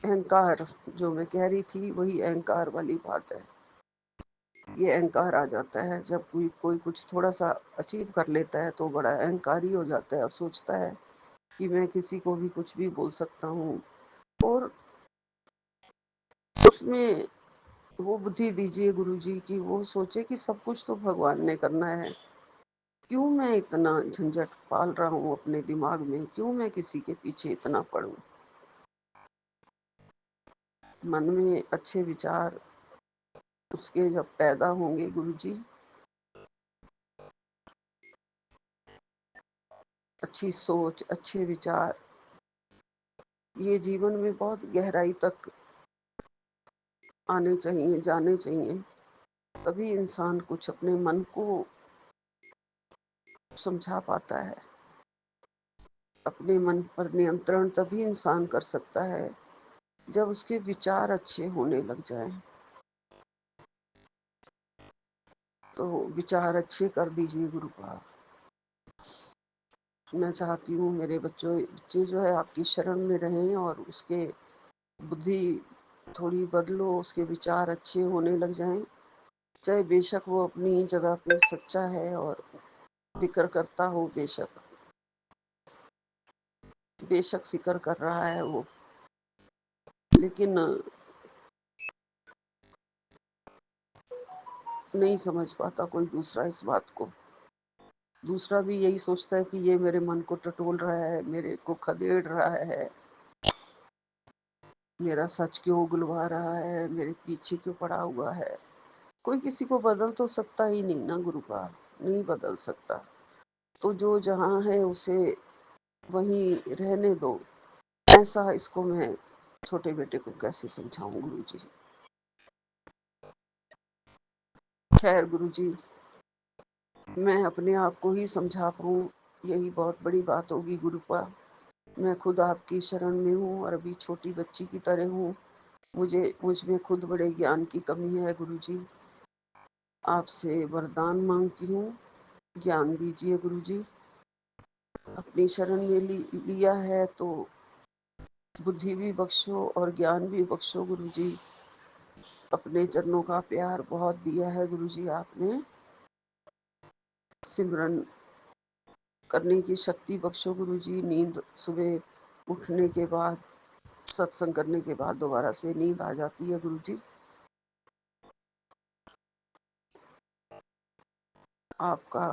अहंकार, जो मैं कह रही थी वही अहंकार वाली बात है। ये अहंकार आ जाता है जब कोई कोई कुछ थोड़ा सा अचीव कर लेता है तो बड़ा अहंकारी हो जाता है और सोचता है कि मैं किसी को भी कुछ भी बोल सकता हूँ। और उसमें वो बुद्धि दीजिए गुरुजी कि वो सोचे कि सब कुछ तो भगवान ने करना है, क्यों मैं इतना झंझट पाल रहा हूँ अपने दिमाग में, क्यों मैं किसी के पीछे इतना पड़ूं। मन में अच्छे विचार उसके जब पैदा होंगे गुरुजी, अच्छी सोच, अच्छे विचार, ये जीवन में बहुत गहराई तक आने चाहिए, जाने चाहिए। तभी इंसान कुछ अपने मन को समझा पाता है। अपने मन पर नियंत्रण तभी इंसान कर सकता है जब उसके विचार अच्छे होने लग जाएं। तो विचार अच्छे कर दीजिए गुरुपाद। मैं चाहती हूँ मेरे बच्चे जो है आपकी शरण में रहें और उसके बुद्धि थोड़ी बदलो, उसके विचार अच्छे होने लग जाएं। चाहे बेशक वो अपनी जगह पे सच्चा है और फिक्र करता हो, बेशक बेशक फिक्र कर रहा है वो, लेकिन नहीं समझ पाता कोई दूसरा इस बात को। दूसरा भी यही सोचता है कि ये मेरे मन को टटोल रहा है, मेरे को खदेड़ रहा है, मेरा सच क्यों उगलवा रहा है, मेरे पीछे क्यों पड़ा हुआ है। कोई किसी को बदल तो सकता ही नहीं ना गुरुपा, नहीं बदल सकता। तो जो जहाँ है उसे वहीं रहने दो। ऐसा इसको मैं छोटे बेटे को कैसे समझाऊं गुरुजी। खैर गुरुजी, मैं अपने आप को ही समझा पाऊं यही बहुत बड़ी बात होगी गुरुपा। मैं खुद आपकी शरण में हूँ और अभी छोटी बच्ची की तरह हूँ। मुझ में खुद बड़े ज्ञान की कमी है गुरुजी। आपसे वरदान मांगती हूँ, ज्ञान दीजिए गुरुजी। अपनी शरण में लिया है तो बुद्धि भी बख्शो और ज्ञान भी बख्शो गुरुजी। अपने चरणों का प्यार बहुत दिया है गुरुजी आपने। सिमरन करने की शक्ति बख्शो गुरुजी। नींद सुबह उठने के बाद, सत्संग करने के बाद दोबारा से नींद आ जाती है गुरुजी। आपका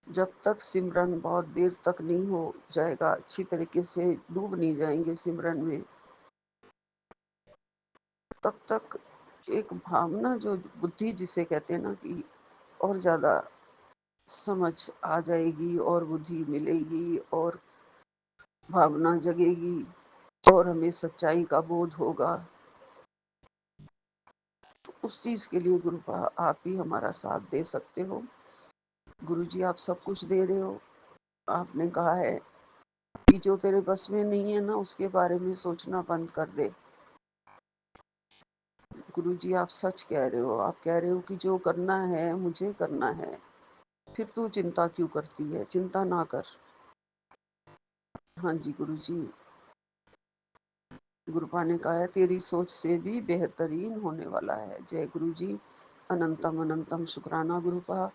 जब तक सिमरन बहुत देर तक नहीं हो जाएगा, अच्छी तरीके से डूब नहीं जाएंगे सिमरन में, तब तक एक भावना जो बुद्धि जिसे कहते हैं ना कि और ज्यादा समझ आ जाएगी और बुद्धि मिलेगी और भावना जगेगी और हमें सच्चाई का बोध होगा। तो उस चीज के लिए गुरुपा आप ही हमारा साथ दे सकते हो। गुरुजी आप सब कुछ दे रहे हो। आपने कहा है कि जो तेरे बस में नहीं है ना उसके बारे में सोचना बंद कर दे। गुरुजी आप सच कह रहे हो। आप कह रहे हो कि जो करना है मुझे करना है, फिर तू चिंता क्यों करती है, चिंता ना कर। हाँ जी गुरुजी, गुरुपा ने कहा है तेरी सोच से भी बेहतरीन होने वाला है। जय गुरुजी, अनंतम अनंतम शुक्राना गुरुपा।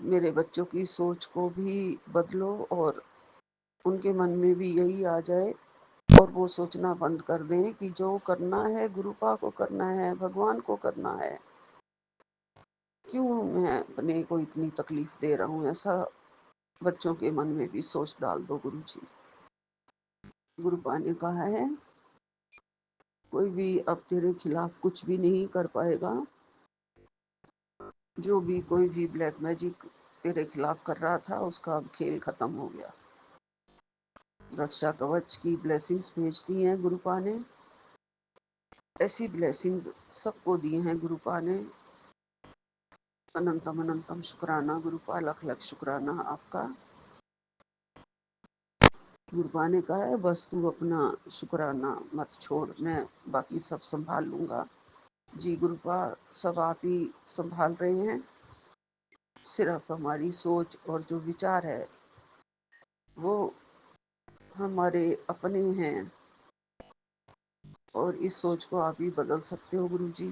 मेरे बच्चों की सोच को भी बदलो और उनके मन में भी यही आ जाए और वो सोचना बंद कर दें कि जो करना है गुरुपा को करना है, भगवान को करना है। क्यों मैं अपने को इतनी तकलीफ दे रहा हूँ, ऐसा बच्चों के मन में भी सोच डाल दो गुरुजी। गुरुपा ने कहा है कोई भी अब तेरे खिलाफ कुछ भी नहीं कर पाएगा। जो भी कोई भी ब्लैक मैजिक तेरे खिलाफ कर रहा था उसका अब खेल खत्म हो गया। रक्षा कवच की ब्लेसिंग्स भेज दी हैं गुरुपा ने। ऐसी ब्लेसिंग सबको दी हैं गुरुपा ने। अनंतम अनंतम शुक्राना गुरुपा, लख लख शुक्राना आपका। गुरुपा ने कहा है बस तू अपना शुक्राना मत छोड़, मैं बाकी सब संभाल लूंगा। जी गुरुपा, सब आप ही संभाल रहे हैं। सिर्फ हमारी सोच और जो विचार है वो हमारे अपने हैं, और इस सोच को आप ही बदल सकते हो गुरु जी।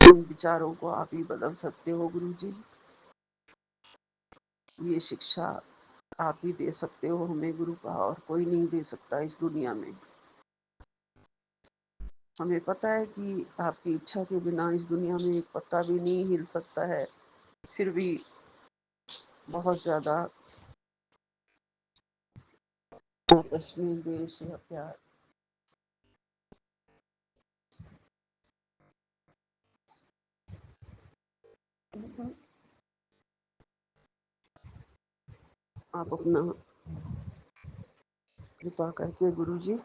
उन विचारों को आप ही बदल सकते हो गुरु जी। ये शिक्षा आप ही दे सकते हो हमें गुरुपा, और कोई नहीं दे सकता इस दुनिया में। हमें पता है कि आपकी इच्छा के बिना इस दुनिया में एक पत्ता भी नहीं हिल सकता है, फिर भी बहुत ज्यादा आपस में द्वेष या प्यार। आप अपना कृपा करके गुरु जी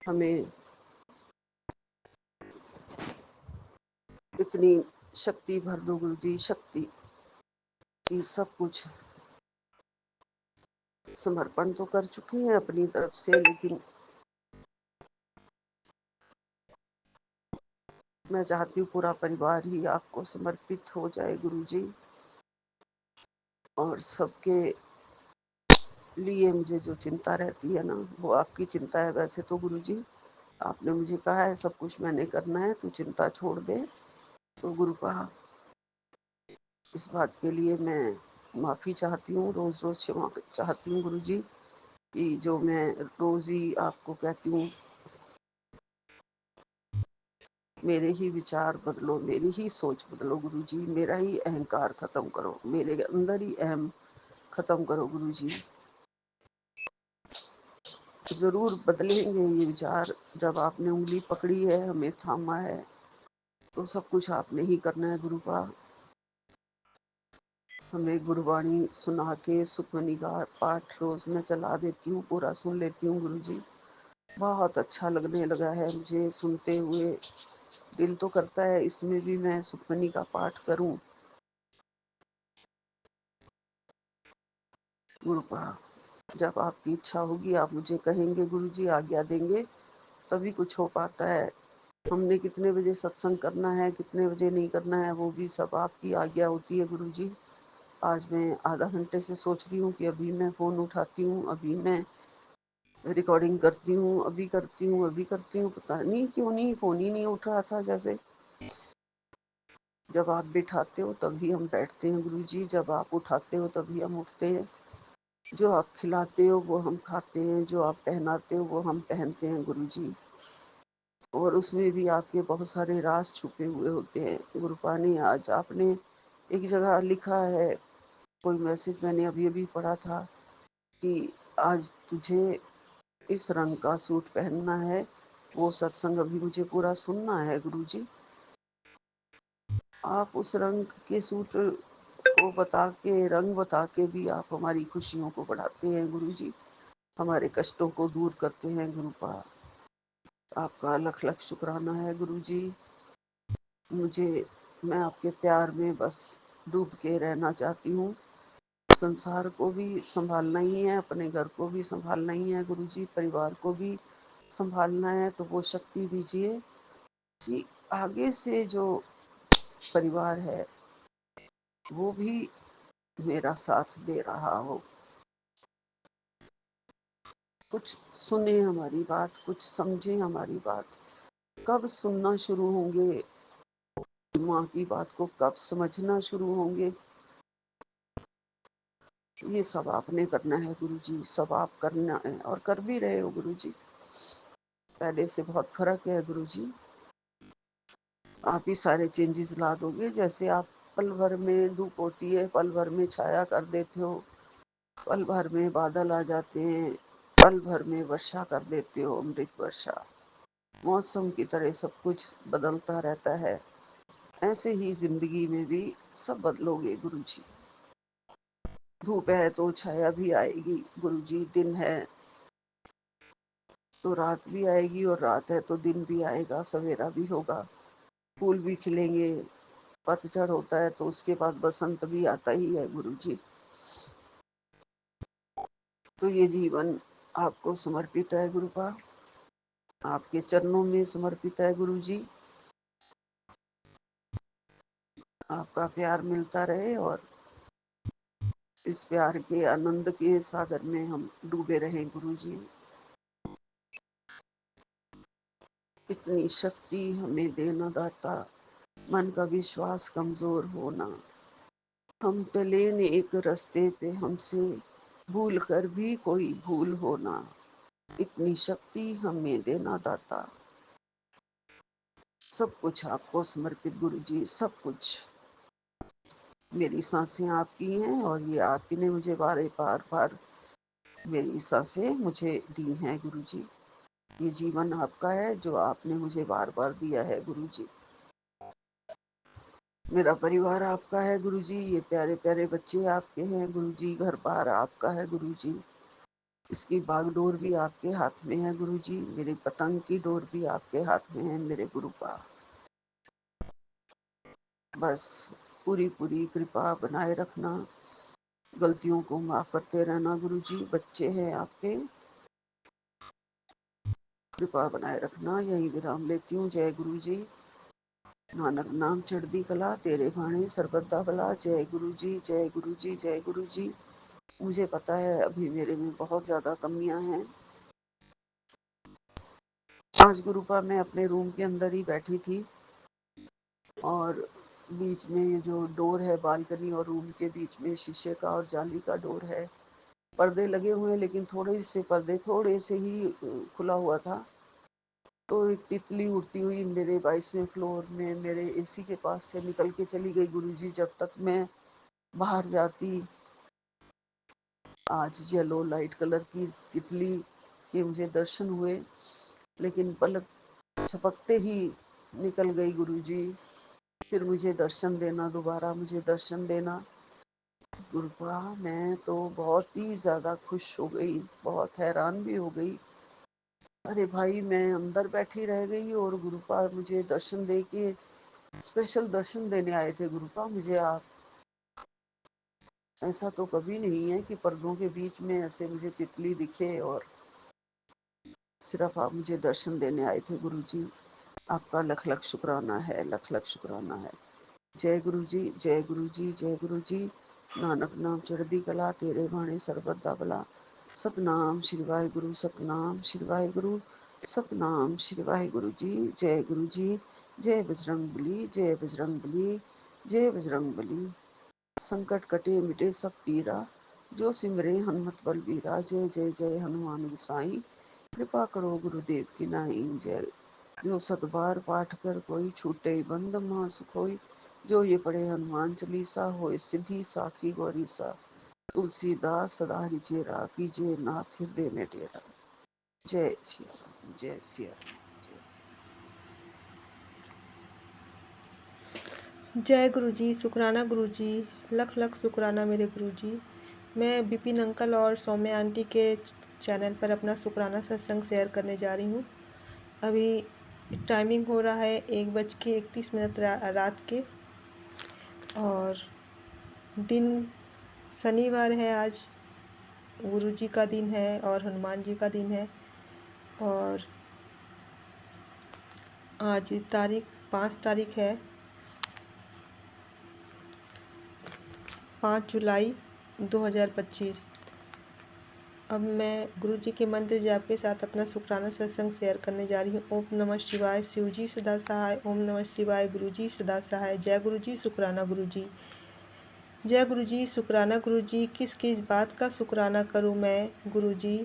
हमें इतनी शक्ति भर दो गुरु जी, शक्ति की सब कुछ समर्पण तो कर चुके हैं अपनी तरफ से, लेकिन मैं चाहती हूँ पूरा परिवार ही आपको समर्पित हो जाए गुरु जी। और सबके लिए मुझे जो चिंता रहती है ना, वो आपकी चिंता है। वैसे तो गुरु जी आपने मुझे कहा है सब कुछ मैंने करना है, तू चिंता छोड़ दे। तो गुरु का इस बात के लिए मैं माफ़ी चाहती हूँ, रोज़ रोज़ क्षमा चाहती हूँ गुरु जी, कि जो मैं रोज़ ही आपको कहती हूँ मेरे ही विचार बदलो, मेरी ही सोच बदलो गुरु जी, मेरा ही अहंकार खत्म करो, मेरे अंदर ही अहम खत्म करो गुरु जी। जरूर बदलेंगे ये विचार। जब आपने उंगली पकड़ी है, हमें थामा है, तो सब कुछ आपने ही करना है गुरु का। हमें गुरुवाणी सुना के सुखमनी का पाठ रोज मैं चला देती हूँ, पूरा सुन लेती हूँ गुरु जी। बहुत अच्छा लगने लगा है मुझे सुनते हुए। दिल तो करता है इसमें भी मैं सुखमनी का पाठ करूं गुरु का। जब आपकी इच्छा होगी आप मुझे कहेंगे गुरु जी, आज्ञा देंगे, तभी कुछ हो पाता है। हमने कितने बजे सत्संग करना है, कितने बजे नहीं करना है, वो भी सब आपकी आज्ञा होती है गुरु जी। आज मैं आधा घंटे से सोच रही हूँ कि अभी मैं फ़ोन उठाती हूँ, अभी मैं रिकॉर्डिंग करती हूँ, अभी करती हूँ, अभी करती हूँ, पता नहीं क्यों नहीं फ़ोन ही नहीं उठ रहा था। जैसे जब आप बिठाते हो तभी हम बैठते हैं गुरु जी, जब आप उठाते हो तभी हम उठते हैं। जो आप खिलाते हो वो हम खाते हैं, जो आप पहनाते हो वो हम पहनते हैं गुरु जी। और उसमें भी आपके बहुत सारे राज छुपे हुए होते हैं गुरुपानी। आज आपने एक जगह लिखा है, कोई मैसेज मैंने अभी अभी पढ़ा था, कि आज तुझे इस रंग का सूट पहनना है। वो सत्संग अभी मुझे पूरा सुनना है गुरु जी। आप उस रंग के सूट को बता के, रंग बता के भी आप हमारी खुशियों को बढ़ाते हैं गुरु जी, हमारे कष्टों को दूर करते हैं गुरुपा। आपका लख लख शुक्राना है गुरु जी। मुझे, मैं आपके प्यार में बस डूब के रहना चाहती हूँ। संसार को भी संभालना ही है, अपने घर को भी संभालना ही है गुरु जी, परिवार को भी संभालना है। तो वो शक्ति दीजिए कि आगे से जो परिवार है वो भी मेरा साथ दे रहा हो, कुछ सुने हमारी बात, कुछ समझे हमारी बात। कब सुनना शुरू होंगे, माँ की बात को कब समझना शुरू होंगे, ये सब आपने करना है गुरु जी, सब आप करना है और कर भी रहे हो गुरु जी। पहले से बहुत फर्क है गुरु जी। आप ही सारे चेंजेस ला दोगे। जैसे आप पल भर में धूप होती है, पल भर में छाया कर देते हो, पल भर में बादल आ जाते हैं, पल भर में वर्षा कर देते हो, अमृत वर्षा। मौसम की तरह सब कुछ बदलता रहता है, ऐसे ही जिंदगी में भी सब बदलोगे गुरु जी। धूप है तो छाया भी आएगी गुरु जी, दिन है तो रात भी आएगी, और रात है तो दिन भी आएगा, सवेरा भी होगा, फूल भी खिलेंगे, पतझड़ होता है तो उसके बाद बसंत भी आता ही है गुरुजी। तो ये जीवन आपको समर्पित है गुरुपा, आपके चरणों में समर्पित है गुरुजी। आपका प्यार मिलता रहे और इस प्यार के आनंद के सागर में हम डूबे रहें गुरुजी। इतनी शक्ति हमें देना दाता, मन का विश्वास कमजोर होना, हम चले न एक रास्ते पे हमसे भूल कर भी कोई भूल होना, इतनी शक्ति हमें देना दाता। सब कुछ आपको समर्पित गुरुजी, सब कुछ। मेरी सांसें आपकी हैं और ये आप ही ने मुझे बार बार मेरी सांसें मुझे दी हैं गुरुजी। ये जीवन आपका है जो आपने मुझे बार बार दिया है गुरुजी। मेरा परिवार आपका है गुरुजी, ये प्यारे प्यारे बच्चे आपके हैं गुरुजी, घर बार आपका है गुरुजी, इसकी बागडोर भी आपके हाथ में है गुरुजी, मेरी पतंग की डोर भी आपके हाथ में है मेरे गुरुपा। बस पूरी पूरी कृपा बनाए रखना, गलतियों को माफ करते रहना गुरुजी। बच्चे हैं आपके, कृपा बनाए रखना। यही विराम लेती हूँ। जय गुरुजी। नानक नाम चढ़दी कला, तेरे भाणे सर्वदा भला। जय गुरुजी, जय गुरुजी, जय गुरुजी। मुझे पता है अभी मेरे में बहुत ज्यादा कमियां हैं। आज गुरुपा मैं अपने रूम के अंदर ही बैठी थी और बीच में जो डोर है बालकनी और रूम के बीच में शीशे का और जाली का डोर है, पर्दे लगे हुए हैं लेकिन थोड़े से पर्दे थोड़े से ही खुला हुआ था। तो एक तितली उड़ती हुई मेरे 22वें फ्लोर में मेरे एसी के पास से निकल के चली गई गुरुजी। जब तक मैं बाहर जाती, आज येलो लाइट कलर की तितली के मुझे दर्शन हुए, लेकिन पलक झपकते ही निकल गई गुरुजी। फिर मुझे दर्शन देना, दोबारा मुझे दर्शन देना गुरुपा। मैं तो बहुत ही ज्यादा खुश हो गई, बहुत हैरान भी हो गई। अरे भाई, मैं अंदर बैठी रह गई और गुरुपा मुझे दर्शन दे के स्पेशल दर्शन देने आए थे गुरुपा मुझे आप। ऐसा तो कभी नहीं है कि पर्दों के बीच में ऐसे मुझे तितली दिखे और सिर्फ आप मुझे दर्शन देने आए थे गुरुजी। आपका लख लख शुक्राना है, लख लख शुक्राना है। जय गुरुजी, जय गुरुजी, जय गुरुजी। नानक नाम चढ़दी कला, तेरे भाणे सर्वदा भला। सतनाम श्री वाहिगुरु, सतनाम श्री वाहिगुरु, सतनाम श्री वाहिगुरु जी। जय गुरु जी। जय बजरंग बली, जय बजरंग बली, जय बजरंग बली। संकट कटे मिटे सब पीरा, जो सिमरे हनुमत बलबीरा। जय जय जय हनुमान गोसाई, कृपा करो गुरुदेव की नाई। जय। जो सतबार पाठ कर कोई, छूटे बंद महा सुख होई। जो ये पढ़े हनुमान चालीसा, होए सिद्धि साखी गौरी सा। तुलसीदास सदा चेरा, कीजिए नाथ हृदय में डेरा। जय सिया राम, जय सिया राम, जय सिया। जय गुरुजी, शुक्राना गुरुजी, लख लख शुक्राना मेरे गुरुजी। मैं विपिन अंकल और सौम्या आंटी के चैनल पर अपना शुक्राना सत्संग शेयर करने जा रही हूँ। अभी टाइमिंग हो रहा है 1:31 रात के, और दिन शनिवार है। आज गुरुजी का दिन है और हनुमान जी का दिन है। और आज तारीख 5 तारीख है, 5 जुलाई 2025। अब मैं गुरुजी के मंत्र जाप के साथ अपना शुक्राना सत्संग शेयर करने जा रही हूँ। ओम नमः शिवाय, शिवजी सदा सहाय। ओम नमः शिवाय, गुरुजी सदा सहाय। जय गुरुजी, शुक्राना गुरुजी। जय गुरुजी, शुक्राना गुरुजी। किस किस बात का शुक्राना करूँ मैं गुरुजी?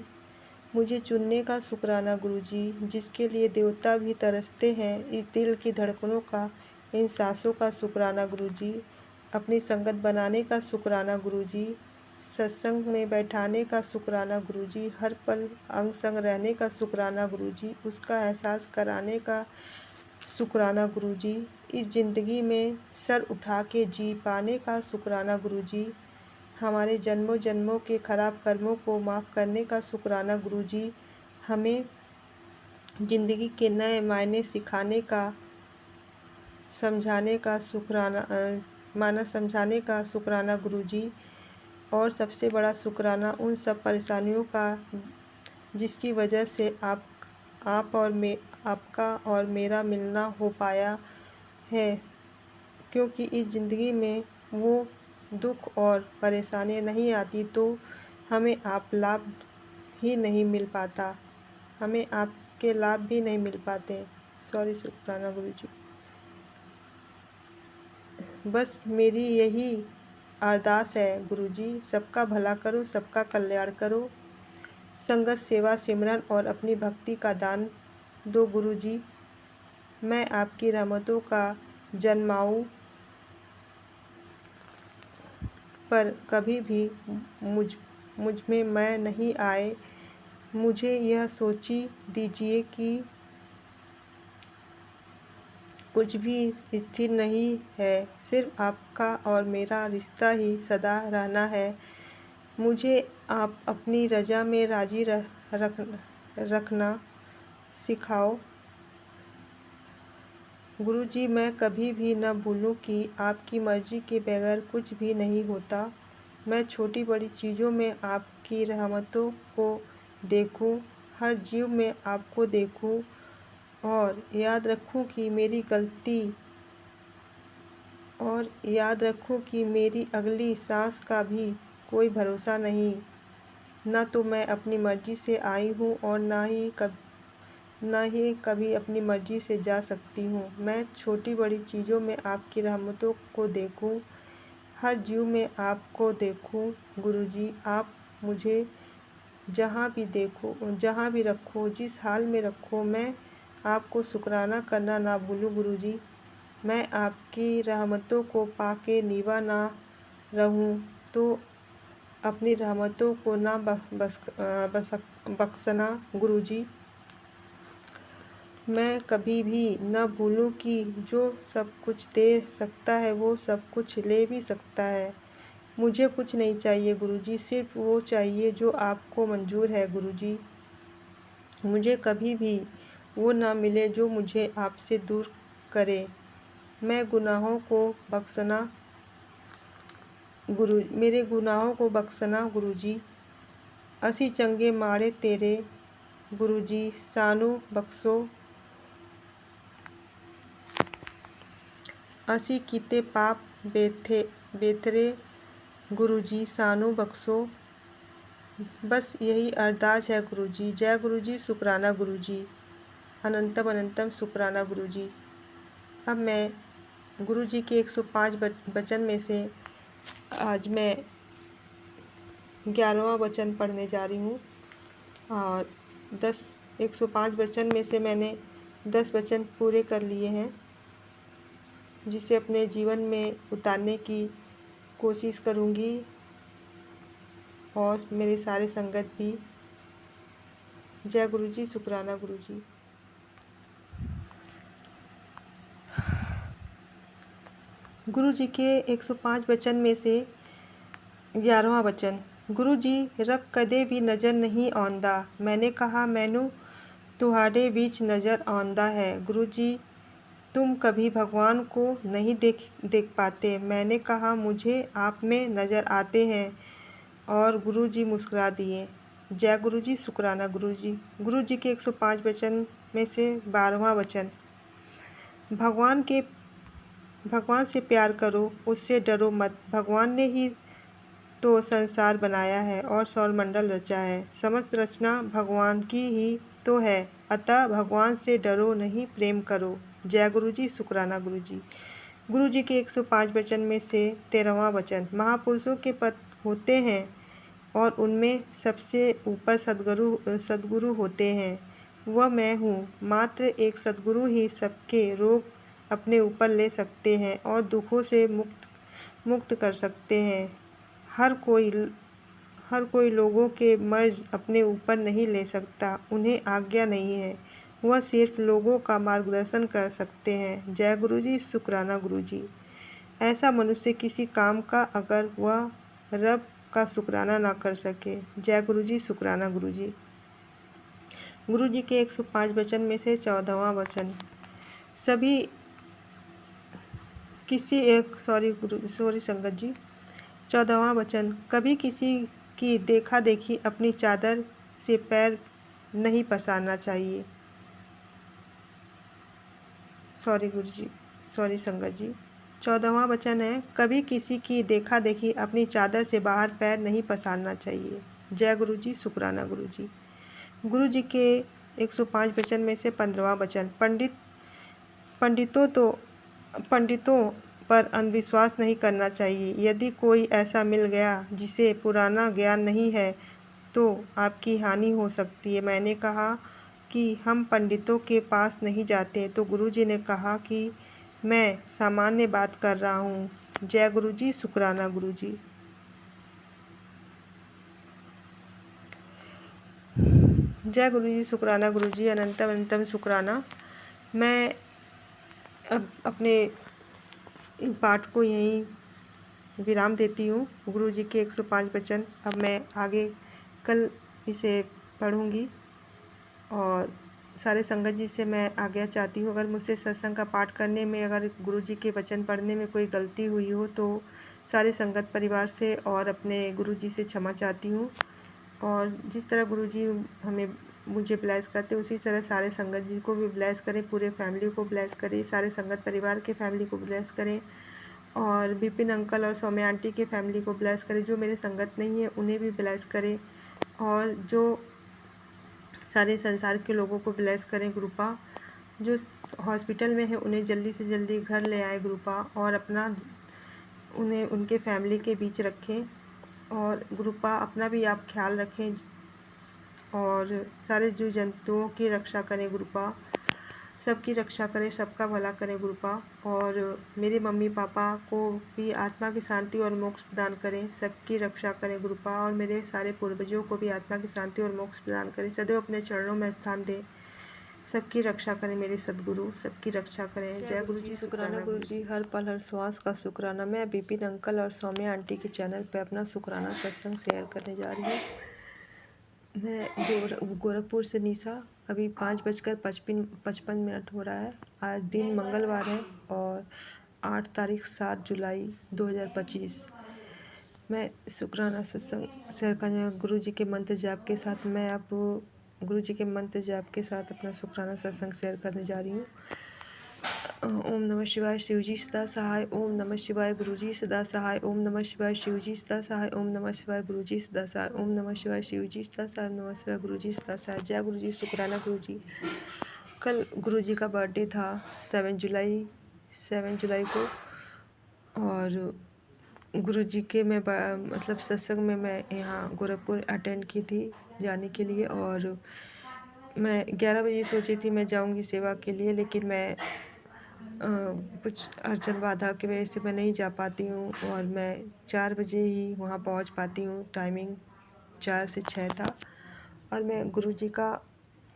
मुझे चुनने का शुक्राना गुरुजी, जिसके लिए देवता भी तरसते हैं। इस दिल की धड़कनों का, इन सांसों का शुक्राना गुरुजी। अपनी संगत बनाने का शुक्राना गुरुजी। सत्संग में बैठाने का शुक्राना गुरुजी। हर पल अंग संग रहने का शुक्राना गुरुजी। उसका एहसास कराने का शुक्राना गुरुजी। इस ज़िंदगी में सर उठा के जी पाने का शुक्राना गुरुजी। हमारे जन्मों जन्मों के खराब कर्मों को माफ़ करने का शुक्राना गुरुजी। हमें ज़िंदगी के नए मायने सिखाने का समझाने का शुक्राना गुरुजी। और सबसे बड़ा शुक्राना उन सब परेशानियों का जिसकी वजह से आपका और मेरा मिलना हो पाया है, क्योंकि इस ज़िंदगी में वो दुख और परेशानियाँ नहीं आती तो हमें लाभ ही नहीं मिल पाता, हमें आपके लाभ भी नहीं मिल पाते। सॉरी शुक्राना गुरुजी। बस मेरी यही अरदास है गुरुजी, सबका भला करो, सबका कल्याण करो, संगत सेवा सिमरन और अपनी भक्ति का दान दो गुरुजी। मैं आपकी रहमतों का जन्माऊँ पर कभी भी मुझ में मैं नहीं आए। मुझे यह सोची दीजिए कि कुछ भी स्थिर नहीं है, सिर्फ आपका और मेरा रिश्ता ही सदा रहना है। मुझे आप अपनी रजा में राजी रखना सिखाओ गुरुजी। मैं कभी भी न भूलूं कि आपकी मर्जी के बगैर कुछ भी नहीं होता। मैं छोटी बड़ी चीज़ों में आपकी रहमतों को देखूं, हर जीव में आपको देखूं और याद रखूं कि मेरी अगली सांस का भी कोई भरोसा नहीं। न तो मैं अपनी मर्जी से आई हूँ और न ही कभी अपनी मर्जी से जा सकती हूँ। मैं छोटी बड़ी चीज़ों में आपकी रहमतों को देखूं, हर जीव में आपको देखूं गुरुजी। आप मुझे जहाँ भी रखो, जिस हाल में रखो, मैं आपको शुक्राना करना ना भूलूं गुरुजी। मैं आपकी रहमतों को पाके नीवा ना रहूं तो अपनी रहमतों को ना बख्शना गुरुजी। मैं कभी भी न भूलूं कि जो सब कुछ दे सकता है वो सब कुछ ले भी सकता है। मुझे कुछ नहीं चाहिए गुरुजी, सिर्फ वो चाहिए जो आपको मंजूर है गुरुजी। मुझे कभी भी वो ना मिले जो मुझे आपसे दूर करे। मेरे गुनाहों को बख्शना गुरुजी। असी चंगे माड़े तेरे गुरुजी, सानू बख्शो। असी कीते पाप बेथरे गुरुजी, सानू बख्शो। बस यही अरदास है गुरुजी। जय गुरुजी, शुक्राना गुरुजी, अनंतम अनंतम शुक्राना गुरुजी। अब मैं गुरुजी के 105 वचन में से आज मैं 11वां वचन पढ़ने जा रही हूँ और 105 वचन में से मैंने 10 वचन पूरे कर लिए हैं, जिसे अपने जीवन में उतारने की कोशिश करूँगी और मेरे सारे संगत भी। जय गुरुजी, शुक्राना गुरुजी। गुरुजी के 105 वचन में से 11वां वचन। गुरुजी, रब कदे भी नज़र नहीं आंदा। मैंने कहा मैनू तुहाडे बीच नज़र आंदा है। गुरुजी, तुम कभी भगवान को नहीं देख पाते। मैंने कहा मुझे आप में नज़र आते हैं और गुरुजी मुस्कुरा दिए। जय गुरुजी, शुक्राना गुरुजी। गुरुजी के 105 वचन में से 12वां वचन। भगवान से प्यार करो, उससे डरो मत। भगवान ने ही तो संसार बनाया है और सौरमंडल रचा है। समस्त रचना भगवान की ही तो है, अतः भगवान से डरो नहीं, प्रेम करो। जय गुरुजी, शुक्राना गुरुजी। गुरुजी के 105 वचन में से 13वां वचन। महापुरुषों के पद होते हैं और उनमें सबसे ऊपर सद्गुरु होते हैं। वह मैं हूँ। मात्र एक सद्गुरु ही सबके रोग अपने ऊपर ले सकते हैं और दुखों से मुक्त कर सकते हैं। हर कोई लोगों के मर्ज अपने ऊपर नहीं ले सकता, उन्हें आज्ञा नहीं है। वह सिर्फ लोगों का मार्गदर्शन कर सकते हैं। जय गुरुजी, शुक्राना गुरुजी। ऐसा मनुष्य किसी काम का अगर वह रब का शुक्राना ना कर सके। जय गुरुजी, शुक्राना गुरुजी। गुरु जी के 105 वचन में से 14वां वचन, सभी किसी एक सॉरी संगत जी, 14वां वचन, कभी किसी की देखा देखी अपनी चादर से पैर नहीं पसारना चाहिए। सॉरी गुरु जी, सॉरी संगत जी, 14वां वचन है, कभी किसी की देखा देखी अपनी चादर से बाहर पैर नहीं पसारना चाहिए। जय गुरु जी, शुक्राना गुरु जी। गुरु जी के 105 वचन में से 15वां वचन, पंडितों पर अंधविश्वास नहीं करना चाहिए। यदि कोई ऐसा मिल गया जिसे पुराना ज्ञान नहीं है तो आपकी हानि हो सकती है। मैंने कहा कि हम पंडितों के पास नहीं जाते तो गुरुजी ने कहा कि मैं सामान्य बात कर रहा हूँ। जय गुरु जी, शुक्राना गुरु जी। जय गुरु जी, शुक्राना गुरु जी, अनंतम अनंतम शुक्राना। मैं अब अपने पाठ को यहीं विराम देती हूँ। गुरु जी के 105 वचन अब मैं आगे कल इसे पढ़ूँगी और सारे संगत जी से मैं आज्ञा चाहती हूँ। अगर मुझसे सत्संग का पाठ करने में, अगर गुरु जी के वचन पढ़ने में कोई गलती हुई हो तो सारे संगत परिवार से और अपने गुरु जी से क्षमा चाहती हूँ। और जिस तरह गुरु जी मुझे ब्लेस करते उसी तरह सारे संगत जी को भी ब्लेस करें, पूरे फैमिली को ब्लेस करें, सारे संगत परिवार के फैमिली को ब्लेस करें और विपिन अंकल और सौम्या आंटी के फैमिली को ब्लेस करें। जो मेरे संगत नहीं है उन्हें भी ब्लेस करें और जो सारे संसार के लोगों को ब्लेस करें गुरुपा। जो हॉस्पिटल में है उन्हें जल्दी से जल्दी घर ले आए गुरुपा और उन्हें उनके फैमिली के बीच रखें और गुरुपा अपना भी आप ख्याल रखें और सारे जीव जंतुओं की रक्षा करें गुरुपा, सबकी रक्षा करें, सबका भला करें गुरुपा। और मेरे मम्मी पापा को भी आत्मा की शांति और मोक्ष प्रदान करें, सबकी रक्षा करें गुरुपा। और मेरे सारे पूर्वजों को भी आत्मा की शांति और मोक्ष प्रदान करें, सदैव अपने चरणों में स्थान दें, सबकी रक्षा करें मेरे सदगुरु, सबकी रक्षा करें। जय गुरु जी, शुक्राना गुरु जी, हर पल हर श्वास का शुक्राना। मैं विपिन अंकल और सौम्या आंटी के चैनल पे अपना शुक्राना सत्संग शेयर करने जा रही हूँ। मैं गोरखपुर से निशा। अभी 5:55 हो रहा है। आज दिन मंगलवार है और 8 तारीख 7 जुलाई 2025। मैं शुक्राना सत्संग शेयर करने गुरु जी के मंत्र जाप के साथ मैं अब गुरु जी के मंत्र जाप के साथ अपना शुक्राना सत्संग शेयर करने जा रही हूँ। ओम नमः शिवाय, शिवजी सदा सहाय। ओम नमः शिवाय, गुरुजी सदा सहाय। ओम नमः शिवाय, शिवजी सदा सहाय। ओम नमः शिवाय, गुरुजी सदा सहाय। ओम नमः शिवाय, शिवजी सदा सहाय। नमः शिवाय, गुरुजी सदा सहाय। जय गुरुजी, शुक्राना गुरुजी। कल गुरुजी का बर्थडे था 7 जुलाई को और गुरुजी के मतलब सत्संग में मैं यहाँ गोरखपुर अटेंड की थी जाने के लिए और मैं 11 बजे सोची थी मैं जाऊँगी सेवा के लिए, लेकिन मैं कुछ अड़चन बाधा की वजह से मैं नहीं जा पाती हूँ और मैं 4 बजे ही वहाँ पहुँच पाती हूँ। टाइमिंग 4 से 6 था और मैं गुरुजी का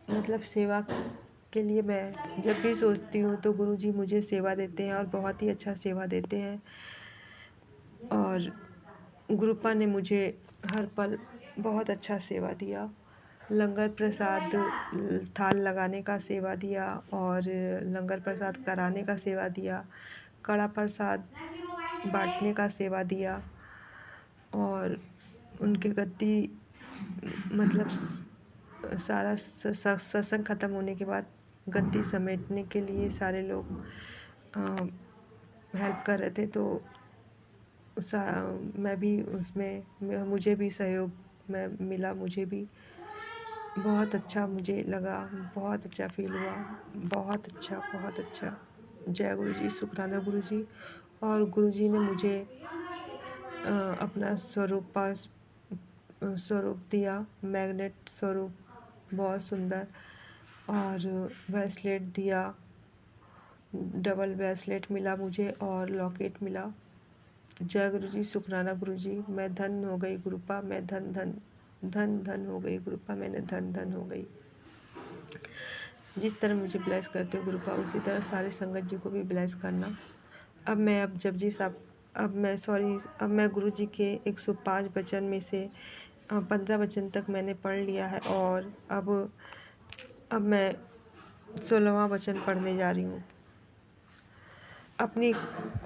मतलब सेवा के लिए मैं जब भी सोचती हूँ तो गुरुजी मुझे सेवा देते हैं और बहुत ही अच्छा सेवा देते हैं। और गुरुपा ने मुझे हर पल बहुत अच्छा सेवा दिया। लंगर प्रसाद थाल लगाने का सेवा दिया और लंगर प्रसाद कराने का सेवा दिया, कड़ा प्रसाद बांटने का सेवा दिया और उनके गद्दी मतलब सारा सत्संग ख़त्म होने के बाद गद्दी समेटने के लिए सारे लोग हेल्प कर रहे थे तो मैं भी उसमें मुझे भी सहयोग में मिला। मुझे भी बहुत अच्छा मुझे लगा, बहुत अच्छा फील हुआ, बहुत अच्छा। जय गुरु जी, शुक्राना गुरु जी। और गुरु जी ने मुझे अपना स्वरूप दिया, मैग्नेट स्वरूप, बहुत सुंदर। और ब्रेसलेट दिया, डबल ब्रेसलेट मिला मुझे और लॉकेट मिला। जय गुरु जी, शुक्राना गुरु जी। मैं धन हो गई गुरुपा, मैं धन हो गई गुरुपा, मैंने धन हो गई। जिस तरह मुझे ब्लेस करते हो गुरुपा उसी तरह सारे संगत जी को भी ब्लेस करना। अब मैं गुरु जी के 105 वचन में से 15 वचन तक मैंने पढ़ लिया है और अब अब मैं 16वां वचन पढ़ने जा रही हूँ। अपनी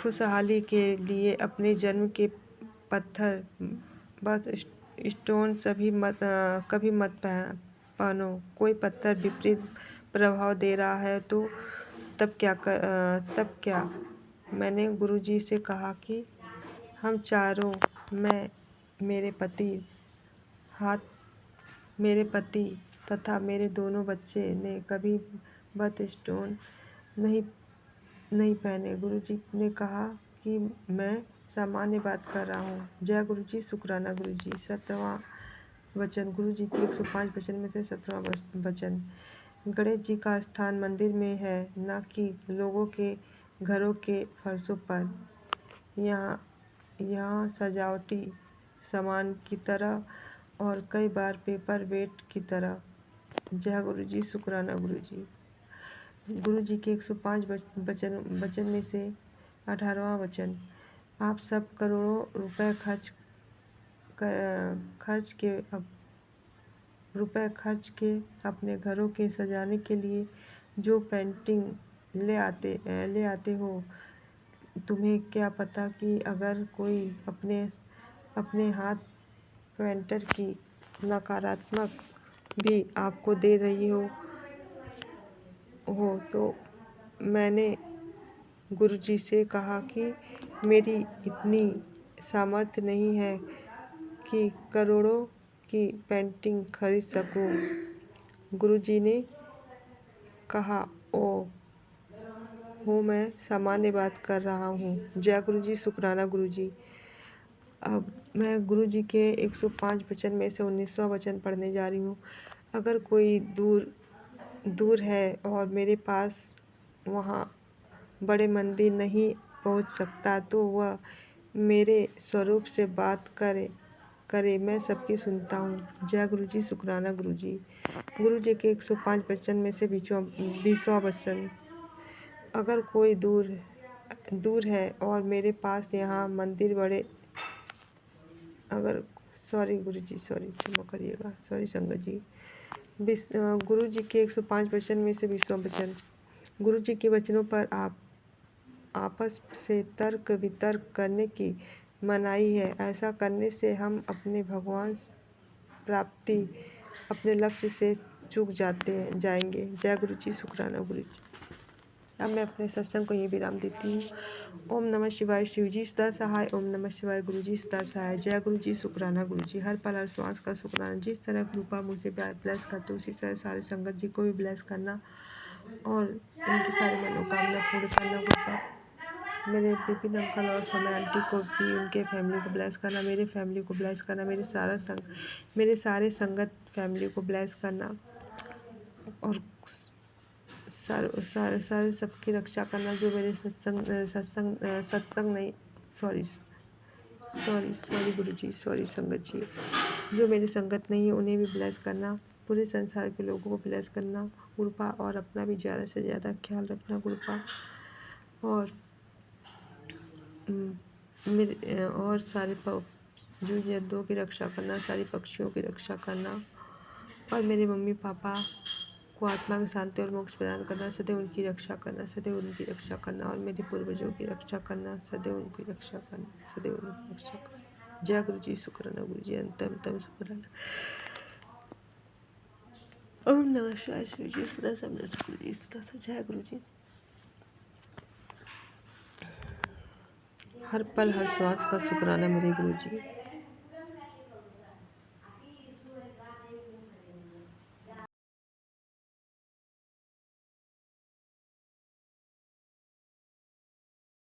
खुशहाली के लिए अपने जन्म के पत्थर बस स्टोन कभी मत पहनो। कोई पत्थर विपरीत प्रभाव दे रहा है तो तब क्या। मैंने गुरुजी से कहा कि हम चारों, मैं, मेरे पति तथा मेरे दोनों बच्चे ने कभी बर्थ स्टोन नहीं पहने। गुरुजी ने कहा कि मैं सामान्य बात कर रहा हूँ। जय गुरुजी, शुक्राना गुरुजी। 17वां वचन, गुरुजी के 105 वचन में से 17वां वचन। गणेश जी का स्थान मंदिर में है, न कि लोगों के घरों के फर्शों पर। यहाँ सजावटी सामान की तरह और कई बार पेपर वेट की तरह। जय गुरुजी, शुक्राना गुरुजी। गुरुजी के 105 वचन में से 18वां वचन। आप सब करोड़ों रुपए खर्च के अपने घरों के सजाने के लिए जो पेंटिंग ले आते हो, तुम्हें क्या पता कि अगर कोई अपने हाथ पेंटर की नकारात्मक भी आपको दे रही हो तो मैंने गुरुजी से कहा कि मेरी इतनी सामर्थ्य नहीं है कि करोड़ों की पेंटिंग खरीद सकूं। गुरुजी ने कहा, मैं सामान्य बात कर रहा हूँ। जय गुरुजी, शुक्राना गुरुजी। अब मैं गुरुजी के 105 वचन में से 19वां वचन पढ़ने जा रही हूँ। अगर कोई दूर है और मेरे पास वहाँ बड़े मंदिर नहीं पहुँच सकता तो वह मेरे स्वरूप से बात करे, मैं सबकी सुनता हूँ। जय गुरुजी, शुक्राना गुरुजी। गुरुजी के 105 वचन में से 20वां वचन। अगर कोई दूर है और मेरे पास यहाँ मंदिर बड़े सॉरी गुरुजी, क्षमा करिएगा, सॉरी संगत जी। गुरुजी के 105 वचन में से 20वां वचन। गुरुजी के वचनों पर आपस से तर्क वितर्क करने की मनाही है। ऐसा करने से हम अपने भगवान प्राप्ति, अपने लक्ष्य से चूक जाएंगे। जय गुरुजी, शुक्राना गुरुजी। अब मैं अपने सत्संग को यही विराम देती हूँ। ओम नमः शिवाय, शिवजी सदा सहाय। ओम नमः शिवाय, गुरुजी सदा सहाय। जय गुरुजी, शुक्राना गुरुजी। हर पल हर श्वास का शुक्राना। जिस तरह कृपा मुझे ब्लेस करते उसी तरह सारे संगत जी को भी ब्लेस करना और उनकी सारी मनोकामना पूर्ण करना। कृपा मेरे विपिन अंकल और समय आंटी को भी, उनके फैमिली को ब्लेस करना, मेरे फैमिली को ब्लेस करना, मेरे सारे संगत फैमिली को ब्लेस करना और सारे सबकी रक्षा करना। जो मेरे सत्संग नहीं, सॉरी गुरुजी, सॉरी संगत जी, जो मेरी संगत नहीं है उन्हें भी ब्लेस करना। पूरे संसार के लोगों को ब्लेस करना गुरुपा, और अपना भी ज़्यादा से ज़्यादा ख्याल रखना गुरुपा। और मेरे और सारे जीव जंतुओं की रक्षा करना, सारे पक्षियों की रक्षा करना, और मेरे मम्मी पापा को आत्मा की शांति और मोक्ष प्रदान करना, सदैव उनकी रक्षा करना, सदैव उनकी रक्षा करना, और मेरे पूर्वजों की रक्षा करना, सदैव उनकी रक्षा करना, सदैव उनकी रक्षा करना। जय गुरु जी, शुक्राना गुरु जी, अंतम शुक्राना। ओम नमः शिवाय, शिव जी सदा समर्थ, गुरु जी सदा। जय गुरु जी। हर पल हर श्वास का शुक्राना मेरे गुरु जी।